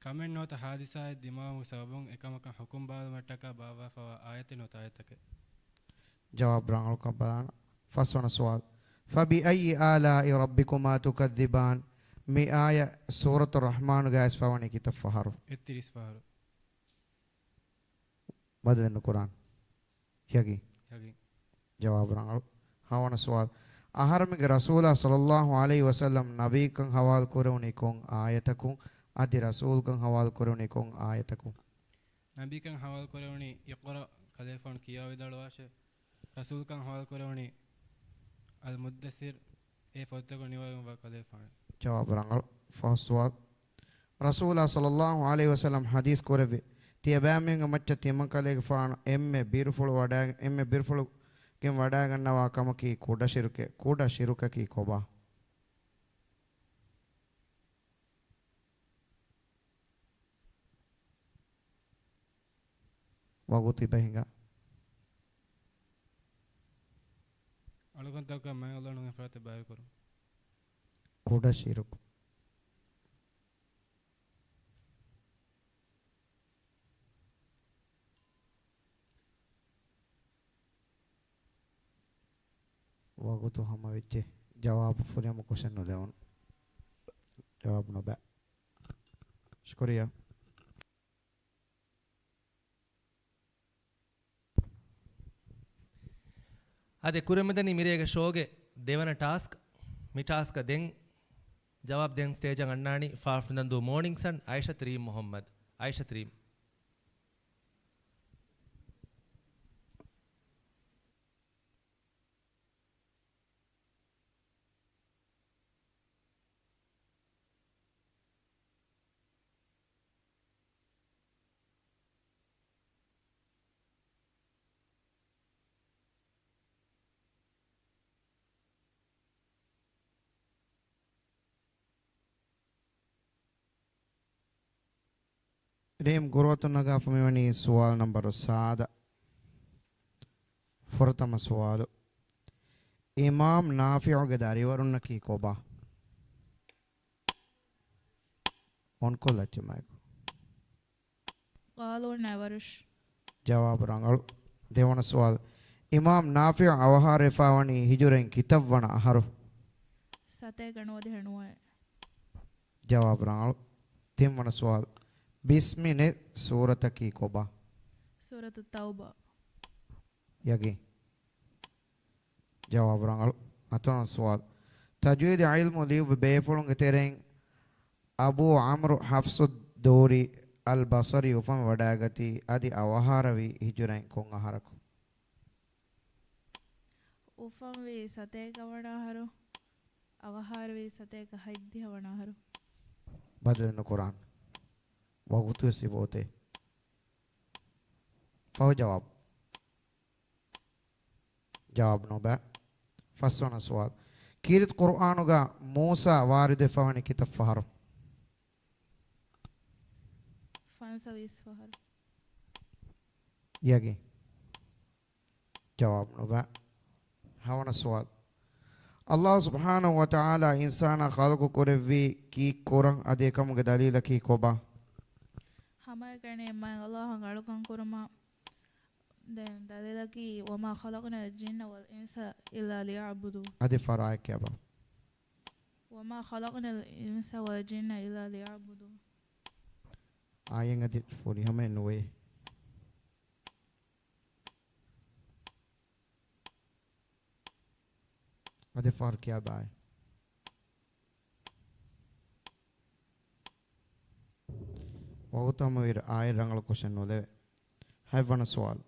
Kamen nota hadisa dima musabun ekamaka hukum bawalama taka bawa fawa ayate nota ayatake. jawab rangal kabana faswana sual fabi ayyi ala'i rabbikuma tukadhiban mi aya suratul rahman ga asfawani kitab faharu Ettiris faharu. badalenu quran yagi Yagi. jawab rangal hawana sual aharmige rasulullah sallallahu alaihi wasallam nabi kan hawal kuruni kon ayatakun adi rasul kan hawal kuruni kon ayatakun Nabi kan hawal korewni iqra kalefon kiya vidal washe. Rasul kan hawal korewni al muddathir e fottako niwagum wa kalefon. jawab rangal faswal rasulullah sallallahu alaihi wasallam hadis korebe tiyabamen macca timankalege faana emme birfulu ගෙන් වඩා ගන්නවා කමකී කුඩ ශිරුකකී කොබා වගුති බහිඟා Alukan taka मैं Allah nunge frate bayar karo. කුඩ ශිරුක වගුතු හැම වෙච්ච ජවාබ ෆුරියම ක්වෙස්චන් නොදවන ජවාබ නොබෑ शुक्रिया ಅದೇ ಕುರಿಮದನಿ ಮಿರಿಯಗೆ ಶೋಗೆ ದೇವನ ಟಾಸ್ಕ್ ಮಿ ಟಾಸ್ಕ್ ದೆನ್ ಜವಾಬ್ ದೆನ್ ಸ್ಟೇಜ್ ಅಣ್ಣಾಣಿ ಫಾಫ್ ನಂದು ಮಾರ್ನಿಂಗ್ ಸನ್ ಆಯಿಷಾ ತ್ರೀಮ್ ಮೊಹಮ್ಮದ್ ಆಯಿಷಾ ತ್ರೀಮ್ ريم قروت نغا فميوني سؤال نمبر سادة فرتم سؤال امام نافع غداري ورنكي كوبا اونكو لچ مايكو قالوا نورش جواب رانگل දෙවන සුවල් ඉමාම් නාෆිය් අවහාර රෆාවනි හිජුරෙන් කිතබ් වන අහරු සතේ ගණෝද හණුවයි ජවාබ් රාංගල් දෙවන සුවල් බිස්මිනේ සූරතකි කොබා සූරතු තෞබා යගේ ජවාබ් රාංගල් අතන සුවල් තජ්වීද් ඉල්මු ලිව් බේෆුලුන් ගෙතරෙන් අබූ අම්ර් හෆ්සු දෝරි අල් බසරි උපම වඩාගති අදි අවහාරවි හිජුරෙන් කොන් අහරකු උපම් වේ සතේ ගවණාහරු අවහාර වේ සතේ කහිද්දි හවණාහරු බදලන කුරාන් වගුතු සිබෝතේ ෆව ජවාබ් නොබෑ ෆස්වන සවාල් කීරිත් කුර්ආනුගා මූසා වාරිද ෆවනි කිතබ් ෆහරු ෆන්සවිස් ෆහරු යගේ ජවාබ් නොබෑ හවන සවාල් Allah subhanahu wa ta'ala insana khalqu kurvi ki kurang adekamuge dalila ki koba hamay kane ma Allah ngalukan kurma den dalila ki wama khalaqna al-jinna wal insa illa liya'budu adi farai kaba wama khalaqna al-insa wal jinna illa liya'budu ayen adi fori hame noe adi far kya bae wautam wir ay rangal question nole haywana sawal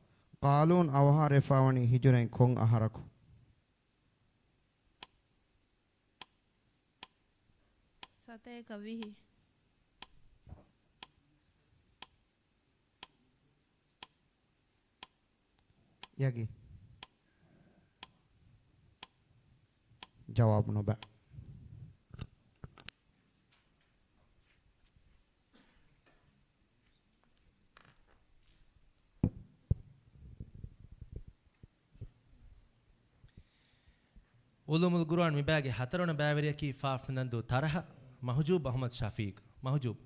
qalun awhare fawani hijuren kon aharaku sate kavihi yagi ජවාබ් නොබෑ. උලුමුල් කුර්ආන් මිබෑගේ හතරවන බෑවරියකි ෆාෆ් නන්දු තරහ මහජූබ් අහමද් ශෆීක් මහජූබ්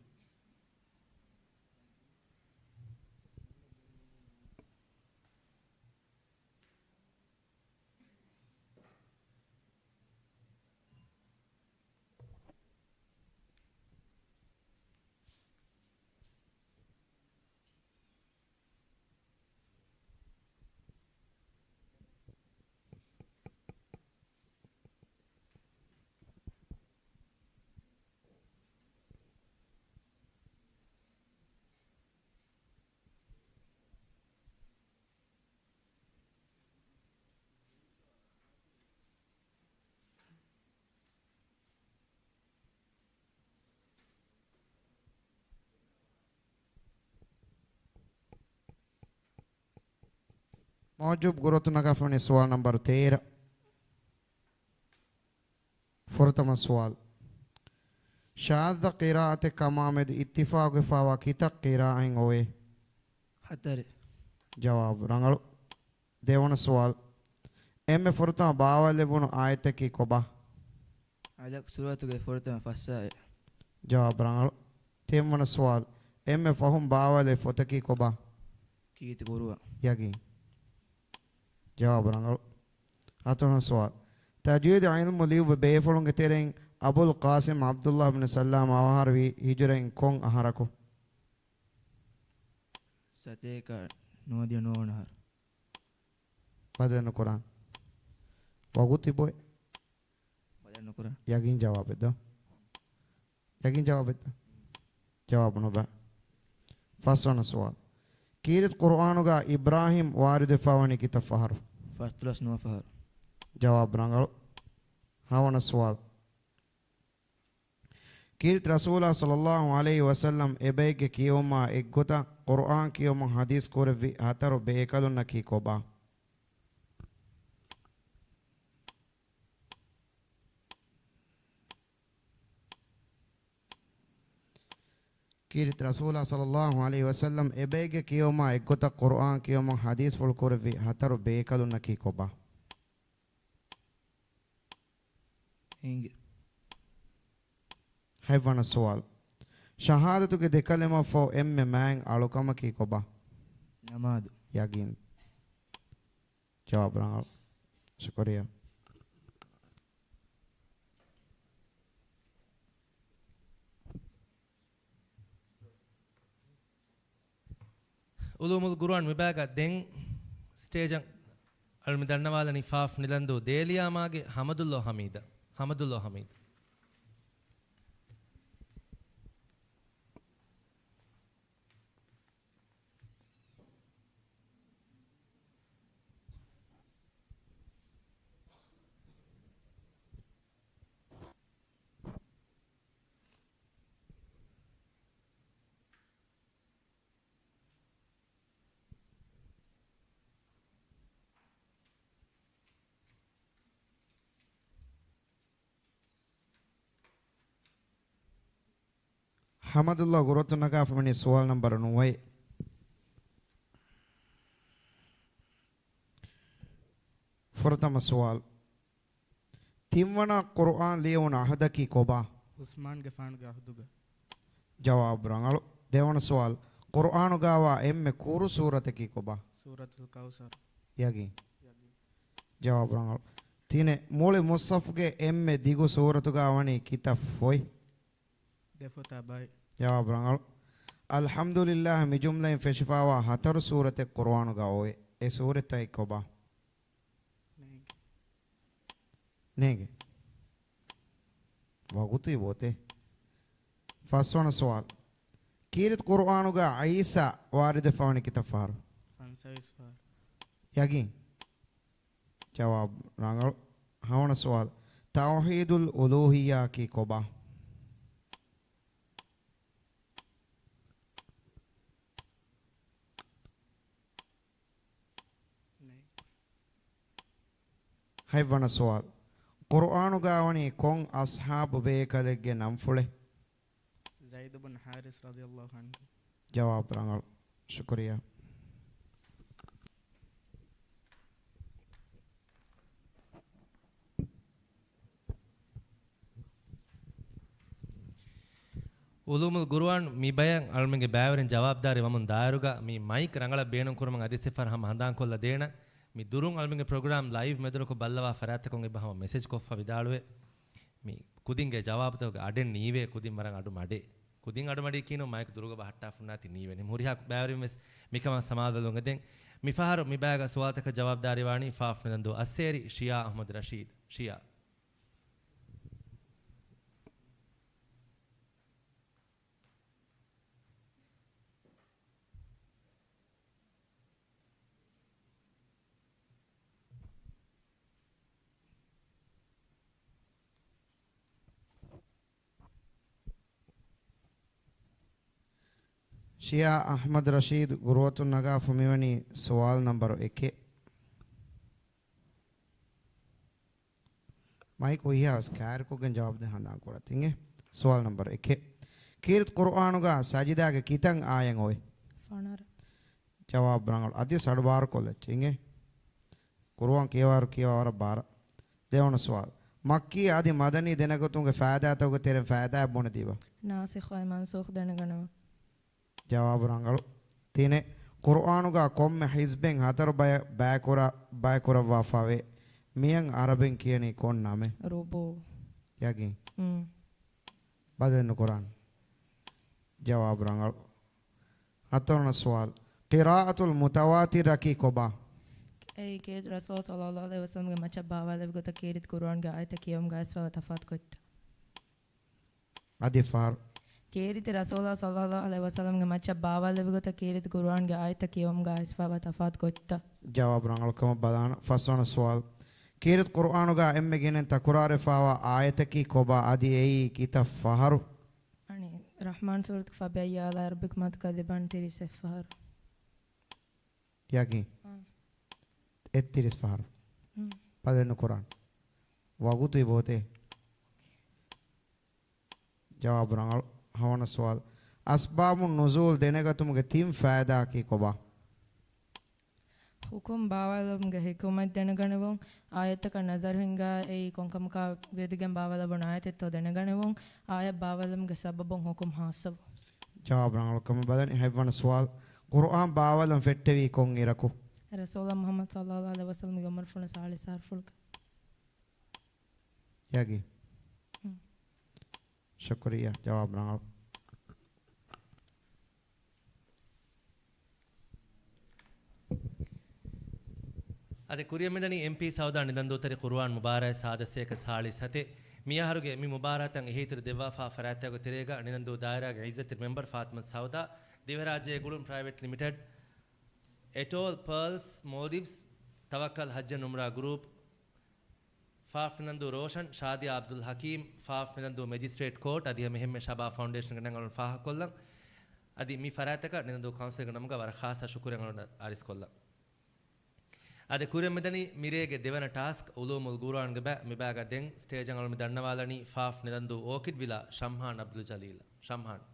موجب قرأت نقفني سؤال نمبر 13 فرتم السؤال شاذ قراءة كمامد اتفاق فاوا كتا قراءة هوي හතර جواب رنگلو ديوان السؤال ام فرتم باوال لبون آيتكي كوبا අලක් සුරාතුගේ ෆොරතම ෆස්සාය جواب رنگلو تيمون السؤال ام فهم باوال فتكي كوبا කීති කුරුවා يقين جواب رنگلو هاتون السؤال تجويد علم ليو بيفلون كتيرين أبو القاسم عبد الله بن سلام أوهروي هجرين كون أهركو සතේක නොදිය නොවනහර بدل القرآن وقلت بوي බලන්න කුරා يقين جواب ده يقين جواب ده جواب نبا فصلنا السؤال كيرت قرآنوغا إبراهيم وارد فاوني كتاب فهر ෆස්තුලස් නොෆහර جواب رنگلو هاونا السؤال كيرت رسول الله صلى الله عليه وسلم إبيك كيوما إقوتا قرآن كيوما حديث كورفي هاترو بيكالو نكي كوبا كيرت رسول الله صلى الله عليه وسلم إبيك كيوما إقوتا قرآن كيوما حديث فول كورفي هاترو بيكالو نكي كوبا හිංගි حيوان السؤال شهادتك دي كلمة فو ام مان على كما كي كوبا නමාදු يقين جواب رنگل شكرا උලුමුල් කුර්ආන් මිබෑග දෙන් ස්ටේජන් අල්මි දන්නවාලනි ෆාෆ් නිලන්දු දේලියාමාගේ හමදුල්ලා හමීද حمد الله قرأت نقاف من السؤال نمبر 9 فرتم السؤال تيمونا قرآن ليون أحدكي كوبا උස්මාන්ගේ ෆාන්ගේ අහදුග جواب رنگل ديوان السؤال قرآن غاوا ام كورو سورة كي كوبا සූරතුල් කවුසර් يقين جواب رنگل تينه مولي مصحف کے ام ديگو سورة غاواني كتاب فوي දෙෆොතා බයි جواب رنگل الحمد لله می جملة فشفاوا هتر سورة القرآن غاوي اي سورة تاي كوبا نيجي وقتي بوته فاسونا سؤال كيرت قرآن غا عيسى وارد فاني كتاب فار ෆන්සයිස් ෆාර් يقين جواب رنگل هون سؤال توحيد الألوهية كي كوبا حيوان السؤال කුර්ආනු ගාවනි කොන් අස්හාබ් බේකලෙක්ගේ නම් ෆුලේ زيد بن حارس رضي الله عنه. ජවාබ් රංගල් ශුක්‍රියා. ಉಲೂಮುಲ್ ಗುರುವಾನ್ ಮಿ ಬಯನ್ ಅಲ್ಮೆಗೆ ಬ್ಯಾವರಿನ್ ಜವಾಬ್ದಾರಿ ವಮುನ್ ದಾಯರುಗ ಮಿ ಮೈಕ್ ರಂಗಳ ಬೇಣಂ ಕುರುಮಂ ಅದಿಸಿಫರ್ ಹಮ ಹಂದಾನ್ ಕೊಲ್ಲ ದೇಣ ಮಿ ದುರುಂ ಅಲ್ಮೆಗೆ ಪ್ರೋಗ್ರಾಮ್ ಲೈವ್ ಮೆದುರುಕು ಬಲ್ಲವಾ ಫರಾತಕೊಂಗೆ ಬಹಮ ಮೆಸೇಜ್ ಕೊಫ್ಫ ವಿದಾಳುವೆ ಮಿ ಕುದಿಂಗೆ ಜವಾಬ್ ತೋಗ ಅಡೆನ್ ನೀವೆ ಕುದಿಂ ಮರಂ ಅಡು ಮಡೆ ಕುದಿಂ ಅಡು ಮಡಿ ಕೀನೋ ಮೈಕ್ ದುರುಗ ಬಹಟ್ಟಾ ಫುನ್ನಾತಿ ನೀವೆ ನಿ ಮುರಿಹಾ ಬ್ಯಾವರಿನ್ ಮೆಸ್ ಮಿಕಮ ಸಮಾದಲುಂಗ ದೆನ್ ಮಿ ಫಹಾರು ಮಿ ಬ್ಯಾಗ ಸುವಾತಕ ಜವಾಬ್ದಾರಿ ವಾಣಿ ಫಾಫ್ ನಂದು ಅಸ್ಸೇರಿ ಶಿಯಾ ಅಹಮದ್ ರಶೀದ್ ಶಿಯಾ ಶಿಯಾ ಅಹ್ಮದ್ ರಶೀದ್ ಗುರುವತು ನಗಾ ಫುಮಿವನಿ ಸವಾಲ್ ನಂಬರ್ 1 ಮೈಕ್ ಒಯ್ಯಾ ಸ್ಕ್ಯಾರ್ ಕೊಗನ್ ಜವಾಬ್ ದೆ ಹನಾ ಕೊಡ ತಿಂಗೆ ಸವಾಲ್ ನಂಬರ್ 1 ಕೀರ್ತ್ ಕುರ್ಆನುಗ ಸಜಿದಾಗೆ ಕಿತಂ ಆಯಂ ಒಯ್ ಫಣರ ಜವಾಬ್ ರಂಗಲ್ ಅದಿ ಸಡಬಾರ್ ಕೊಲ್ಲ ತಿಂಗೆ ಕುರ್ಆನ್ ಕೇವಾರ ಬಾರ ದೇವನ ಸವಾಲ್ ಮಕ್ಕಿ ಆದಿ ಮದನಿ ದಿನಗತುಂಗೆ ಫಾಯದಾ ತೋಗ ತೆರೆ ಫಾಯದಾ ಬೋನ ದೀವ ನಾಸಿಖ್ ವೈ ಮನ್ಸೂಖ್ ದನಗನವ ಜವಾಬ್ ರಂಗಳು ತಿನೆ ಕುರ್ಆನುಗ ಕೊಮ್ಮೆ ಹಿಜ್ಬೆನ್ ಹತರ ಬಯ ವಾಫಾವೆ ಮಿಯಂ ಅರಬೆನ್ ಕಿಯನಿ ಕೊನ್ ನಾಮೆ ರೂಬೋ ಯಾಗಿ ಬದನ್ನು ಕುರಾನ್ ಜವಾಬ್ ರಂಗಳು ಹತ್ತರನ ಸವಾಲ್ ಕಿರಾಅತುಲ್ ಮುತವಾತಿರ ಕಿ ಕೊಬಾ ei ke rasul sallallahu alaihi wasallam ge macha bawale gota kerit quran ge ayata kiyam ga aswa tafat kotta ಅದಿಫಾರ್ kerit rasul sallallahu alaihi wasallam ge macha bawale gota kerit quran ge ayata kiyam ga aswa tafat kotta ಜವಾಬ್ ರಂಗಳು ಕಮ ಬದಾನ ಫಸ್ವನ ಸವಾಲ್ ಕಿರತ್ ಕುರ್ಆನುಗ ಎಮ್ಮೆ ಗೆನೆನ್ ತಕುರಾರೆ ಫಾವಾ ಆಯತಕಿ ಕೊಬಾ ಅದಿ ಏಯಿ ಕಿತ ಫಹರು ani rahman surat fabiya ala rabbik mat kadiban tiri sefar ಯಾಗಿ ಎತ್ತಿರಿಸ್ ಫಹರು ಪದನ್ನು ಕುರಾನ್ ವಗುತು ಬೋತೆ ಜವಾಬ್ ರಂಗಳು ಹವನ ಸವಾಲ್ ಅಸ್ಬಾಬು ನುಜೂಲ್ ದೆನೆಗತುಮ್ಗೆ ತಿಮ್ ಫಾಯದಾ ಕಿ ಕೊಬಾ hukum bawalam ge hikumat denaganewon ayata ka nazar hinga ei konkam ka vedigen bawala bon ayate to denaganewon aya bawalam ge sababon hukum hasav ಜವಾಬ್ ರಂಗಳು ಕಮ ಬದನಿ ಹೈವನ ಸವಾಲ್ ಕುರ್ಆನ್ ಬಾವಲಂ ಫೆಟ್ಟೆವಿ ಕೊಂ ಇರಕು rasulullah muhammad sallallahu alaihi wasallam ge umar funa sali sar fulk ಯಾಗಿ ಶುಕ್ರಿಯಾ ಜವಾಬ್ ರಂಗಳು ಅದೆ ಕುರಿಯಮೆದನಿ ಎಂಪಿ ಸೌದಾ ನಿದಂದೋತರಿ ಕುರ್ಆನ್ ಮುಬಾರಕ ಸಾದಸೇಕ ಸಾಳಿ ಸತೆ ಮಿಯಾಹರುಗೆ ಮಿ ಮುಬಾರತಂ ಎಹಿತರ ದೆವಾಫಾ ಫರಾತಗ ತಿರೇಗ ನಿದಂದೋ ದಾಯರಾಗ ಇಜ್ಜತ್ ಮೆಂಬರ್ ಫಾತಿಮಾ ಸೌದಾ ದಿವರಾಜ್ಯ ಗುಳುಂ ಪ್ರೈವೇಟ್ ಲಿಮಿಟೆಡ್ ಎಟೋಲ್ ಪರ್ಲ್ಸ್ ಮೋಲ್ಡಿವ್ಸ್ ತವಕ್ಕಲ್ ಹಜ್ಜ ನುಮ್ರಾ ಗ್ರೂಪ್ ಫಾಫ್ ನಿದಂದೋ ರೋಷನ್ ಶಾದಿಯಾ ಅಬ್ದುಲ್ ಹಕೀಮ್ ಫಾಫ್ ನಿದಂದೋ ಮ್ಯಾಜಿಸ್ಟ್ರೇಟ್ ಕೋರ್ಟ್ ಅದಿಯ ಮೆಹಮ್ಮೆ ಶಬಾ ಫೌಂಡೇಶನ್ ಗಣಂಗಳು ಫಾಹ ಕೊಲ್ಲಂ ಅದಿ ಮಿ ಫರಾತಕ ನಿದಂದೋ ಕೌನ್ಸಿಲ್ ನಮಗ ವರ ಖಾಸ ಶುಕ್ರಿಯಗಳನ್ನು ಆರಿಸಿಕೊಳ್ಳ ಅದೆ ಕುರಿಯಮೆದನಿ ಮಿರೇಗೆ ದೇವನ ಟಾಸ್ಕ್ ಉಲೂಮುಲ್ ಗುರಾನ್ಗೆ ಬೆ ಮಿಬಾಗ ದೆನ್ ಸ್ಟೇಜ್ ಅಂಗಳು ಮಿ ದಣ್ಣವಾಲನಿ ಫಾಫ್ ನಿದಂದು ಓಕಿಡ್ ವಿಲಾ ಶಂಹಾನ್ ಅಬ್ದುಲ್ ಜಲೀಲ್ ಶಂಹಾನ್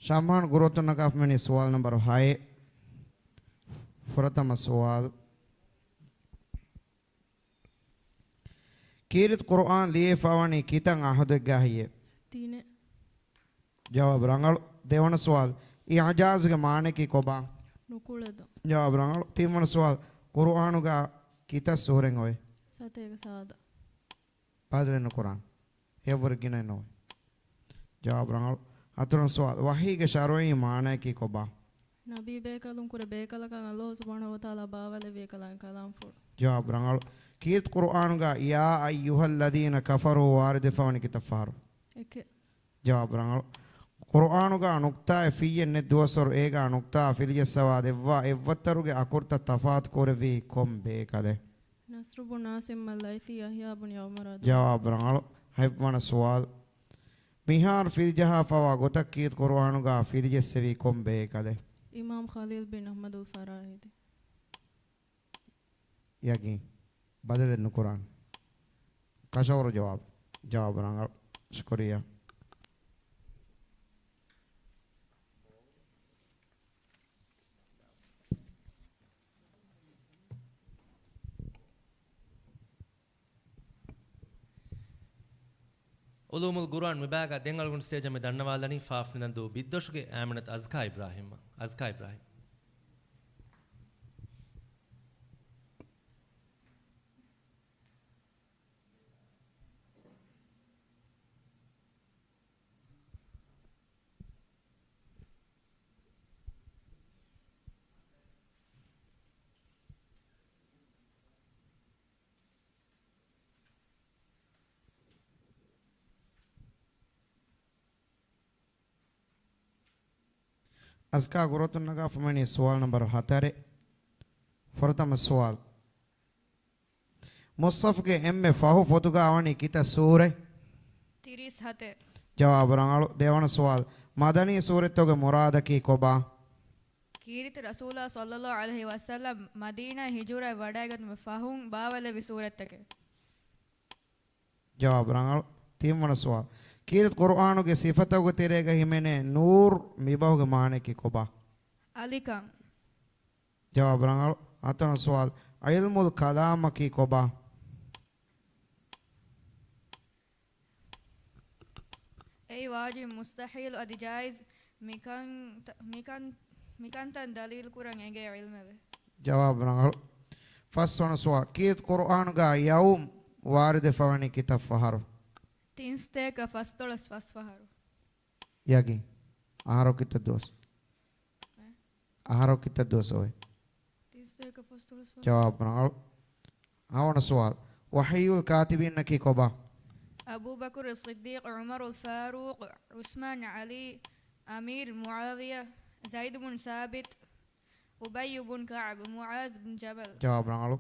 शामान गुरुत्व नकाफ में सवाल नंबर हाय फुरतम सवाल कीरत कुरान लिए फावानी कीतंग आहद गाहिए tine जवाब रंगल देवन सवाल इजाज के माने की कोबा nukuleda जवाब रंगल तीमन सवाल कुरान का कीता सोरेंग होए satega sada पादले कुरान एवर गिने नो जवाब रंगल अतुरन सवाल वही के शरई माने की कोबा nabi bekalun kure bekalakan allah subhanahu wa taala bawale bekalan kalam for जवाब रंगल कीत कुरान का या अय्युहल्लदीन कफरू वारिद फवन की तफार eke जवाब रंगल Qur'anuga nukta fiye ne duasor ega nukta filje sawad evvattaruge akurta tafat korevi kombe kale. نصر بن عاصم الليثي يحيى بن عمر Jawab rangal haibwana sual. Mihar filjaha fawa gotakit Qur'anuga filje sevi kombe kale. إمام خليل بن أحمد الفراهيدي Yagi badal nu Qur'an. Kashawar jawab rangal. Shukriya. ಉಲೂಮುಲ್ ಗುರಾನ್ ವಿಭಾಗ ದೆಂಗಲ್ಗುಂಡ್ ಸ್ಟೇಜ್ ಮೆ ದಣ್ಣವಾಲನಿ ಫಾಫ್ ನಂದು ಬಿದ್ದೋಶುಗೆ ಆಮನತ್ ಅಜ್ಕಾ Ibrahim Azka gurotun naga fumani sual number 7 fortama sual Musaf ke emme fahu fotuga awani kita sure 37 jawab rangalu devana sual madani suretoge murada ki koba ಕೀರಿತ ರಸೂಲ ಸಲ್ಲಲ್ಲಾಹು ಅಲೈಹಿ ವಸಲ್ಲಂ ಮದೀನಾ ಹಿಜುರ ವಡಾಗತ್ ಫಹುಂ ಬಾವಲ ವಿಸೂರತ್ತಕೆ jawab rangalu timwana sual kirit Qur'anuge sifatoge terega himene nur mibahuge maane ki koba ಅಲಿಕಂ jawab rangalu atana sual ilmul kalam ki koba ay wajib mustahil adi jaiz mikan tan dalil kurang enge ilmeve jawab rangalu fasona sual kirit Qur'anuga yaum waride fawani kitab faharu tinsteka fastolas fasfaharu yagi aharo kita dos hoy tinsteka fastolas jawab rangalu awana sual wahyul katibin ki koba أبو بكر الصديق عمر الفاروق عثمان علي أمير معاوية زيد بن ثابت أبي بن كعب معاذ بن جبل jawab rangalu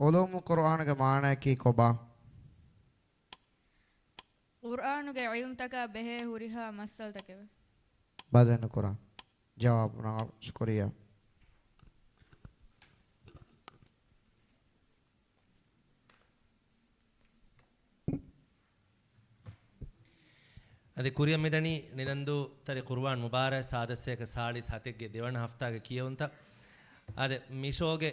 ulum Qur'an ge maana ki koba قرآن کے علم تک بہے ہریہا مسل تک badan Qur'an jawab rangalu shukriya ಅದೇ ಕುರಿಯ ಮಿದನಿ ನಿದಂದು ತರಿ ಕುರ್ವಾನ್ ಮುಬಾರ ಸಾದಸ್ಯಕ ಸಾಳಿಸ್ ಹತೆಗೆ ದೇವನ ಹಫ್ತಾಗೆ ಕಿಯವಂತ ಅದೇ ಮಿಶೋಗೆ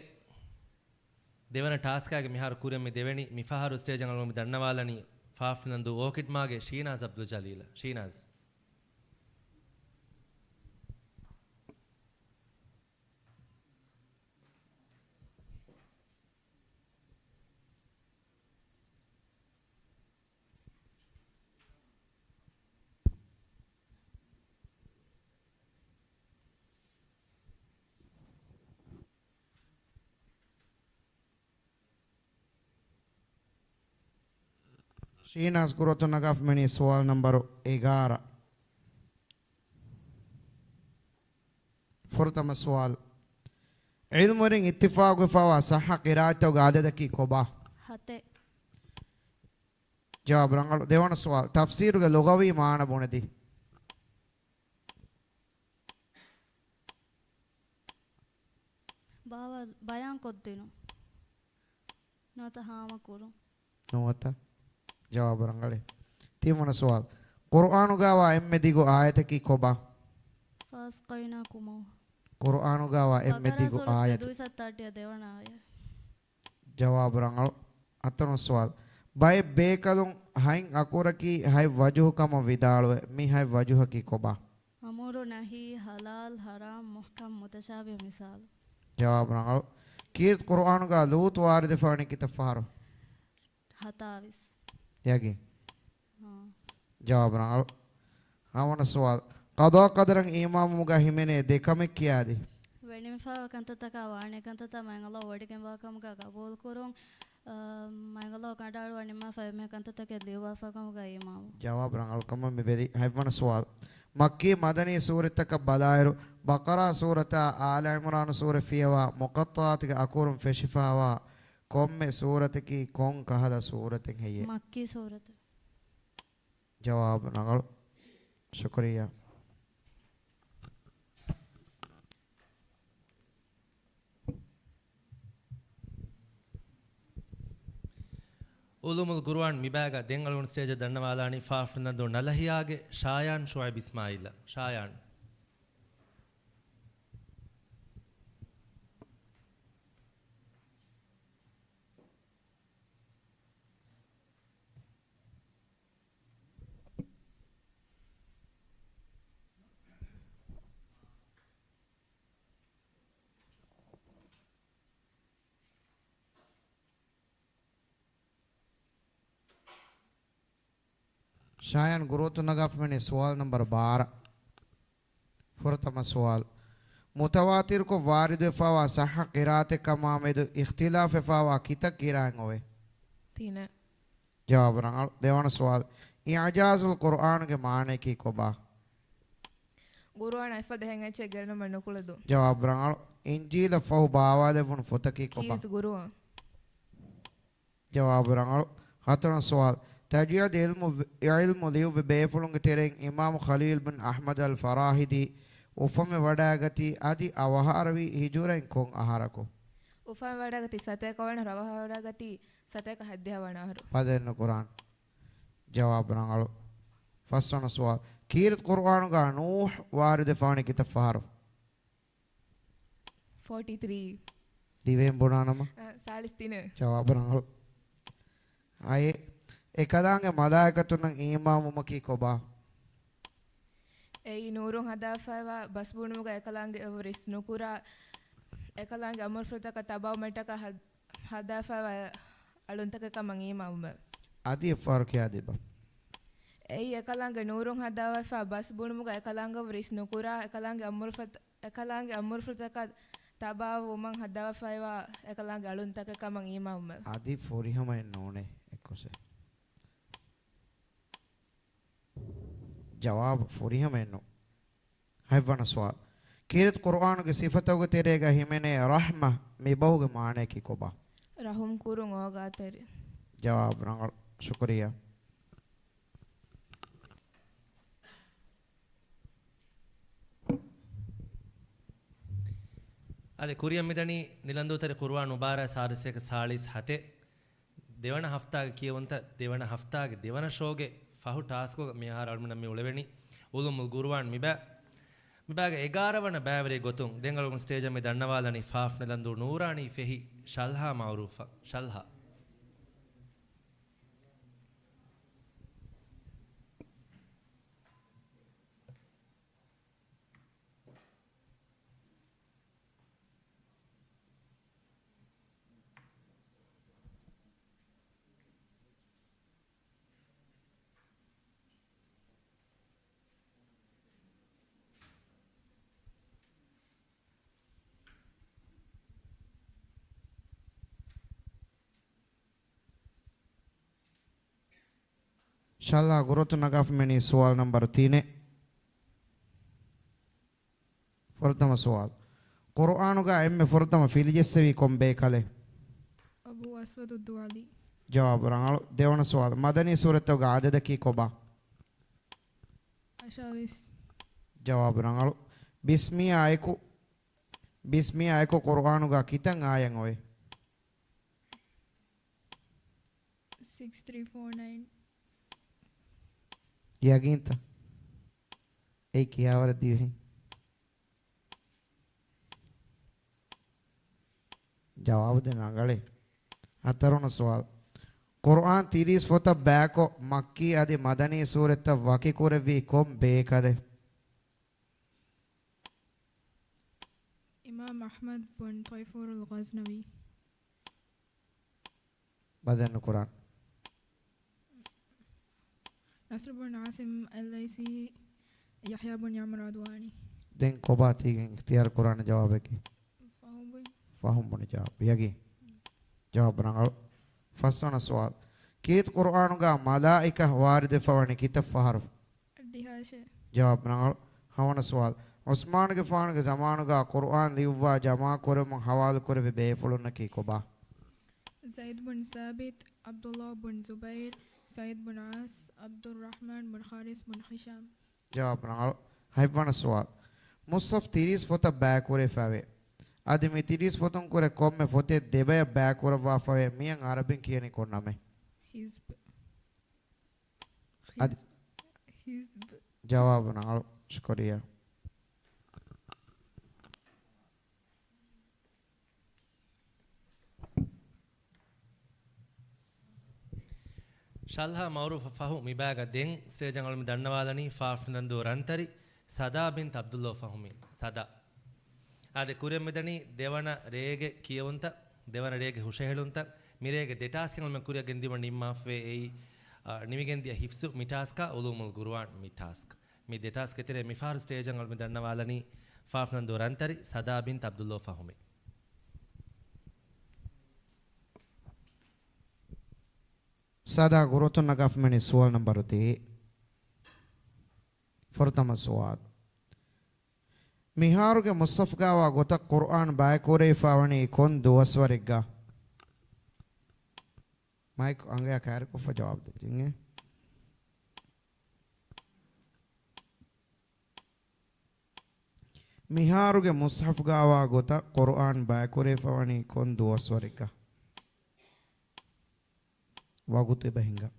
ದೇವನ ಟಾಸ್ಕಾಗೆ ಮಿಹಾರು ಕುರಿಯ ಮಿ ದೇವನಿ ಮಿಫಾರು ಸ್ಟೇಜ್ ಅಂಗಲ ಮಿ ದಣ್ಣವಾಲನಿ ಫಾಫ್ ನಂದು ಓಕಿಡ್ ಮಾಗೆ ಶೀನಾಜ್ ಅಬ್ದುಲ್ ಜಲೀಲ ಶೀನಾಜ್ Sheenaz gurotun nagaf meni sual number 11 fortama sual ilmurin ittifaq fawa sahha qiraatu gadada ki koba hate jawab rangalu devana sual tafsir ge lugawi maana bunadi bawa bayan koddinu nota hama kuru nuwata jawab rangali timana sual Qur'anu gawa emme digo ayat ki koba fasqainakum Qur'anu gawa emme digo ayat 260 devana aya jawab rangal atano sual bay bekalun hain akuraki hay wajuh kama vidalwe mi hay wajuh ki koba amuru nahi halal haram muhkam mutashabih misal jawab rangal kirt Qur'anu ga lut warid fani ki tafaro hatavis yagi jawab rangal awana sual qada qadaran imam muga himene dekame kiyadi wenimfa kantata waane kantata mangalo wadiken wakam ga kabul kurun mangalo kadaru wanima fa me kantata ke liwa fa kam ga imam jawab rangal kama me bedi haywana sual ಮಕ್ಕಿ ಮದನಿ ಸೂರತಕ ಬಲಾಯರು ಬಕರಾ ಸೂರತ ಆಲ ಇಮ್ರಾನ್ ಸೂರ ಫಿಯವಾ ಮುಕತ್ತಾತಿಗೆ ಅಕೂರುಂ ಫೆಶಿಫಾವಾ ಕೊಮ್ಮೆ ಸೂರತಕಿ ಕೊಂ ಕಹದ ಸೂರತಿಗೆ ಹೆಯ್ಯೆ ಮಕ್ಕಿ ಸೂರತ್ ಜವಾಬ್ ನಗಳು ಶುಕ್ರಿಯಾ ಉಲುಮುಲ್ ಗುರ್ವಾನ್ ಮಿಬ್ಯಾಗ ದೆಂಗಳೂನ್ ಸ್ಟೇಜ್ ದಂಡವಾಲಾನಿ ಫಾಫ್ನದು ನಲಹಿಯಾಗೆ ಶಾಯಾನ್ ಶುಐಬ್ ಇಸ್ಮಾಯಿಲ್ ಶಾಯಾನ್ शायन गुरुत नगाफ में सवाल नंबर 12 फुरतम सवाल मुतवातिर को वारिद फवा सह क़िरात कमामेद इख्तिलाफ फवा कितक क़िराएं होए 3 जवाब रंगल देवन सवाल इजाजुल कुरान के माने की कोबा ಗುರುವಾಣ ಇಫ ದೆಹಂಗ ಚೆಗನ ಮಣ್ಣುಕುಳದು जवाब रंगल इंजील फहु बावाले फुन फुतकी कोबा ಕೀರ್ತಿ ಗುರುವ जवाब रंगल हतन सवाल तजियद इल्म लियु बेफुलुंग तेरें इमाम खलील बिन अहमद अल फराहिदी उफम वडागति आदि अवहारवी हिजुरें कों आहारको ಉಫಾ ವಡಗತಿ ಸತೆ ಕವಣ ರವಹ ವಡಗತಿ ಸತೆಕ ಹದ್ಯವಣ ಹರು पदेन कुरान जवाब रंगल फसन सवाल कीरत कुरान का नूह वारिद फानी की तफारो 43 दिवें बुनानमा 43 जवाब रंगल आये එකදාගේ මලායිකතුන් ඊමාමුමකී කොබා ඒ නූරුන් හදාෆවා බස්බුණුග එකලංගේ එවරිස් නුකුරා එකලංගේ අමර්ෆතක තබව මටක හදාෆවා අලුන්තක කමන් ඊමාමුම আদি ෆර්කියා දෙබ ඒ එකලංගේ නූරුන් හදාෆවා බස්බුණුග එකලංගේ එවරිස් නුකුරා එකලංගේ අමර්ෆතක තබව උමන් හදාෆවා එකලංගේ අලුන්තක කමන් ඊමාමුම আদি ෆොරිහමයි නෝනේ එක්කොසේ जवाब फुरिया मैनो हैवन सवाल कीरत कुरान के सिफतों के तेरेगा हिमेने रहमा मिबहु के माने की कोबा रहम कुरुंग होगा तेरे जवाब रंगल शुक्रिया අද කුරියම් මිදනි නිලන්දුතර කුර්ආන් මුබාරක් සාදසයක සාලිස් හතේ දෙවන හෆ්තාගේ කියවන්ත දෙවන හෆ්තාගේ දෙවන ෂෝගේ ෆහු ටාස්කෝ මිහාර අල්මුන මේ උලවෙනි උලුමුල් ගුරුවාන් මිබාගේ 11 වන බෑවරේ ගොතුන් දෙංගලුන් ස්ටේජ් මේ දන්නවාලනි ෆාෆ් නලන්දු නූරානි ෆෙහි ශල්හා මවරූෆා ශල්හා शाला गुरुत नगाफ में सवाल नंबर 3 फुरतम सवाल कुरान का एम फुरतम फिलिजसेवी कोम्बे कले अबू अस्वद दुआली जवाब रंगल देवन सवाल मदनी सूरत का आदद की कोबा अशाविस जवाब रंगल बिस्मी आयको कुरान का कितंग आयंग होए 6349 यकीन था एक यावर दी है जवाब देना गले अतरुण सवाल कुरान 30 फोता बैको मक्की आदि मदनी सूरत वाकी कोरे वी कोम बेकदे इमाम अहमद बिन तैफूर अल-गज़नवी बदन कुरान नसर बिन आसिम अल-लैसी यहया बिन यामर अदवानी दिन को बात ही इख्तियार कुरान जवाब है की फाहम बने जवाब यगी जवाब रंगल फसन सवाल कीत कुरान का मलाइका वारिद फवनी की तफहर डिहाशे ජවාබ් නංගල හවන සවාල් උස්මාන්ගේ ෆාන්ගේ ජමානුගා කුර්ආන් ලිව්වා ජමා කරම හවාල් කරවේ බේෆුලුන්න කී කොබා زيد بن ثابت عبد الله بن زبير سعيد بن عاص عبد الرحمن بن حارث بن هشام ජවාබ් නංගල හයිවන සවාල් මුස්සෆ් 30 ෆොත බෑ කරේ ෆාවේ අදි මේ 30 ෆොතන් කරේ කොම්මේ ෆොතේ දෙබය බෑ කරවා ෆාවේ මියන් අරබින් කියන්නේ කොන්නමේ حزب අදි حزب ජවාබ් නංගල شكريا ಶಲ್ಹಾ ಮೌರೂಫ ಫಹು ಮಿಬಾಗ ದೆಂಗ್ ಸ್ಟೇಜಂಗಳು ದಣ್ಣವಾದನಿ ಫಾಫ್ನಂದು ರಂತರಿ ಸದಾ ಬಿಂತ್ ಅಬ್ದುಲ್ಲೋ ಫಹುಮಿ ಸದಾ ಆದೆ ಕುರಿಯಮ್ಮಿದನಿ ದೇವನ ರೇಗೆ ಕಿಯವಂತ ದೇವನ ರೇಗೆ ಹುಷ ಹೇಳುವಂತ ಮಿರೇಗೆ ದೆಟಾಸ್ಕೆಗಳು ಕುರಿಯ ಗೆಂದಿವ ನಿಮ್ಮಫೆ ಏಯಿ ನಿಮಿಗೆಂದಿಯ ಹಿಫ್ಸು ಮಿಟಾಸ್ಕ ಉಲೂಮುಲ್ ಗುರುವಾನ್ ಮಿಟಾಸ್ಕ್ ಮಿ ದೆಟಾಸ್ಕೆ ತೆರೆ ಮಿಫಾರು ಸ್ಟೇಜಂಗಳು ದಣ್ಣವಾದನಿ ಫಾಫ್ನಂದು ರಂತರಿ ಸದಾ ಬಿಂತ್ ಅಬ್ದುಲ್ಲೋ ಫಹುಮಿ سادا غروتن نگاف منی سوال نمبر 3 فرتم سوال මිහාරුගේ මුස්සෆ් ගාවා ගොත කුර්ආන් බය කෝරේ ෆාවණි කොන් දුවස්වරිග්ගා මයික් अंगया खैर को जवाब देंगे මිහාරුගේ මුස්සෆ් ගාවා ගොත කුර්ආන් බය කෝරේ ෆාවණි කොන් දුවස්වරිග්ගා වගුතේ බහිංගා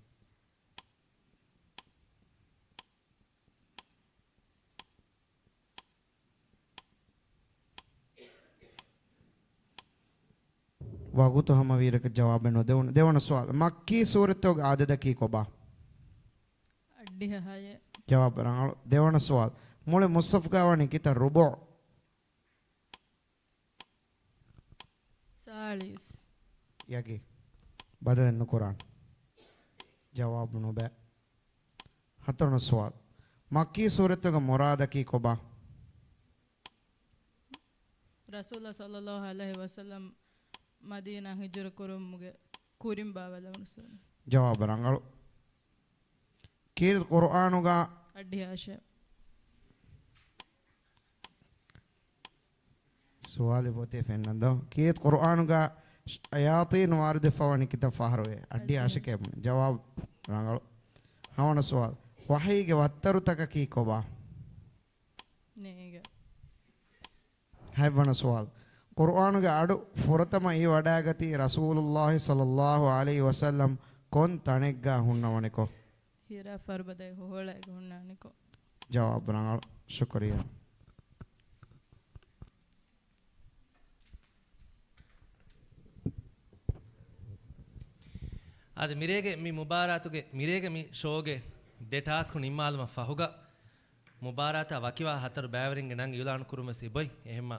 वगुतो हम वीर के जवाब में देवन देवन सवाल मक्की सूरतों आदत की कोबा अड्डी है जवाब रंगाल देवन सवाल मोले मुसफ का वाणी किता रुबो 40 यागी बदल न कुरान जवाब नो बे हतन सवाल मक्की सूरतों का मुराद की कोबा रसूल सल्लल्लाहु अलैहि वसल्लम मदीना हिजर कुरुमुगे कुरिम बावला रसूल जवाब रंगाल कीर कुरानुगा अड्डी आशे सवाल बोते फेनंदो कीर कुरानुगा आयातीन वारिद फवानी किता फहरवे अड्डी आशे के जवाब रंगाल हवन सवाल वही के वत्तरु तक की कोबा नेगे है वन सवाल कुरान के अडु फुरतम ई वडागति रसूलुल्लाह सल्लल्लाहु अलैहि वसल्लम कौन तनेगा हुन्नवने को हीरा फरबदे होले हुन्नाने को जवाब रंगाल शुक्रिया ಅದು ಮಿರೇಗೆ ಮಿ ಮುಬಾರಾತುಗೆ ಮಿರೇಗೆ ಮಿ ಶೋಗೆ ದೆಟಾಸ್ಕು ನಿಮ್ಮಾಲ್ಮ ಫಹುಗ ಮುಬಾರಾತ ವಕಿವಾ ಹತರು ಬ್ಯಾವರಿಂಗೆ ನಂಗೆ ಯುಲಾನ್ ಕುರುಮಸಿ ಬೊಯ್ ಎಹೆಮ್ಮ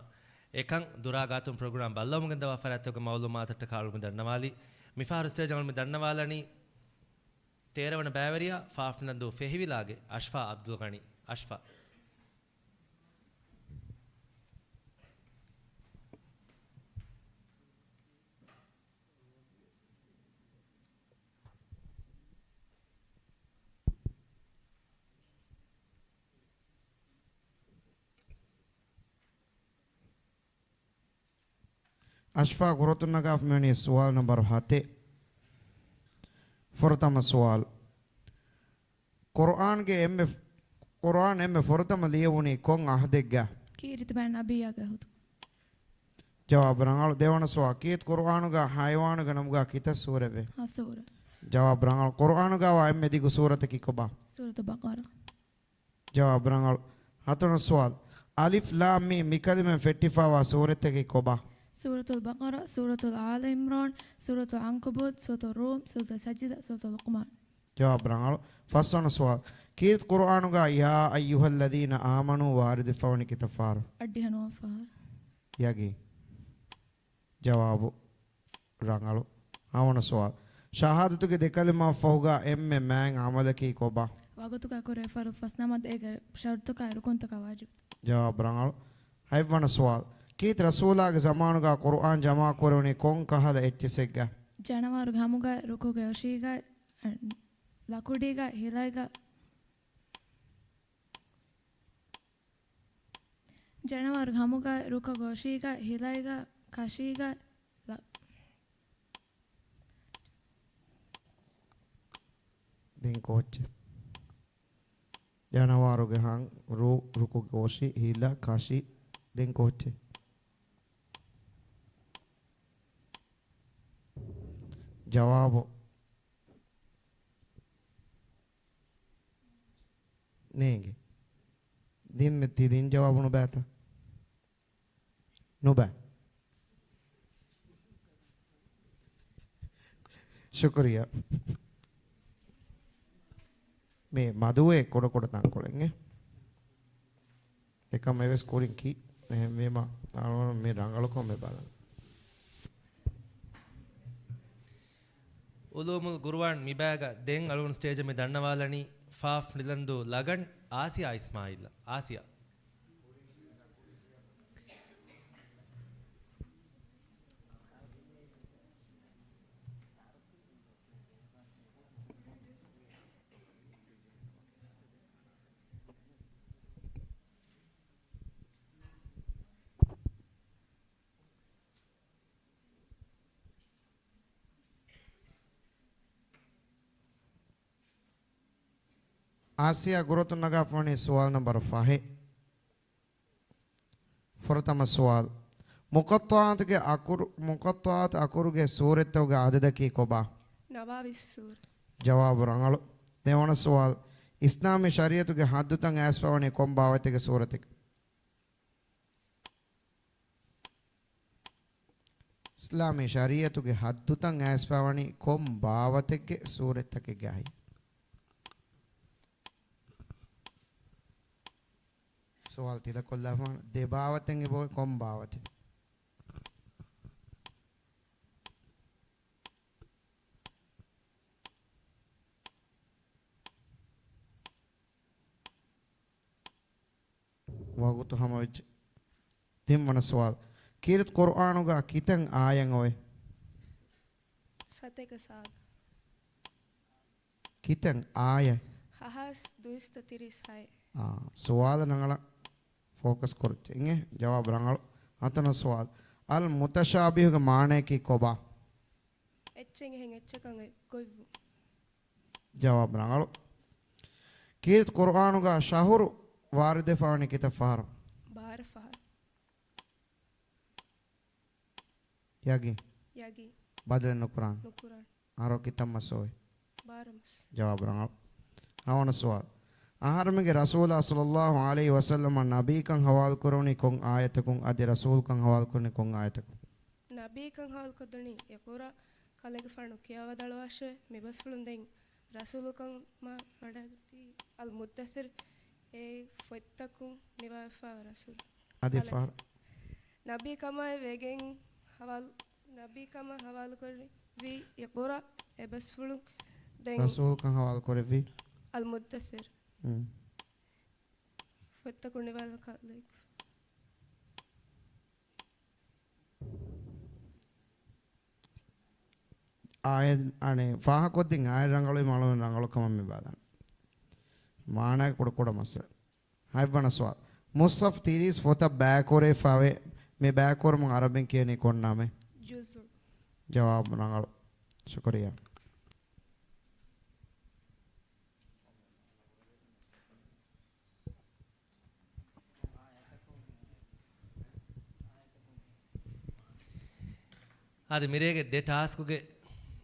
එකං දුරාගාතුම් ප්‍රෝග්‍රෑම් බල්ලමුගෙන් දවා ෆරාත්තක මවුලුමාතට කාලුම දන්නවාලි මිෆාරු ස්ටේජ් අංගල් දන්නවාලනි තේරවන බෑවරියා ෆාෆ්නන්දු ෆෙහිවිලාගේ අෂ්ෆා අබ්දුල් ගනි අෂ්ෆා अशफा गुरुतुन नगाफ में सवाल नंबर 7 फुरतम सवाल कुरान के एम फुरतम लिए उन्हें कौन आहदेगा कीरित बैन अभी आ गया हो जवाब रंगाल देवन सवाल कीत कुरान का हायवान गनमगा किता सूरत है हाँ सूरत जवाब रंगाल कुरान का वा एम दिगु सूरत की कोबा सूरत बकरा जवाब रंगाल हतन सवाल अलिफ लाम मीम मिकल में फेटिफा वा सूरत की कोबा सूरतुल बकरा सूरतुल आल इमरान सूरतुल अंकबूत सूरतुल रूम सूरतुल सजदा सूरतुल लुक़मान जवाब रंगाल फसन सवाल कीत कुरान का या अय्युहल्लज़ीन आमनु वारिद फवन की तफार अड्डी हनो फहर यागी जवाब रंगाल हावन सवाल शहादत के देखलमा फहुगा एम में मैंग अमल की कोबा वागतु का करे फर फसनामत एक शर्त का रुकन तक वाजिब जवाब रंगाल हाइवन सवाल कीत रसूला के ज़मानु का कुरान जमा करोने कौन कहा एच्चेसेगा जनवार घामुगा रुकोगे ओशीगा लकुडीगा हिलाएगा ಜನವಾರ ಹಮುಗ ರುಕ ಗೋಶೀಗ ಹಿಲೈಗ ಕಶೀಗ den koche janawaruge hang ruku goshi hila kashi den koche jawabo nege din me tidin jawabu no bata no ba shukriya මේ මදුවේ කොට කොට තංකොලෙන් එකම මේ ස්කෝරින් කි මේම මේ රංගලකෝ මේ බලන්න උලූමුල් ගුරුවන් මිබෑග දෙන් අලුන් ස්ටේජ් මේ දන්නවාලනි ෆාෆ් නිලන්දු ලගන් ආසියා ඉස්මායිල් ආසියා आसिया गुरुतुन नगाफनी सवाल नंबर 5 फरतम सवाल मुकत्तात अकुर के सूरत के आदद की कोबा नवाविसूर जवाब रंगलो देवण सवाल इस्लामी शरीयत के हद तंग ऐसवावनी कोंबावत के सूरत इस्लामी शरीयत के हद तंग ऐसवावनी कोंबावत के सूरत के गाय सवाल तिला कोल्लाफन देबावतेंगे बोल कम बावते वागु तो हम विच तिम वन सवाल कीरत कुरान का कितंग आयंग होए सते के साथ कितंग आय हहास दुइस्त तिरिस है सवाल नंगला फोकस करते इंगे जवाब रंगल अतन सवाल अल मुतशाबिह के माने की कोबा एच्चेंगे हेंगे एच्चेकंगे कोइवु जवाब रंगल कीरत कुरान का शहर वारिद फानी की तफार बाहर फहर यागी यागी बदल नुकुरान आरो की तमसोय बारमस जवाब रंगल आवन सवाल आहार में रसूल सल्लल्लाहु अलैहि वसल्लम नबी कंग हवाल करोनी कोंग आयत कोंग अदे रसूल कंग हवाल करने कोंग आयत नबी कंग हवाल करदनी यकोरा कलेगे फणु किया वदलवाशे मिबसफुलुंदें रसूल कंग मा पडगती अल मुद्दसिर ए फत्तकुं निवाफा रसूल अदे फार नबी कमा वेगें हवाल नबी कमा हवाल करनी वी यकोरा ए बसफुलु दें रसूल कंग हवाल करे वी अल मुद्दसिर फत्तकुं निवाफा लाइक आय अने फाह कोदिंग आय रंगलो मालो रंगलो कम में बादा माना कोड़ मस हाय बना सवाल मुसफ तीरीस फोता बैक और फावे में बैक और मंग अरबिन के नहीं कौन नाम है जुज़ु जवाब रंगलो शुक्रिया आदि मिरेगे दे टास्क के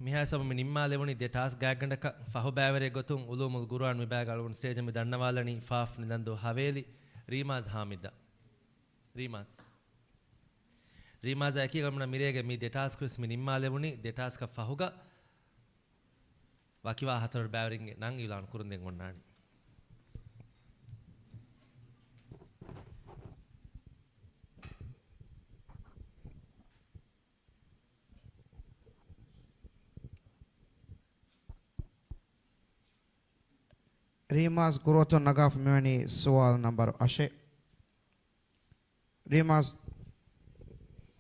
मिहा सब में निम्मा लेवनी दे टास्क गैगंडक फहो बैवरे गोतुं उलूमुल गुरान में बैग अलवन स्टेज में दन्नवालनी फाफ निदंदो हवेली रीमाज हामिदा रीमाज एकी गमना मिरेगे मी दे टास्क क्रिस में निम्मा लेवनी दे टास्क का फहुगा वाकिवा हतर बैवरिंगे नंग इलान कुरुंदे गोन्नानी रीमास गुरोतो नगाफ मेवनी सवाल नंबर 8 रीमास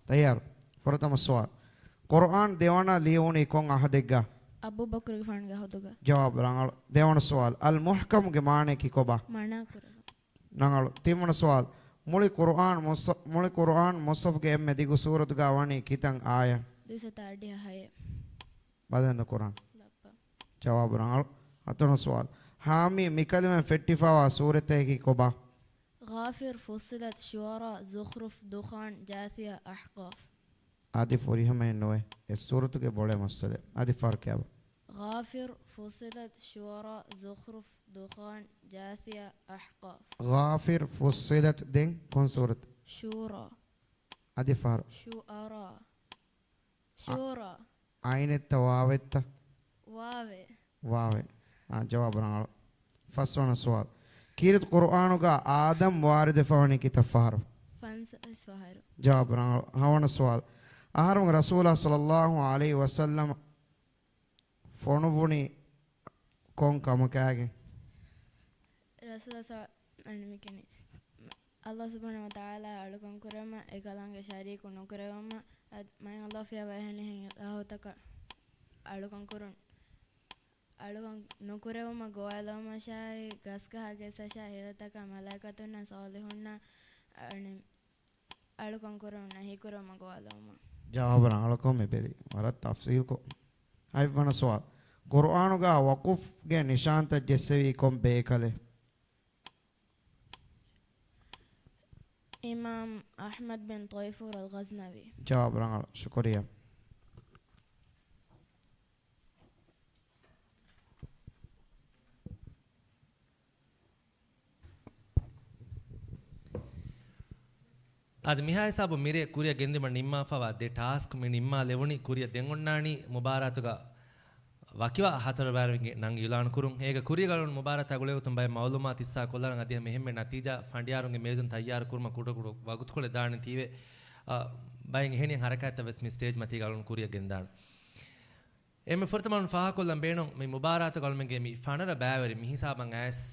तैयार फरतम सवाल कुरान देवाना लियोनी कोंग अहदेगा अबू बकर के फंड गहोदगा जवाब रंगल देवाना सवाल अल मुहकम के माने की कोबा माना कर नंगल तीमन सवाल මුලි කුර්ආන් මුස්සෆ්ගේ එම්මෙ දිගු සූරතු ගාවණි කිතන් ආය දිසතාඩි හය බදන්න කුර්ආන් ලප්ප ජවාබ රංගල් අතන සවාල් حامي مكلمة فتفا سورته كوبا غافر فصلت شعراء زخرف دخان جاسية أحقاف آدي فوري هم إنه السورة كي بوله مسألة آدي فرق يا غافر فصلت شعراء زخرف دخان جاسية أحقاف غافر فصلت دين كون سورة شورى آدي فرق شعراء شورى عين التواوت واوي واوي جواب رانغ فسونا سوال كيرت قرآن کا آدم وارد فوني کی تفار فانس اسفهر جواب رانغ هون سوال آخرم رسول الله صلى الله عليه وسلم فونو بوني كون كم كاغي رسول الله أنمكني الله سبحانه وتعالى ألقون كرما إكلانك شريك ونكرما ما الله فيها وهنه الله تك ألقون كرون අලුවන් නොකරවම ගෝයලම ශායි ගස්ගහගේ සෂා හේතක මලාකතුන්න සාලිහුන්න අලුකන් කරවන හිකරම ගෝයලම ජවාබ රාලකෝ මෙබෙදි වරත් තෆ්සීල් කෝ අයිවන සවාල් කුර්ආනු ගා වකුෆ් ගේ නිශාන්ත ජෙස්සවි කොම් බේකලේ ඉමාම් අහ්මද් බින් ṭayfur al-Ghaznavi ජවාබ රාල ශුක්‍රියා ಅದು ಮಿಹಾಯ ಸಾಬು ಮಿರೆ ಕುರಿಯ ಗೆಂದಿಮ ನಿಮ್ಮಾ ಫವಾ ದೆ ಟಾಸ್ಕ್ ಮಿ ನಿಮ್ಮಾ ಲೆವಣಿ ಕುರಿಯ ದೆಂಗೊಣ್ಣಾಣಿ ಮುಬಾರಾತುಗ ವಕಿವ ಹತರ ಬಾರವಿಗೆ ನಂಗೆ ಇಲಾನ್ ಕುರುಂ ಹೇಗ ಕುರಿಗಳನ್ನು ಮುಬಾರತ ಅಗುಳೆವು ತುಂಬಾ ಮೌಲುಮಾತ್ ಇಸ್ಸಾ ಕೊಲ್ಲನ ಅದಿಯ ಮೆಹೆಮ್ಮೆ ನತೀಜಾ ಫಂಡಿಯಾರುಂಗೆ ಮೇಜುನ್ ತಯ್ಯಾರ ಕುರ್ಮ ಕುಟುಕುಡು ವಗುತ್ಕೊಳೆ ದಾಣಿ ತೀವೆ ಬೈಂಗೆ ಹೆಣಿ ಹರಕಾತ ವೆಸ್ ಮಿ ಸ್ಟೇಜ್ ಮತಿಗಳನ್ನು ಕುರಿಯ ಗೆಂದಾಣ ಎಮ್ಮೆ ಫುರ್ತಮನ್ ಫಾಹ ಕೊಲ್ಲಂ ಬೇಣು ಮಿ ಮುಬಾರಾತುಗಳುಮೆಗೆ ಮಿ ಫಣರ ಬ್ಯಾವರಿ ಮಿ ಹಿಸಾಬಂ ಆಸ್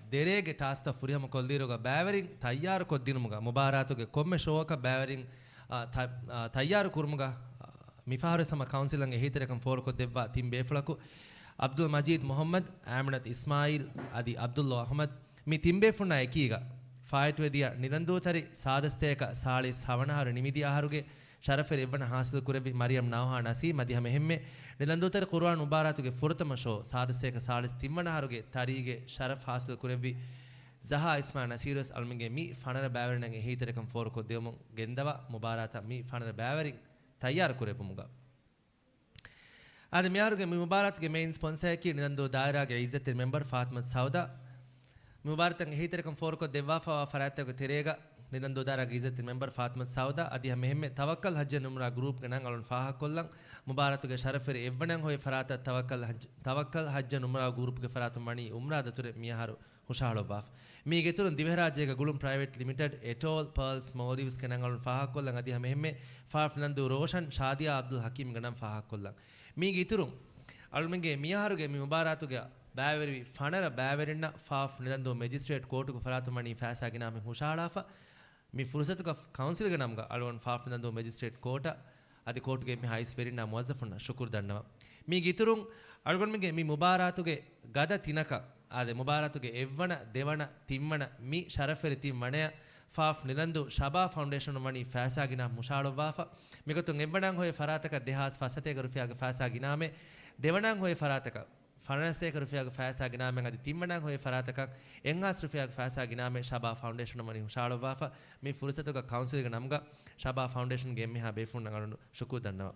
දෙරේගේ ටාස්ත ෆුරිහම කොල්දීරුග බෑවරින් තයාර කොද්දිනුමුග මුබාරාතුගේ කොම්මෙ ෂෝක බෑවරින් තයාර කුරුමුග මිෆාරු සම කවුන්සිලන් එහිතරකම් ෆෝල් කොද්දෙව්වා තිම් බේෆලකු අබ්දුල් මජීද් මොහම්මද් ආමනත් ඉස්මායිල් අදි අබ්දුල්ලා අහමද් මි තිම් බේෆුනා එකීග ෆායත් වෙදියා නිදන්දෝතරි සාදස්තේක සාලි සවනහරු නිමිදි ආහරුගේ ಶರಫೆರ್ ಇಬ್ಬನ ಹಾಸಿಲ್ ಕುರೆಬಿ ಮರಿಯಂ ನಾವಹಾ ನಸಿ ಮದಿಹ ಮೆಹೆಮ್ಮೆ ನಿಲಂದೋತರ ಕುರ್ಆನ್ ಮುಬಾರಾತುಗೆ ಫುರತಮ ಶೋ ಸಾದಸೇಕ ಸಾಲಿಸ್ ತಿಮ್ಮನಹರುಗೆ ತರಿಗೆ ಶರಫ್ ಹಾಸಿಲ್ ಕುರೆಬಿ ಜಹಾ ಇಸ್ಮಾ ನಸೀರಸ್ ಅಲ್ಮಿಗೆ ಮಿ ಫಣರ ಬ್ಯಾವರಿನಂಗೆ ಹೀತರಕಂ ಫೋರ್ ಕೊದ್ದೆಮು ಗೆಂದವ ಮುಬಾರಾತ ಮಿ ಫಣರ ಬ್ಯಾವರಿ ತಯಾರ ಕುರೆಬುಮುಗ ಆದ ಮಿಯಾರುಗೆ ಮಿ ಮುಬಾರಾತುಗೆ ಮೇನ್ ಸ್ಪಾನ್ಸರ್ ಕಿ ನಿಲಂದೋ ದಾಯರಾಗೆ ಇಜ್ಜತ್ ಮೆಂಬರ್ ಫಾತಿಮಾ ಸೌದಾ ಮುಬಾರತಂಗೆ ಹೀತರಕಂ ಫೋರ್ ಕೊದ್ದೆವ್ವಾ ಫವಾ ಫರಾತಗೆ ತೆರೇಗ ನಿದಂದು ದಾರ ಗೀಜತ್ ಮೆಂಬರ್ ಫಾತಿಮಾ ಸೌದಾ ಅದಿಹ ಮೆಹಮ್ಮೆ ತವಕ್ಕಲ್ ಹಜ್ಜ ನುಮ್ರಾ ಗ್ರೂಪ್ ಗಣಂಗ್ ಅಲನ್ ಫಾಹ ಕೊಲ್ಲಂ ಮುಬಾರತುಗೆ ಶರಫೆರ್ ಎವ್ವಣಂಗ್ ಹೋಯ್ ಫರಾತ ತವಕ್ಕಲ್ ಹಜ್ಜ ನುಮ್ರಾ ಗ್ರೂಪ್ ಗೆ ಫರಾತ ಮಣಿ ಉಮ್ರಾ ದತುರೆ ಮಿಯಹಾರು ಹುಷಾಳೋ ವಾಫ್ ಮೀಗೆ ತುರುನ್ ದಿವಹರಾಜ್ಯಗ ಗುಳುಂ ಪ್ರೈವೇಟ್ ಲಿಮಿಟೆಡ್ ಎಟೋಲ್ ಪರ್ಲ್ಸ್ ಮೌಲಿವ್ಸ್ ಗಣಂಗ್ ಅಲನ್ ಫಾಹ ಕೊಲ್ಲಂ ಅದಿಹ ಮೆಹಮ್ಮೆ ಫಾಫ್ ನಂದು ರೋಷನ್ ಶಾದಿಯಾ ಅಬ್ದುಲ್ ಹಕೀಮ್ ಗಣಂ ಫಾಹ ಕೊಲ್ಲಂ ಮೀಗೆ ತುರುನ್ ಅಲ್ಮಿಗೆ ಮಿಯಹಾರುಗೆ ಮಿ ಮುಬಾರಾತುಗೆ ಬ್ಯಾವೆರಿ ಫಣರ ಬ್ಯಾವೆರಿನ್ನ ಫಾಫ್ ನಿದಂದು ಮೆಜಿಸ್ಟ್ರೇಟ್ ಕೋರ್ಟುಗೆ ಫರಾತ ಮಣಿ ಫಾಸಾಗಿ ನಾಮೆ ಹುಷಾಳಾಫ मी फुर्सत का काउंसिल के नाम का अलवन फाफ नंदो मजिस्ट्रेट कोर्ट अदि कोर्ट के मी हाइस वेरी ना मुअज्जफुना शुक्र दन्नव मी गितुरुं अलवन मिगे मी मुबारातुगे गद तिनक आदे मुबारातुगे एव्वण देवण तिम्मण मी शरफेरि तिम्मणे फाफ निलंदु शबा फाउंडेशन मणि फैसागिना मुशाळो वाफ मिगतु एव्वणं होय फरातक देहास फसते रुपया फैसागिना में देवणं होय फरातक ಫಣರಸೇಕ ರುಫಿಯಾಗ ಫಾಯಸಾ ಗಿನಾಮೆಂಗ್ ಅದಿ ತಿಮ್ಮಣಂಗ್ ಹೋಯ್ ಫರಾತಕ ಎಂಗಾಸ್ ರುಫಿಯಾಗ ಫಾಯಸಾ ಗಿನಾಮೆ ಶಬಾ ಫೌಂಡೇಶನ್ ಮನಿ ಹುಷಾಳೋ ವಾಫ ಮಿ ಫುರ್ಸತುಗ ಕೌನ್ಸಿಲ್ ಗೆ ನಮ್ಗ ಶಬಾ ಫೌಂಡೇಶನ್ ಗೆ ಎಮ್ಮೆ ಹಾ ಬೇಫುನ್ ನಂಗಳು ಶುಕು ದನ್ನವ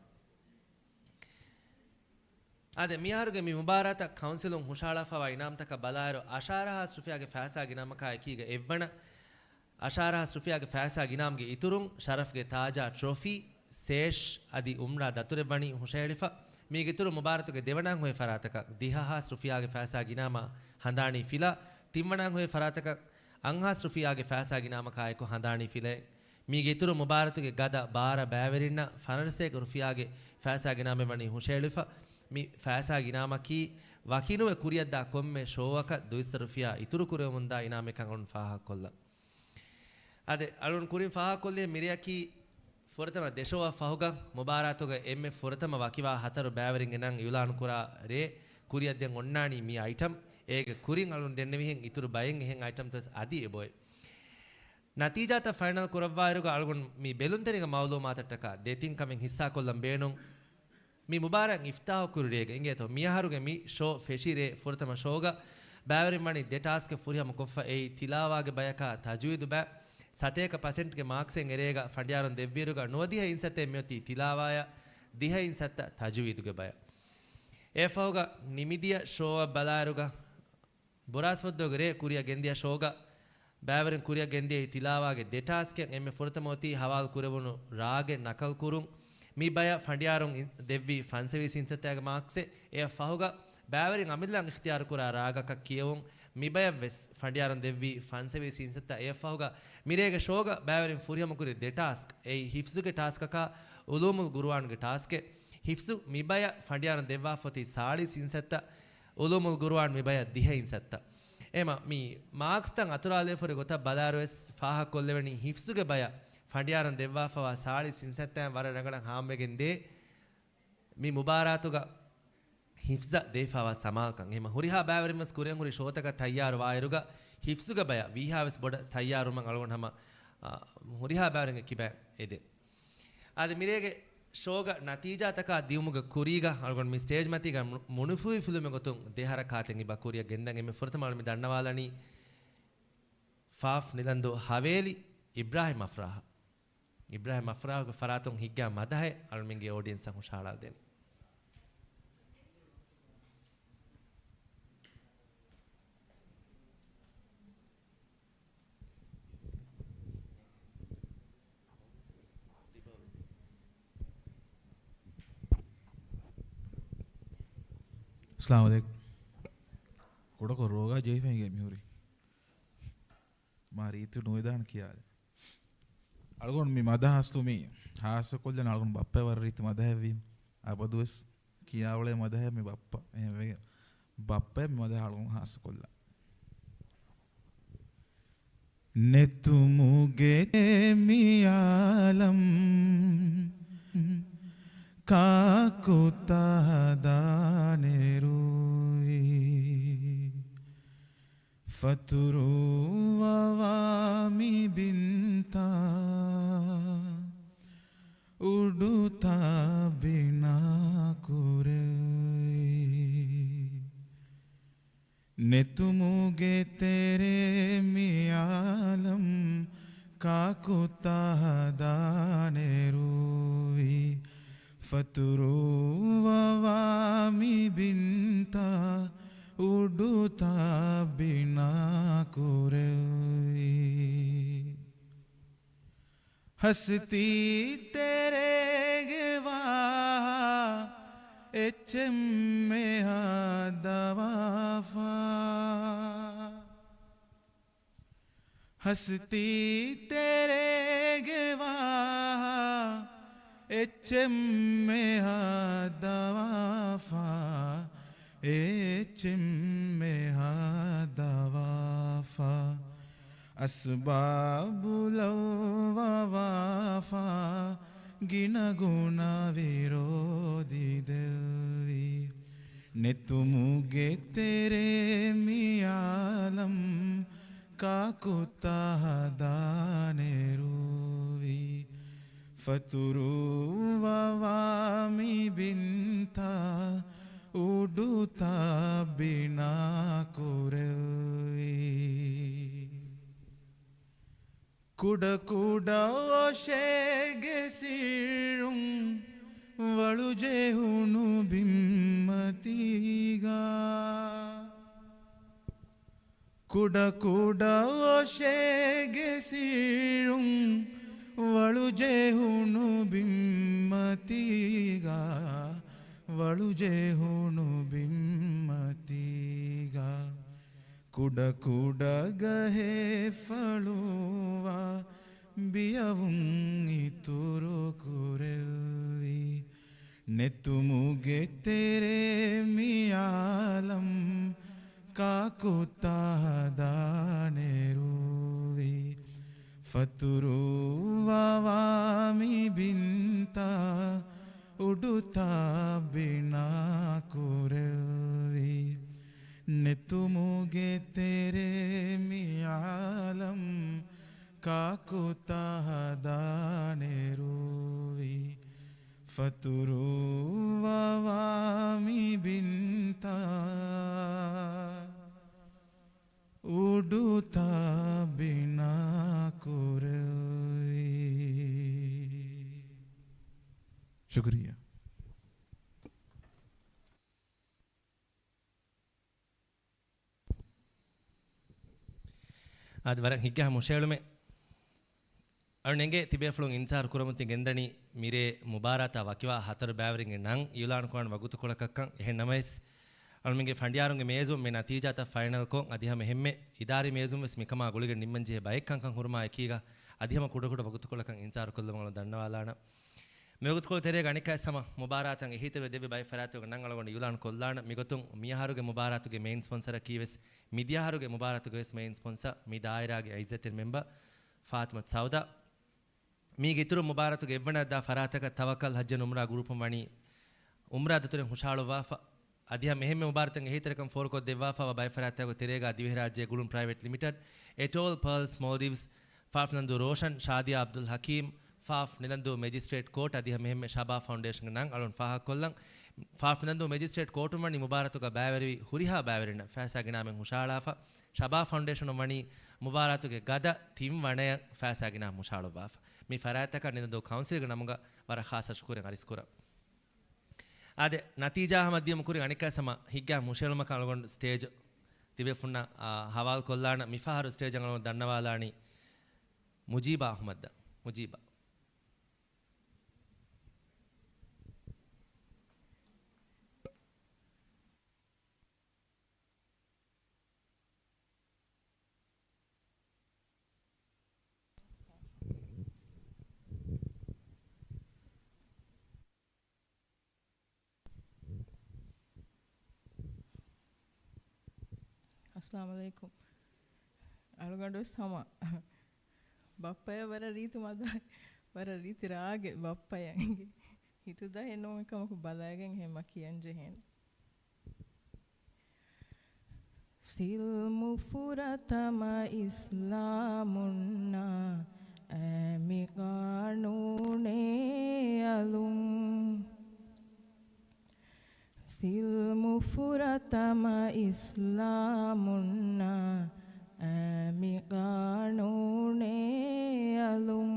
ಆದೆ ಮಿಯಾರುಗೆ ಮಿ ಮುಬಾರಾತ ಕೌನ್ಸಿಲ್ ಹುಷಾಳಾ ಫವಾ ಇನಾಮ್ ತಕ ಬಲಾಯರು ಅಶಾರಹ ರುಫಿಯಾಗ ಫಾಯಸಾ ಗಿನಾಮಕ ಎಕೀಗ ಎವ್ವಣ ಅಶಾರಹ ರುಫಿಯಾಗ ಫಾಯಸಾ ಗಿನಾಮ್ಗೆ ಇತುರುಂ ಶರಫ್ಗೆ ತಾಜಾ ಟ್ರೋಫಿ ಸೇಶ್ ಅದಿ ಉಮ್ರಾ ದತುರೆ ಬಣಿ ಹುಷೇಳಿಫ ಮೀಗಿತುರು ಮುಬಾರತುಗೆ ದೇವಣಂಗ್ ಹೋಯ್ ಫರಾತಕ ದಿಹಾಸ್ ರುಫಿಯಾಗೆ ಫಾಯಸಾ ಗಿನಾಮ ಹಂದಾಣಿ ಫಿಲಾ ತಿಮ್ಮಣಂಗ್ ಹೋಯ್ ಫರಾತಕ ಅಂಹಾಸ್ ರುಫಿಯಾಗೆ ಫಾಯಸಾ ಗಿನಾಮ ಕಾಯಕು ಹಂದಾಣಿ ಫಿಲೆ ಮೀಗಿತುರು ಮುಬಾರತುಗೆ ಗದ ಬಾರ ಬ್ಯಾವೆರಿನ್ನ ಫನರಸೇಕ ರುಫಿಯಾಗೆ ಫಾಯಸಾ ಗಿನಾಮೆ ಬಣಿ ಹುಷೇಳಿಫ ಮಿ ಫಾಯಸಾ ಗಿನಾಮ ಕಿ ವಕೀನುವೆ ಕುರಿಯದ್ದ ಕೊಮ್ಮೆ ಶೋವಕ ದುಯಿಸ್ತ ರುಫಿಯಾ ಇತುರು ಕುರೆ ಮುಂದ ಇನಾಮೆ ಕಂಗಣ್ ಫಾಹ ಕೊಲ್ಲ ಅದೆ ಅಳುನ್ ಕುರಿ ಫಾಹ ಕೊಲ್ಲಿ ಮಿರಿಯಕಿ ಫುರತಮ ದೇಶವ ಫಹುಗ ಮುಬಾರಾತುಗ ಎಮ್ಮೆ ಫುರತಮ ವಕಿವಾ ಹತರು ಬ್ಯಾವರಿಂಗ್ ನಂ ಯುಲಾನ್ ಕುರಾ ರೇ ಕುರಿಯದ್ದೆಂ ಒಣ್ಣಾಣಿ ಮಿ ಐಟಮ್ ಏಗೆ ಕುರಿಂ ಅಳುನ್ ದೆನ್ನೆವಿಹೆಂ ಇತುರು ಬಯಂ ಹೆಂ ಐಟಮ್ ತಸ್ ಅದಿ ಎಬೋಯ್ ನತೀಜಾತ ಫೈನಲ್ ಕುರವ್ವಾಯರುಗ ಅಳ್ಗೊಂಡು ಮೀ ಬೆಲುಂತನಿಗ ಮೌಲೂಮಾತಟ್ಟಕ ದೇತಿಂ ಕಮೆಂಗ್ ಹಿಸ್ಸಾ ಕೊಲ್ಲಂ ಬೇಣುಂ ಮೀ ಮುಬಾರಕ್ ಇಫ್ತಾಹ್ ಕುರುರೇಗ ಇಂಗೇತೋ ಮಿಯಹರುಗೆ ಮೀ ಶೋ ಫೆಶಿರೆ ಫುರ್ತಮ ಶೋಗ ಬ್ಯಾವರಿ ಮಣಿ ದೆ ಟಾಸ್ಕ್ ಫುರಿಯಮ ಕೊಫ್ಫ ಏಯ್ ತಿಲಾವಾಗೆ ಬಯಕ ತಜ್ವೀದು ಬෑ ಸತೇಕ ಪರ್ಸೆಂಟ್ಗೆ ಮಾರ್ಕ್ಸೆನ್ ಎರೇಗ ಫಂಡ್ಯಾರನ್ ದೆವ್ವಿರುಗ ನೋದಿಹ ಇನ್ಸತ್ತೆ ಮೆತಿ ತಿಲಾವಾಯ ದಿಹ ಇನ್ಸತ್ತ ತಜ್ವೀದುಗೆ ಬಯ ಏಫೌಗ ನಿಮಿದಿಯ ಶೋವ ಬಲಾರುಗ ಬೊರಾಸ್ವದ್ದೋಗರೆ ಕುರಿಯ ಗೆಂದಿಯ ಶೋಗ ಬ್ಯಾವರಿನ್ ಕುರಿಯ ಗೆಂದಿಯ ತಿಲಾವಾಗೆ ದೆ ಟಾಸ್ಕ್ ಎಮ್ಮೆ ಫುರ್ತಮೋತಿ ಹವಾಲ್ ಕುರವನು ರಾಗೆ ನಕಲ್ ಕುರುಂ ಮೀ ಬಯ ಫಂಡ್ಯಾರನ್ ದೆವ್ವಿ ಫನ್ಸೆವಿಸ್ ಇನ್ಸತ್ತಾಗ ಮಾರ್ಕ್ಸೆ ಏಫೌಗ ಬ್ಯಾವರಿನ್ ಅಮಿಲ್ಲಂ ಇಖ್ತಿಯಾರ್ ಕುರ ರಾಗಕ ಕಿಯವುಂ ಮಿಬಯ ವೆಸ್ ಫಂಡ್ಯಾರನ್ ದೆವ್ವಿ ಫನ್ಸೆವಿ ಸೀನ್ಸತ್ತ ಏಫೌಗ ಮಿರೇಗ ಶೋಗ ಬ್ಯಾವರಿನ್ ಫುರಿಯಮ ಕುರಿ ದೆ ಟಾಸ್ಕ್ ಏಯ್ ಹಿಫ್ಸುಗೆ ಟಾಸ್ಕಕ ಉಲೂಮುಲ್ ಗುರುವಾನ್ಗೆ ಟಾಸ್ಕೆ ಹಿಫ್ಸು ಮಿಬಯ ಫಂಡ್ಯಾರನ್ ದೆವ್ವಾ ಫತಿ ಸಾಳಿ ಸೀನ್ಸತ್ತ ಉಲೂಮುಲ್ ಗುರುವಾನ್ ಮಿಬಯ ದಿಹ ಇನ್ಸತ್ತ ಏಮ ಮೀ ಮಾರ್ಕ್ಸ್ ತಂ ಅತುರಾಲೆ ಫುರಿ ಗೊತ್ತ ಬದಾರುವೆಸ್ ಫಾಹ ಕೊಲ್ಲೆವನಿ ಹಿಫ್ಸುಗೆ ಬಯ ಫಂಡ್ಯಾರನ್ ದೆವ್ವಾ ಫವಾ ಸಾಳಿ ಸೀನ್ಸತ್ತ ವರ ರಂಗಣ ಹಾಂಬೆಗೆಂದೆ ಮೀ ಮುಬಾರಾತುಗ ಹಿಫ್ಜ ದೇಫಾವ ಸಮಾಲ್ಕಂ ಎಮ ಹುರಿಹಾ ಬ್ಯಾವರಿಮಸ್ ಕುರಿಯಂ ಹುರಿ ಶೋತಕ ತಯ್ಯಾರು ವಾಯರುಗ ಹಿಫ್ಸುಗ ಬಯ ವಿಹಾವೆಸ್ ಬೊಡ ತಯ್ಯಾರು ಮಂ ಅಳಗೊಂಡ ಹಮ ಹುರಿಹಾ ಬ್ಯಾವರಿಂಗ ಕಿಬೆ ಎದೆ ಆದ ಮಿರೇಗೆ ಶೋಗ ನತೀಜಾ ತಕ ದಿವುಮುಗ ಕುರಿಗ ಅಳಗೊಂಡ ಮಿ ಸ್ಟೇಜ್ ಮತಿಗ ಮುನುಫುಯಿ ಫಿಲ್ಮ್ ಗೊತ್ತುಂ ದೇಹರ ಕಾತೆಂ ಇಬ ಕುರಿಯ ಗೆಂದಂ ಎಮೆ ಫುರ್ತಮಾಳ ಮಿ ದಣ್ಣವಾಲನಿ ಫಾಫ್ ನಿಲಂದು ಹವೇಲಿ ಇಬ್ರಾಹಿಂ ಅಫ್ರಾಹ ಫರಾತುಂ ಹಿಗ್ಗಾ ಮದಹೆ ಅಳ್ಮಿಂಗೆ ಆಡಿಯನ್ಸ್ ಹುಷಾಳಾ ದೇನಿ अस्सलाम वालेकुम कोड़ा को रोगा जेई फेंगे म्यूरी मारी इतु नोयदान किया अलगोन मी मदा हस्तु मी हास कोल्जन अलगोन बप्पे वर रीत मदा है वी आबदुस किया वले मदा है मी बप्पा ए बप्पे मदा अलगोन हास कोल्ला नेतुमुगे मियालम ಕಾಕುತ್ತಾದಾನೆರುಯಿ ಫತುರುವಾಮಿ ಬಿಂತ ಉಡುತಾ ಬಿನಾ ಕುರೈ ನೆತುಮುಗೆ ತೆರೆ ಮಿಯಾಲಂ ಕಾಕುತ್ತಾದಾನೆರುಯಿ ಫತುರುವಾಮಿ ಬಿಂತ ಉಡುತಾ ಬಿನಾ ಕುರೈ ಹಸ್ತಿ ತೆರೆಗೆ ವಾ ಎಚ್ಚೆಮ್ಮೆ ದವಾಫಾ ಹಸ್ತಿ ತೆರೆಗೆ ವಾ ಎಚ್ಚೆಮ್ಮೆ ದವಾಫಾ ಎಚ್ಚೆಮ್ಮೆ ದವಾಫಾ ಅಸ್ಬಾಬುಲವಾಫಾ ಗಿನಗುಣ ವಿರೋಧಿ ದೇವಿ ನೆತುಮುಗೆ ತೆರೆ ಮಿಯಾಲಂ ಕಾಕುತ್ತಾದಾನೆರುವಿ ಫತುರುವಾಮಿ ಬಿಂತ ಉಡುತಾ ಬಿನಾ ಕುರೈ ಕುಡ ಕುಡ ಓಶೆಗೆ ಸೀಳುಂ ವಳುಜೆ ಹುಣು ಬಿಮ್ಮತೀಗ ಕುಡ ಕುಡ ಓಶೆಗೆ ಸೀಳುಂ ವಳುಜೆ ಹುಣು ಬಿಮ್ಮತೀಗ ವಳುಜೆ ಹುಣು ಬಿಮ್ಮತೀಗ ಕುಡ ಕುಡ ಗಹೆ ಫಳುವ ಬಿಯವುಂ ಇತುರು ಕುರೆವಿ ನೆತುಮುಗೆ ತೆರೆ ಮಿಯಾಲಂ ಕಾಕುತ್ತಾದಾನೆರುವಿ ಫತುರುವಾಮಿ ಬಿಂತ ಉಡುತಾ ಬಿನಾ ಕುರವಿ ನೆತುಮುಗೆ ತೆರೆ ಮಿಯಾಲಂ kakutahadanirui faturu wawami binta uduta bina kurui. शुक्रिया. ಅದು ವರ ಹಿಗ್ಗ ಮುಷೇಳುಮೆ ಅಣ್ಣೆಂಗೆ ತಿಬೆ ಫ್ಲೋಂಗ್ ಇನ್ಸಾರ್ ಕುರಮುತಿ ಗೆಂದಣಿ ಮಿರೆ ಮುಬಾರಾತ ವಕಿವಾ ಹತರು ಬ್ಯಾವರಿಂಗೆ ನಂಗ್ ಯುಲಾನ್ ಕೋಣ ವಗುತು ಕೊಳಕಕ್ಕಂ ಎಹೆನ್ ನಮೈಸ್ ಅಣ್ಮೆಂಗೆ ಫಂಡಿಯಾರುಂಗೆ ಮೇಜು ಮೆ ನತೀಜಾತ ಫೈನಲ್ ಕೋಂ ಅದಿಹಮ ಹೆಮ್ಮೆ ಇದಾರಿ ಮೇಜುಂ ವೆಸ್ ಮಿಕಮಾ ಗುಳಿಗೆ ನಿಮ್ಮಂಜೆ ಬೈಕ್ಕಂಕಂ ಹುರುಮಾ ಎಕೀಗ ಅದಿಹಮ ಕುಡ ಕುಡ ವಗುತು ಕೊಳಕಂ ಇನ್ಸಾರ್ ಕೊಲ್ಲಮಂಗಲ ದಣ್ಣವಾಲಾಣ මෙගුත්කොල් තෙරේ ගණිකයි සම මුබාරාතන් එහිතර දෙවි බයි ෆරාතුක නං අලගොන්න යුලාන් කොල්ලාන මිගතුන් මියහරුගේ මුබාරාතුගේ මේන් ස්පොන්සර් කීවෙස් මිදියාහරුගේ මුබාරාතුගේ වෙස් මේන් ස්පොන්සර් මි දායරාගේ ඉස්සතින් මෙම්බර් ෆාතිමත් සෞදා මී ගිතුරු මුබාරාතුගේ එවනදා ෆරාතක තවකල් හජ්ජ උම්රා ගෲපම් වණි උම්රා දතුරෙන් හුෂාලු වාෆා අධියා මෙහෙම මුබාරතන් එහිතරකම් ෆෝර්කෝ දෙවාෆා බයි ෆරාතක තෙරේගා දිවි රාජ්‍ය ගුළුම් ප්‍රයිවට් ලිමිටඩ් එටෝල් පර්ල්ස් මෝල්ඩිව්ස් ෆාෆ්නන්දු රෝෂන් ෂාදියා අබ්දුල් හකීම් ಫಾಫ್ ನಿಲಂದು ಮೆಜಿಸ್ಟ್ರೇಟ್ ಕೋರ್ಟ್ ಅದಿಹ ಮೆಹಮ್ಮೆ ಶಬಾ ಫೌಂಡೇಶನ್ ನಂಗ್ ಅಲೊನ್ ಫಾಹ ಕೊಲ್ಲಂ ಫಾಫ್ ನಿಲಂದು ಮೆಜಿಸ್ಟ್ರೇಟ್ ಕೋರ್ಟ್ ಮಣಿ ಮುಬಾರತುಗ ಬ್ಯಾವರಿ ಹುರಿಹಾ ಬ್ಯಾವರಿನ ಫಾಸಾಗಿನ ಮೆಂ ಹುಷಾಳಾಫ ಶಬಾ ಫೌಂಡೇಶನ್ ಮಣಿ ಮುಬಾರತುಗೆ ಗದ ತಿಂ ವಣಯ ಫಾಸಾಗಿನ ಮುಷಾಳುವಾಫ ಮಿ ಫರಾತಕ ನಿಲಂದು ಕೌನ್ಸಿಲ್ ನಮಗ ವರ ಖಾಸ ಶುಕೂರೆ ಅರಿಸ್ಕುರ ಆದೆ ನತೀಜಾ ಮಧ್ಯಮ ಕುರಿ ಅಣಿಕ ಸಮ ಹಿಗ್ಗ ಮುಷೇಳುಮ ಕಳಗೊಂಡು ಸ್ಟೇಜ್ ತಿಬೆ ಫುನ್ನ ಹವಾಲ್ ಕೊಲ್ಲಾಣ ಮಿಫಾರು ಸ್ಟೇಜ್ ಅಂಗನ ದಣ್ಣವಾಲಾಣಿ ಮುಜೀಬಾ ಅಹ್ಮದ್ ಮುಜೀಬಾ अस्सलाम वालेकुम अलगंडो समा बप्पय वर रीति मद वर रीति रागे बप्पय हितुदा एनो एकमकु බලාගෙන හැම කියන්නේ හෙන් සිල්මු ෆුරතම ඉස්ලාමුන්නා ඇමි කානූනේ අලුම් සිල්මු ෆුරතම ඉස්ලාමුන්නා ඇමි කානූනේ අලුම්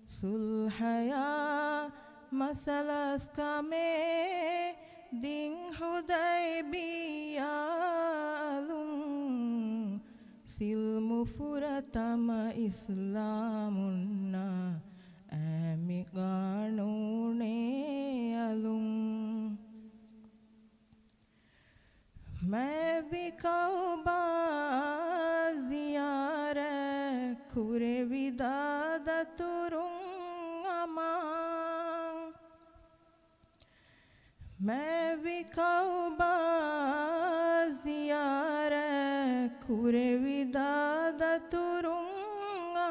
සුල්හයා මසලස් කමේ දින් හුදයිබියාලුම් සිල්මු ෆුරතම ඉස්ලාමුන්නා ඇමි කානූනේ අලුම් मैं भी कौबा ज़ियारे खुरे विदाद तुरुंगा मैं भी कौबा ज़ियारे खुरे विदाद तुरुंगा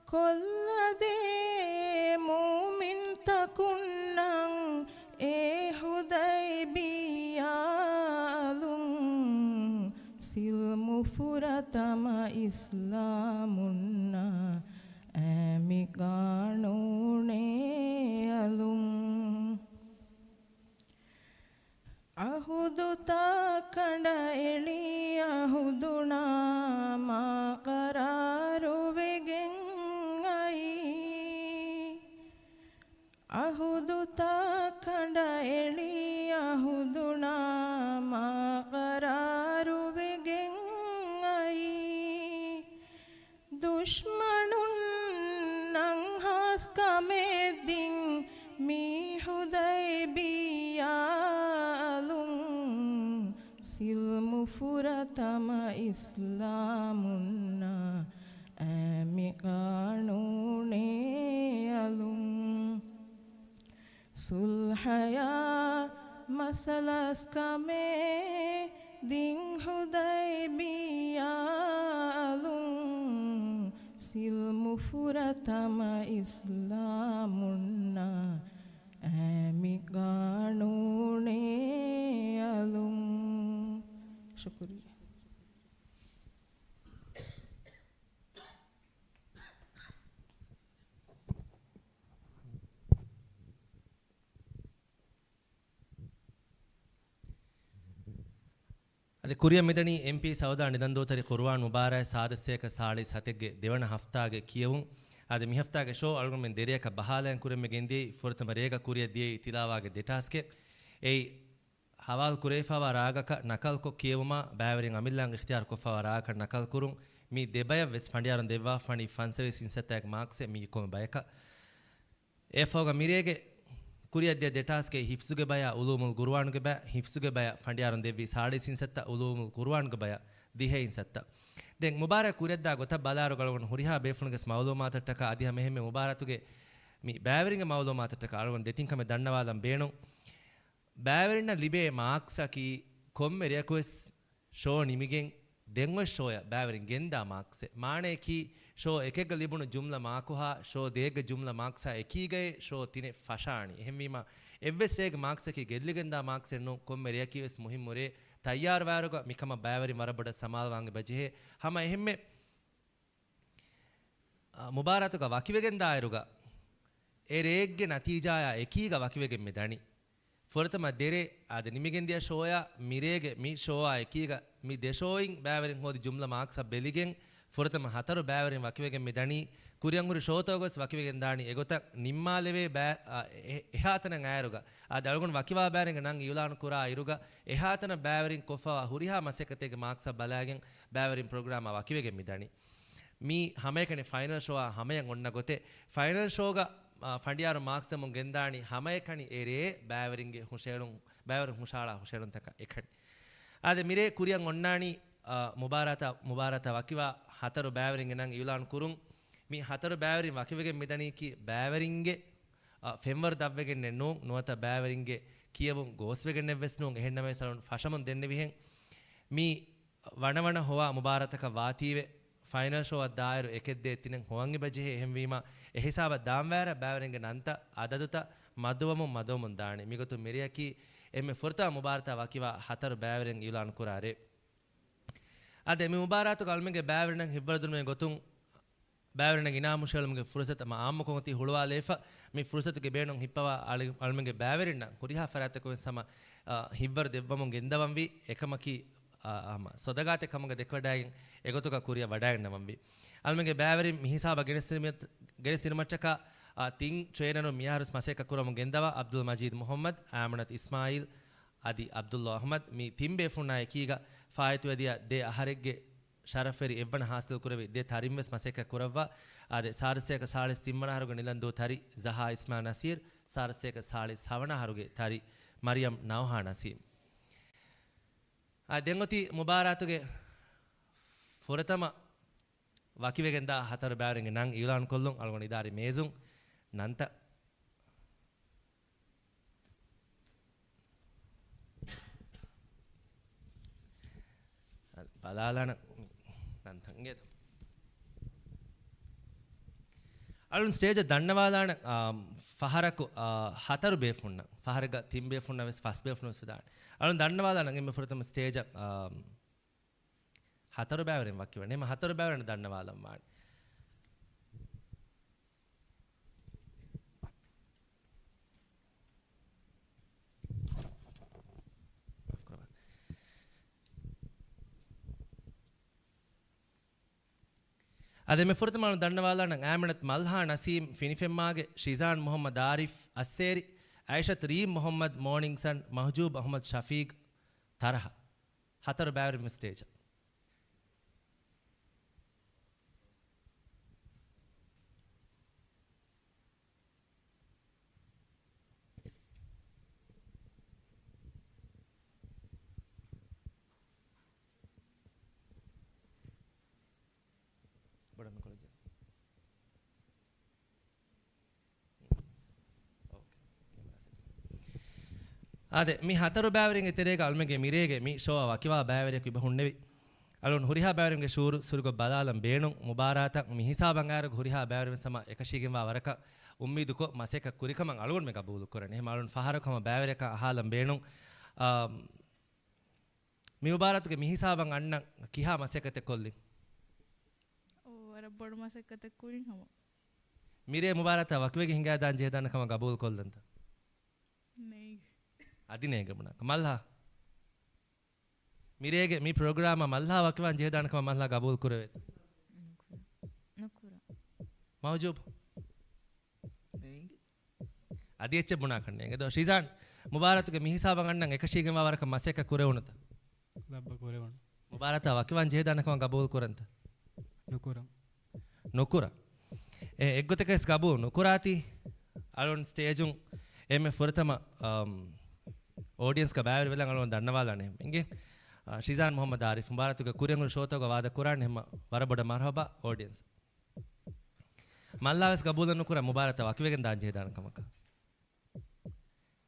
कोल्लदे मोमिन तकुन्नं ए हुदैबी සිල්මු ෆුරතම ඉස්ලාමුන්නා ඇමි කානූනේ අලුම් අහුදුතා කඩ එළි අහුදුනා මා කරාරු වෙගෙන් අයි අහුදුතා කඩ එළි අහුදුනා මා කරාරු दुश्मनुन नंहास कमेदिं मी हुदैबियालुं सिल्मु फुरतम इस्लामुन्ना ඇමි කානූනේ අලුම් සුල්හයා මසලස් කමේ දින් හුදයිබියාලුම් සිල්මු ෆුරතම ඉස්ලාමුන්නා ඇමි කානූනේ අලුම් शुक्रिया ಅದೇ ಕುರಿಯ ಮಿದಣಿ MP ಸೌದಾ ನಿದಂದೋತರಿ ಕುರ್ವಾನ್ ಮುಬಾರಕ್ ಸಾದಸ್ಯಕ ಸಾಳಿಸ್ ಹತೆಗೆ ದೇವಣ ಹಫ್ತಾಗೆ ಕಿಯವುಂ ಅದೆ ಮಿ ಹಫ್ತಾಗೆ ಶೋ ಅಳ್ಗೊಂಡು ಮೆನ್ ದೆರಿಯಕ ಬಹಾಲಯನ್ ಕುರೆಮ್ಮೆ ಗೆಂದಿ ಫುರತಮ ರೇಗ ಕುರಿಯ ದಿಯೆ ತಿಲಾವಾಗೆ ದೆಟಾಸ್ಕೆ ಏಯ್ ಹವಾಲ್ ಕುರೇಫಾವ ರಾಗಕ ನಕಲ್ ಕೊ ಕಿಯವುಮ ಬ್ಯಾವರಿಂ ಅಮಿಲ್ಲಾಂಗ್ ಇಖ್ತಿಯಾರ್ ಕೊಫಾವ ರಾಗಕ ನಕಲ್ ಕುರುಂ ಮಿ ದೆಬಯ ವೆಸ್ ಫಂಡಿಯಾರನ್ ದೆವ್ವಾ ಫಣಿ ಫನ್ಸವೆ ಸಿನ್ಸತ್ತಾಗ ಮಾರ್ಕ್ಸೆ ಮಿ ಕೊಮ ಬಯಕ ಏಫೋಗ ಮಿರೇಗೆ ಕುರಿಯದ್ಯ ದೆಟಾಸ್ಕೆ ಹಿಫ್ಸುಗೆ ಬಯ ಉಲೂಮುಲ್ ಗುರ್ವಾನ್ಗೆ ಬಯ ಹಿಫ್ಸುಗೆ ಬಯ ಫಂಡಿಯಾರನ್ ದೆವ್ವಿ ಸಾಡಿ ಸಿನ್ಸತ್ತ ಉಲೂಮುಲ್ ಗುರ್ವಾನ್ಗೆ ಬಯ ದಿಹೆ ಇನ್ಸತ್ತ ದೆನ್ ಮುಬಾರಕ್ ಕುರಿಯದ್ದ ಗೊತ್ತ ಬಲಾರುಗಳವನು ಹುರಿಹಾ ಬೇಫುನ್ಗೆ ಮೌಲೂಮಾತಟ್ಟಕ ಅದಿಹ ಮೆಹೆಮ್ಮೆ ಮುಬಾರತುಗೆ ಮಿ ಬ್ಯಾವರಿಂಗೆ ಮೌಲೂಮಾತಟ್ಟಕ ಅಳವನ್ ದೆತಿಂಕಮೆ ದಣ್ಣವಾದಂ ಬೇಣು ಬ್ಯಾವರಿನ ಲಿಬೆ ಮಾರ್ಕ್ಸಕಿ ಕೊಮ್ಮೆ ರಿಯಕ್ವೆಸ್ ಶೋ ನಿಮಿಗೆಂ ದೆಂವ ಶೋಯ ಬ್ಯಾವರಿನ್ ಗೆಂದಾ ಮಾರ್ಕ್ಸೆ ಮಾಣೇಕಿ ಶೋ ಎಕೆಗ ಲಿಬುಣು ಜುಮ್ಲ ಮಾಕುಹಾ ಶೋ ದೇಗ ಜುಮ್ಲ ಮಾರ್ಕ್ಸ ಎಕೀಗೈ ಶೋ ತಿನೆ ಫಶಾಣಿ ಎಹೆಮ್ಮೀಮ ಎವ್ವೆಸ್ ರೇಗ ಮಾರ್ಕ್ಸಕಿ ಗೆಲ್ಲಿಗೆಂದಾ ಮಾರ್ಕ್ಸೆನ್ನು ಕೊಮ್ಮೆ ರಿಯಕಿವೆಸ್ ಮುಹಿಮ್ಮುರೆ ತಯ್ಯಾರ್ ವಾರುಗ ಮಿಕಮ ಬ್ಯಾವರಿ ಮರಬಡ ಸಮಾಲ್ವಾಂಗೆ ಬಜಿಹೆ ಹಮ ಎಹೆಮ್ಮೆ ಮುಬಾರತುಗ ವಕಿವೆಗೆಂದಾ ಆಯರುಗ ಎ ರೇಗ್ಗೆ ನತೀಜಾಯ ಎಕೀಗ ವಕಿವೆಗೆಮ್ಮೆ ದಣಿ ಫೊರತಮ ದೆರೆ ಆದ ನಿಮಿಗೆಂದಿಯ ಶೋಯ ಮಿರೇಗೆ ಮಿ ಶೋಯ ಎಕೀಗ ಮಿ ದೆಶೋಯಿಂ ಬ್ಯಾವರಿನ್ ಹೋದಿ ಜುಮ್ಲ ಮಾರ್ಕ್ಸ ಬೆಲಿಗೆಂ ಫೊರತಮ ಹತರು ಬ್ಯಾವರಿನ್ ವಕಿವೆಗೆಂ ಮಿ ದಣಿ ಕುರಿಯಂಗುರಿ ಶೋತೋಗಸ್ ವಕಿವೆಗೆಂ ದಾಣಿ ಎಗೊತ ನಿಮ್ಮಾಲೆವೆ ಎಹಾತನ ಆಯರುಗ ಆದ ಅಳಗುಣ ವಕಿವಾ ಬ್ಯಾರಿಂಗ ನಂಗ್ ಇಯುಲಾನು ಕುರಾ ಇರುಗ ಎಹಾತನ ಬ್ಯಾವರಿನ್ ಕೊಫಾ ಹುರಿಹಾ ಮಸೆಕತೆಗೆ ಮಾರ್ಕ್ಸ ಬಲಾಗೆಂ ಬ್ಯಾವರಿನ್ ಪ್ರೋಗ್ರಾಮ ವಕಿವೆಗೆಂ ಮಿ ದಣಿ ಮೀ ಹಮೇಕನೆ ಫೈನಲ್ ಶೋ ಹಮೆಯಂ ಒನ್ನ ಗೊತೆ ಫೈನಲ್ ಶೋಗ ಫಂಡಿಯಾರು ಮಾರ್ಕ್ಸ್ ತಮು ಗೆಂದಾಣಿ ಹಮಯಕಣಿ ಏರೇ ಬ್ಯಾವರಿಂಗೆ ಹುಷೇಳು ಬ್ಯಾವರಿನ್ ಹುಷಾಳ ಹುಷೇಳುನ್ ತಕ ಎಕಣಿ ಆದೆ ಮಿರೇ ಕುರಿಯಂ ಒನ್ನಾಣಿ ಮುಬಾರತ ವಕಿವಾ ಹತರು ಬ್ಯಾವರಿಂಗೆ ನಂಗ್ ಇಯುಲಾನು ಕುರುಂ ಮಿ ಹತರು ಬ್ಯಾವರಿನ್ ವಕಿವೆಗೆ ಮಿದಣೀಕಿ ಬ್ಯಾವರಿಂಗೆ ಫೆಂವರ್ ದವ್ವೆಗೆನ್ ನೆನ್ನೂ ನುವತ ಬ್ಯಾವರಿಂಗೆ ಕಿಯವುಂ ಗೋಸ್ವೆಗೆನ್ ನೆವ್ವೆಸ್ ನೂ ಎಹೆನ್ನಮೆ ಸಲುನ್ ಫಶಮುನ್ ದೆನ್ನೆವಿಹೆಂ ಮಿ ವಣವಣ ಹೊವಾ ಮುಬಾರತಕ ವಾತೀವೆ ಫೈನಲ್ ಶೋ ಅದ್ದಾಯರು ಎಕೆದ್ದೆ ತಿನೆಂ ಹೊವಂಗಿ ಬಜಿಹೆ ಎಹೆಂವೀಮ ಎ ಹಿಸಾಬ ದಾಂವ್ಯಾರ ಬ್ಯಾವರಿಂಗೆ ನಂತ ಅದದುತ ಮದುವಮುನ್ ದಾಣೆ ಮಿಗೊತು ಮಿರಿಯಕಿ ಎಮ್ಮೆ ಫುರ್ತಾ ಮುಬಾರತ ವಕಿವಾ ಹತರು ಬ್ಯಾವರಿಂಗೆ ಇಯುಲಾನು ಕುರಾರೆ ಅದೆ ಮಿ ಮುಬಾರತು ಕಲ್ಮೆಗೆ ಬ್ಯಾವರಿನಂ ಹಿವ್ವರದುಮೆ ಗೊತುಂ ಬ್ಯಾವರಿನಂ ಇನಾಮುಶಲಮ್ಗೆ ಫುರ್ಸತ ಮ ಆಮ್ಮ ಕೊತಿ ಹುಳುವಾ ಲೇಫ ಮಿ ಫುರ್ಸತುಗೆ ಬೇಣಂ ಹಿಪ್ಪವ ಅಲ್ಮೆಗೆ ಬ್ಯಾವರಿನ ಕುರಿಹಾ ಫರಾತಕ ಸಮ ಹಿವ್ವರ ದೆವ್ವಮುಂ ಗೆಂದವಂವಿ ಎಕಮಕಿ ಸೊದಗಾತೆ ಕಮಗ ದೆಕ್ವಡಾಯಿಂ ಎಗೊತುಗ ಕುರಿಯ ವಡಾಯಿಂ ನವಂವಿ ಅಲ್ಮೆಗೆ ಬ್ಯಾವರಿ ಮಿಹಿಸಾಬ ಗೆಣಸಿನಮಚ್ಚಕ ತಿಂ ಚೇನನು ಮಿಯಾರುಸ್ ಮಸೇಕ ಕುರಮು ಗೆಂದವ ಅಬ್ದುಲ್ ಮಜೀದ್ ಮೊಹಮ್ಮದ್ ಆಮಣತ್ ಇಸ್ಮಾಯಿಲ್ ಅದಿ ಅಬ್ದುಲ್ಲಾ ಅಹಮದ್ ಮಿ ತಿಂಬೆ ಫುನ್ನಾಯ ಕೀಗ ಫಾಯತುವದಿಯ ದೇ ಅಹರೆಗ್ಗೆ ಶರಫೆರಿ ಎವ್ವನ ಹಾಸ್ತಿಲ್ ಕುರವಿ ದೇ ತರಿಮ್ವೆಸ್ ಮಸೇಕ ಕುರವ್ವ ಆದೆ ಸಾರಸೇಕ ಸಾಳಿಸ್ ತಿಮ್ಮನಹರುಗೆ ನಿಲಂದು ತರಿ ಜಹಾ ಇಸ್ಮಾ ನಸೀರ್ ಸಾರಸೇಕ ಸಾಳಿಸ್ ಹವನಹರುಗೆ ತರಿ ಮರಿಯಂ ನೌಹಾ ನಸೀಮ್ ಆ ದೆಂಗೊತಿ ಮುಬಾರಾತುಗೆ ಫೊರತಮ ವಕಿವೆಗೆಂದ ಹತರು ಬ್ಯಾವರಿಂಗೆ ನಂಗ್ ಇಯುಲಾನ್ ಕೊಲ್ಲುಂ ಅಳ್ಗೊಂಡು ಇದಾರಿ ಮೇಜುಂ ನಂತ ಬಲಾಲನ ನಂತ ಹಂಗೆದು ಅಳುನ್ ಸ್ಟೇಜ್ ದಂಡವಾದಾಣ ಫಹರಕು ಹತರು ಬೇಫುಣ್ಣ ಫಹರಗ ತಿಂ ಬೇಫುಣ್ಣ ವೆಸ್ ಫಸ್ಟ್ ಬೇಫುಣ್ಣ ವೆಸ್ ವಿದಾಣ ಅಳುನ್ ದಂಡವಾದಾಣ ಎಮ್ಮೆ ಫುರತಮ ಸ್ಟೇಜ್ ಹತರು ಬ್ಯಾವರಿನ್ ವಕ್ಕಿವ ನಿಮ್ಮ ಹತರು ಬ್ಯಾವರಿನ ದಂಡವಾದಂ ಮಾಡಿ ಅದೇ ಮೆ ಫುರತಮಾನು ದಂಡವಾದಾಣ ಆಮಣತ್ ಮಲ್ಹಾ ನಸೀಮ್ ಫಿನಿಫೆಮ್ಮಾಗೆ ಶಿಜಾನ್ ಮೊಹಮ್ಮದ್ ಆರಿಫ್ ಅಸ್ಸೇರಿ ಐಷತ್ ರೀಮ್ ಮೊಹಮ್ಮದ್ ಮೋರ್ನಿಂಗ್ಸನ್ ಮಹಜೂಬ್ ಅಹಮದ್ ಶಫೀಕ್ ತರಹ ಹತರು ಬ್ಯಾವರಿನ್ ಸ್ಟೇಜ್ ಅದೇ ಮಿ ಹತರು ಬ್ಯಾವರಿಂಗೆ ತೆರೆಗ ಅಲ್ಮೆಗೆ ಮಿರೇಗೆ ಮಿ ಶೋ ವಕಿವಾ ಬ್ಯಾವರಿಯಕು ಇಬ ಹುಣ್ಣೆವಿ ಅಲೊನ್ ಹುರಿಹಾ ಬ್ಯಾವರಿಂಗೆ ಶೂರು ಸುರುಗೊ ಬಲಾಲಂ ಬೇಣು ಮುಬಾರಾತ ಮಿ ಹಿಸಾಬಂಗಾರಗ ಹುರಿಹಾ ಬ್ಯಾವರಿನ ಸಮ ಯಕಶಿಗಿಂವಾ ವರಕ ಉಮ್ಮೀದುಕೊ ಮಸೆಕ ಕುರಿಕಮಂ ಅಳುಗೊಂಡು ಮೆ ಕಬೂಲು ಕೊರನೆ ಹೆಮ ಅಲೊನ್ ಫಹರಕಮ ಬ್ಯಾವರಿಯಕ ಅಹಾಲಂ ಬೇಣು ಮಿ ಮುಬಾರಾತುಗೆ ಮಿ ಹಿಸಾಬಂ ಅಣ್ಣ ಕಿಹಾ ಮಸೆಕತೆ ಕೊಲ್ಲಿ ವರ ಬಡ ಮಸೆಕತೆ ಕುರಿಂ ಹಮ ಮಿರೇ ಮುಬಾರಾತ ವಕ್ವೆಗೆ ಹಿಂಗಾದಾನ್ ಜೇದಾನ ಕಮ ಕಬೂಲು ಕೊಲ್ಲಂತ ನೇಗ್ ಅದಿನೇಗ ಮುನಕ ಮಲ್ಹ මිරේගේ මේ ප්‍රෝග්‍රෑම මල්ලා වකවන් ජේදානකම මල්ලා ගබූල් කරවෙත මවජූබ් අදිච්ච බුණා කන්නේ එද ශීසාන් මුබාරතුගේ මිහිසාව ගන්නන් එක ශීගෙම වරක මසෙක කුරවුනත ලබ්බ කුරවුන මුබාරත වකවන් ජේදානකම ගබූල් කරන්ත නුකුරම් නුකුර එක්ගොතකස් ගබූ නුකුරාති අලුන් ස්ටේජුන් එමෙ ෆොරතම ऑडियंस का बैवर वेला अलोन दन्नवाला ने इंगे शीजान मोहम्मद आरिफ मुबारक के कुरेंगु शोतो का वादा कुरान हम वरबड मरहबा ऑडियंस मल्लावस कबूल नुकुरा मुबारक वकिवेगन दान जेदान कमक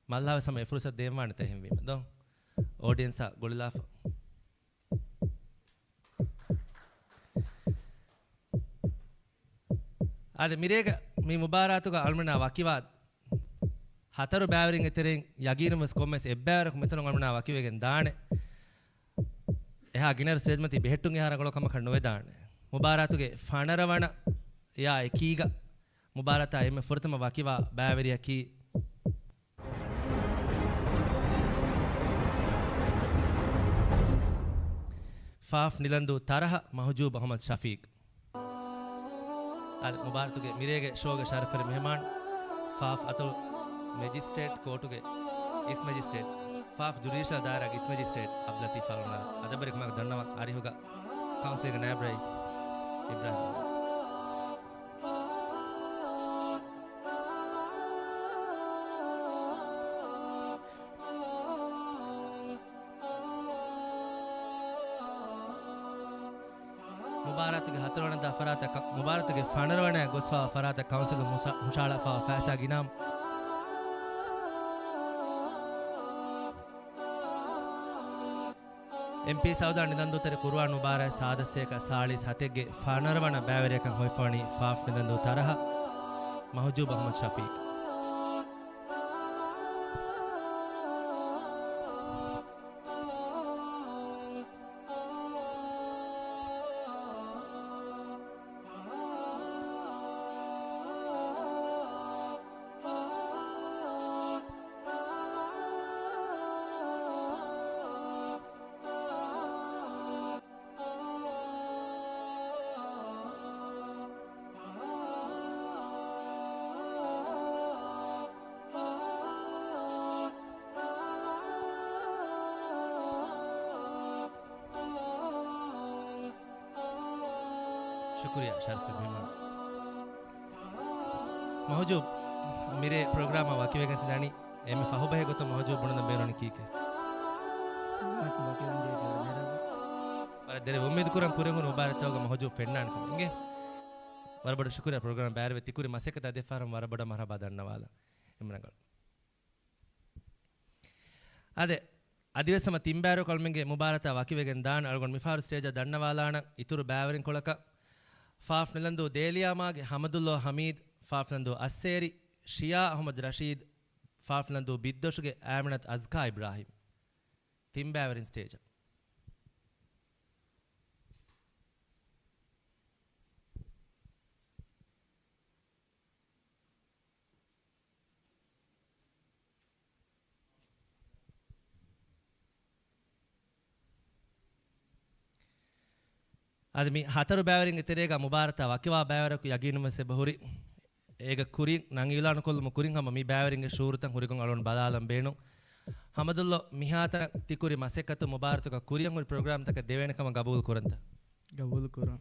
मल्लावस हम फुर्सत देवान ते हम वीम दो ऑडियंस गुलिलाफ आदे मिरेग मी मुबारक का अलमना वकिवाद හතර බෑවරින් එතරෙන් යගීනමස් කොම්මස් එබ්බෑවරක මෙතන ගමනා වකිවෙගෙන් දානේ එහා ගිනර් සේජ්මති බෙහෙට්ටුන් එහාර ගලකම කන්න නොවේ දානේ මුබාරතුගේ ෆනරවණ යා එකීග මුබාරතා එමෙ ෆොරතම වකිවා බෑවරිය කී ෆාෆ් නිලන්දු තරහ මහජූබ් අහමද් ශෆීක් අද මුබාරතුගේ මිරේගේ ෂෝගේ ශරෆරි මෙහමාන් ෆාෆ් අතුල් मैजिस्ट्रेट कोर्ट के इस मैजिस्ट्रेट फाफ जुडिशियल दायरा इस मैजिस्ट्रेट अब लतीफ फालना अदबर मग धन्यवाद आरी होगा काउंसिलर नायब रईस इब्राहिम मुबारक के हतरवण द फरात मुबारक के फणरवण गोस्वा फरात काउंसिल मुशाला फा फैसा गिनाम MP සෞදා නිදන්දුතර කුරුවාන් මුබාරයි සාදස්සයක සාලිස් හතෙක්ගේ ෆානරවන බෑවරයකන් හොයිෆානි ෆාෆ් නිදන්දු තරහ මහජූබ් අහමද් ශෆීක් शुक्रिया शरफ मेहमान महजूब मेरे प्रोग्राम वाकिवे गंत दानी एमे फाहु बहे गतो महजूब बुणन बेरोनी कीके पर देरे उम्मीद कुरन कुरेंगु मुबारक तोग महजूब फेन्नान कम इंगे वरबड शुक्रिया प्रोग्राम बैर वेति कुरी मसेकता देफारम वरबड मरहबा दන්නවාලා එමනගල් අද අදිවසම තිම්බෑරෝ කල්මගේ මුබාරත වකිවෙගෙන් දාන අල්ගොන් මිෆාරු ස්ටේජ් දන්නවාලාන ඉතුරු බෑවරින් කොලක ෆාෆ් නිලන්දු දේලියාමාගේ හමදුල්ලා හමීද් ෆාෆ් නිලන්දු අස්සේරි ෂියා අහමද් රෂීද් ෆාෆ් නිලන්දු බිද්දොෂුගේ ආමනත් අස්කා ඉබ්‍රාහිම් තිම්බෑවරින් ස්ටේජ් आदमी हतरु बैवरिंग तेरेगा मुबारता वाकिवा बैवरकु यगीनुम से बहुरी एग कुरी नंगीलान कोल मुकुरिंग हम मी बैवरिंग शूरतन हुरिगुं अलोन बदालम बेनु हमदुल्लो मिहाता तिकुरी मसेकतु मुबारतु का कुरियंग प्रोग्राम तक देवेनकम गबूल कुरंता गबूल कुरा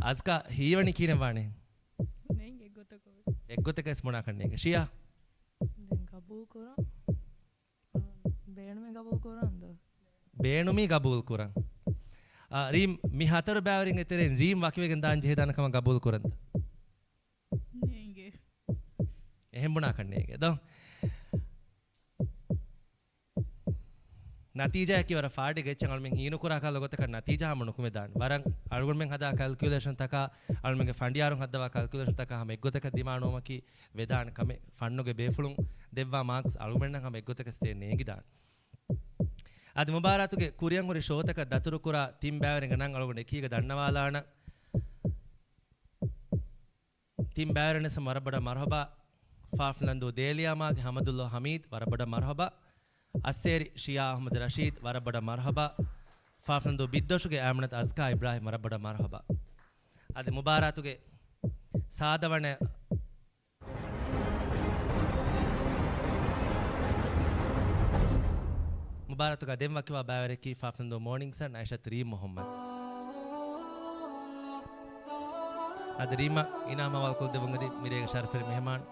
अज़का हीवनी कीने वाणे एगोतक इस मुना करने के शिया गबूल कुरा बेण में गबूल कुरा अंदर बेणुमी गबूल कुरं रीम मी हतर बैवरिंग तेरे रीम वाकिवेगन दान जेदानकम गबूल कुरंत नेंगे එහෙම බුණා කන්නේ එක දෝ නතිජා කියවර ෆාඩි ගෙච්චන් අල්මෙන් හීනු කුරා කාල ගොත කර නතිජා හම නුකුමේ දාන වරන් අල්ගොන් මෙන් හදා කැල්කියුලේෂන් තක අල්මෙන්ගේ ෆන්ඩියාරුන් හදවා කැල්කියුලේෂන් තක හම එක්ගොතක දිමානෝමකි වේදාන කම ෆන්නෝගේ බේෆුලුන් දෙවවා මාක්ස් අල්මෙන් නම් හම එක්ගොතක ස්තේ නේගි දාන අද මුබාරතුගේ කුරියන් හොරි ෂෝතක දතුරු කුරා තිම් බෑවරින් ගණන් අලගොන එකීක දන්නවාලාන තිම් බෑවරින් සමරබඩ මරහබා ಫಾಫ್ಲಂದು ದೇಲಿಯಾಮಾಗೆ ಹಮದುಲ್ಲಾ ಹಮೀದ್ ವರಬಡ ಮರ್ಹಬಾ ಅಸ್ಸೇರಿ ಶಿಯಾ ಅಹಮದ್ ರಶೀದ್ ವರಬಡ ಮರ್ಹಬಾ ಫಾಫ್ಲಂದು ಬಿದ್ದೋಶುಗೆ ಆಮನತ್ ಅಜ್ಕಾ ಇಬ್ರಾಹಿಂ ವರಬಡ ಮರ್ಹಬಾ ಅದೆ ಮುಬಾರಾತುಗೆ ಸಾದವಣೆ ಮುಬಾರಾತುಗೆ ಅದೆಂ ವಕಿವಾ ಬಾವರೆಕಿ ಫಾಫ್ಲಂದು ಮಾರ್ನಿಂಗ್ ಸನ್ ಐಷತ್ ರೀಮ್ ಮೊಹಮ್ಮದ್ ಅದ ರೀಮಾ ಇನಾಮ ವಾಲ್ಕುಲ್ ದೇವಂಗದಿ ಮಿರೇಗ ಶರ್ಫಿರ್ ಮೆಹಮಾನ್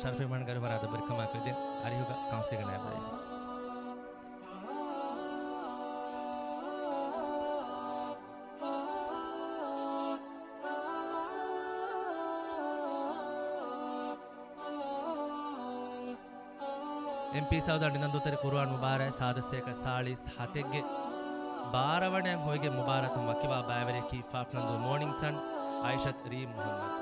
ಶರ್ಫಿರ್ ಮೆಹಮಾನ್ ಗರು ವರಾದ ಬರ್ಕಮಾ ಕದೆ ಅರಿಹುಗ ಕೌನ್ಸಿಲಿಂಗ್ ನಾಯಬ್ರೈಸ್ MP ಸೌದಾಂಡಿ ನಂದೂತರಿ ಕುರ್ಆನ್ ಮುಬಾರಕ್ ಸಾದಸೇಕ ಸಾಳಿಸ್ ಹತೆಗ್ಗೆ ಬಾರವಣೆ ಹೋಯ್ಗೆ ಮುಬಾರಕ್ ವಕಿವಾ ಬಾವರೆಕಿ ಫಾಫ್ಲಂದು ಮಾರ್ನಿಂಗ್ ಸನ್ ಐಷತ್ ರೀಮ್ ಮೊಹಮ್ಮದ್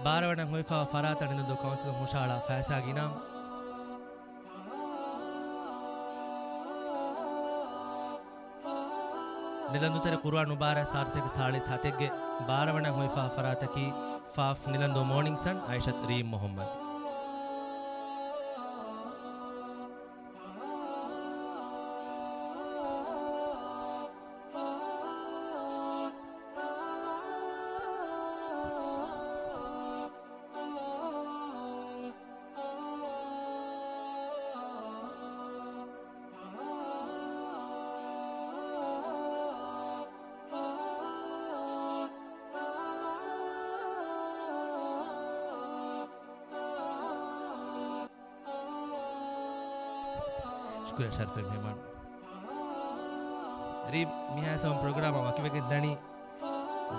ಬಾರವಣ ಹೊಯ್ಫಾ ಫರಾತ ನಿಂದು ಕೌನ್ಸಿಲ್ ಮುಷಾಳ ಫೈಸಾಗಿನಾಂ ನಿಲಂದುತರೆ ಕುರ್ಆನ್ ಮುಬಾರಕ್ ಸಾರ್ಸೆಗೆ ಸಾಳಿಸ್ ಹತೆಗ್ಗೆ ಬಾರವಣ ಹೊಯ್ಫಾ ಫರಾತಕಿ ಫಾಫ್ ನಿಲಂದು ಮಾರ್ನಿಂಗ್ ಸನ್ ಐಷತ್ ರೀಮ್ ಮೊಹಮ್ಮದ್ ಶುಕ್ರಿಯ ಶರ್ಫಿರ್ ಮೆಹಮಾನ್ ರೀ ಮಿಹಾಸಂ ಪ್ರೋಗ್ರಾಮ್ ವಕಿವೆಗೆ ದಣಿ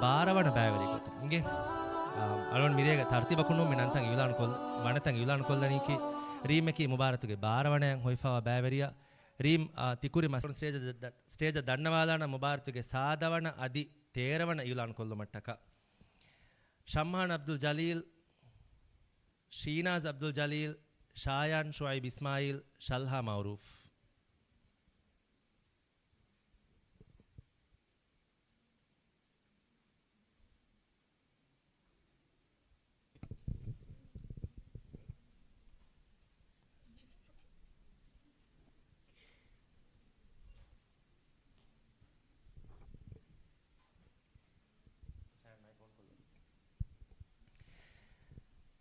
ಬಾರವಣ ಬಾವರಿ ಗೊತ್ತು ಹಿಂಗೆ ಅಳವಣ ಮಿರೇಗ ತರ್ತಿ ಬಕೊಂಡು ಮಿನಂತಂಗ ಇಲಾನ್ ಕೊಲ್ ವಣತಂಗ ಇಲಾನ್ ಕೊಲ್ದಣಿಕಿ ರೀಮೆಕಿ ಮುಬಾರತುಗೆ ಬಾರವಣ ಹೊಯ್ಫಾವ ಬಾವರಿಯ ರೀಮ್ ತಿಕುರಿ ಮಸ್ ಸ್ಟೇಜ್ ದಂಡವಾದನ ಮುಬಾರತುಗೆ ಸಾದವಣ ಅದಿ ತೇರವಣ ಇಲಾನ್ ಕೊಲ್ಲು ಮಟ್ಟಕ ಶಮ್ಹಾನ್ ಅಬ್ದುಲ್ ಜಲೀಲ್ ಶೀನಾಜ್ ಅಬ್ದುಲ್ ಜಲೀಲ್ ಶಾಯಾನ್ ಶುಐಬ್ ಇಸ್ಮಾಯಿಲ್ ಶಲ್ಹಾ ಮೌರೂಫ್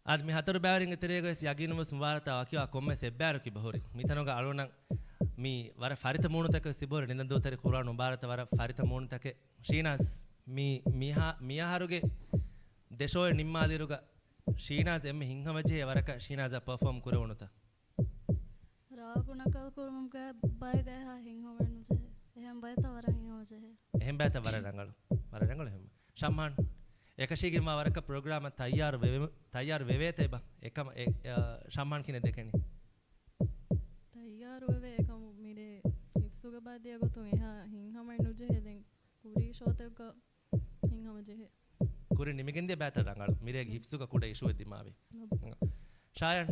ಆದ್ಮಿ ಹತರು ಬ್ಯಾವರಿಂಗ ತೆರೆಗಸ್ ಯಗಿನುವಸ್ ಮುಬಾರತ ಅಕಿವ ಕೊಮ್ಮೆ ಸೆಬ್ಬಾರಕಿ ಬಹುರಿ ಮಿತನೋಗ ಅಳುಣ ಮೀ ವರ ಫರಿತ ಮೂಣುತಕ ಸಿಬೋರಿ ನಿಂದೂತರಿ ಕುರಾನ್ ಮುಬಾರತ ವರ ಫರಿತ ಮೂಣುತಕೆ ಶೀನಾಸ್ ಮೀ ಮಿಯಾಹರುಗೆ ದೇಶೋಯ ನಿಮ್ಮಾದಿರುಗ ಶೀನಾಸ್ ಎಮ್ಮೆ ಹಿಂಗಮಜೆ ವರಕ ಶೀನಾಜ ಪರ್ಫಾರ್ಮ್ ಕುರೆವಣುತ ರಾಗುಣಕಲ್ ಕುರುಮಕ ಬೈಗೆ ಹಾ ಹಿಂಗಮಣುಸೆ එහෙම බයත වර හිංගමසෙ එහෙම බයත වර රංගල එහෙම ශම්මාන් එකශීගිම වරක ප්‍රෝග්‍රෑම තයාර වෙවේතේ බා එකම ශම්මාන් කිනේ දෙකනේ තයාර වෙවේ එකම මිරේ හිප්සුග බාදිය ගොතුන් එහා හිංගමයි නුජෙ දෙන් කුරි ෂෝතක හිංගම ජෙහෙ කුරි නිමිගෙන්දිය බෑත රංගල මිරේ හිප්සුග කුඩ ඉෂුව දිමාවේ ශායන්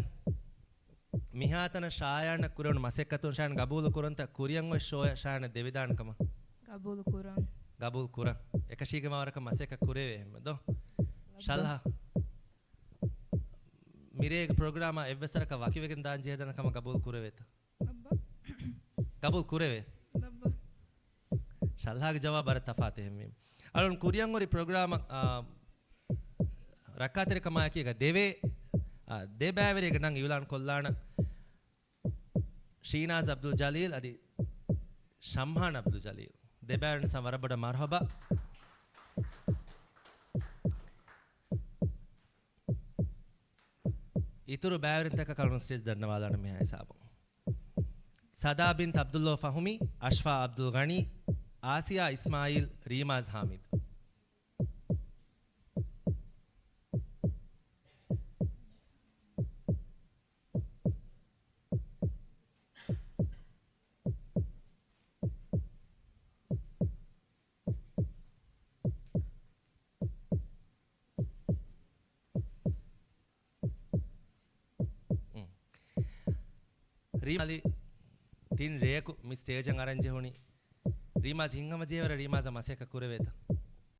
මිහාතන ශායන කුරණ මසෙක්කතුන් ශායන ගබූල් කුරන්ත කුරියන් ඔය ෂෝය ශායන දෙවිදානකම ගබූල් කුරන් ගබූල් කුරන් එකශීගම වරක මසෙක කුරේවේ එහෙම දෝ ශල්හා මිරේග ප්‍රෝග්‍රෑම එව්වසරක වකිවෙගෙන් දාන් ජෙහෙදනකම ගබූල් කුරේවෙත ගබූල් කුරේවේ ශල්හාගේ ජවාබ අර තෆාත් එහෙම අලුන් කුරියන් ඔරි ප්‍රෝග්‍රෑම රක්කාතරිකම කියක දෙවේ ದೇಬಾವರಿಗೆ ನಂಗೆ ಇವಲಾನ್ ಕೊಲ್ಲಾಣ ಶೀನಾಜ್ ಅಬ್ದುಲ್ ಜಲೀಲ್ ಅದಿ ಶಮ್ಹಾನ್ ಅಬ್ದುಲ್ ಜಲೀಲ್ ದೇಬಾವರಿನ ಸಂವರಬಡ ಮರ್ಹಬಾ ಇತರು ಬಾವರಿನ ತಕ ಕಲ್ಮ ಸ್ಟೇಜ್ ಧನ್ಯವಾದ ಮೇ ಸಾಬು ಸದಾ ಬಿನ್ ಅಬ್ದುಲ್ಲಾ ಫಹುಮಿ ಅಶ್ಫಾ ಅಬ್ದುಲ್ ಗನಿ ಆಸಿಯಾ ಇಸ್ಮಾಯಿಲ್ ರೀಮಾಜ್ ಹಾಮಿದ್ රීමාලි තින් රේකු මි ස්ටේජන් අරන් ජෙහුනි රීමා සිංහම ජේවර රීමාස මසේක කුරවේත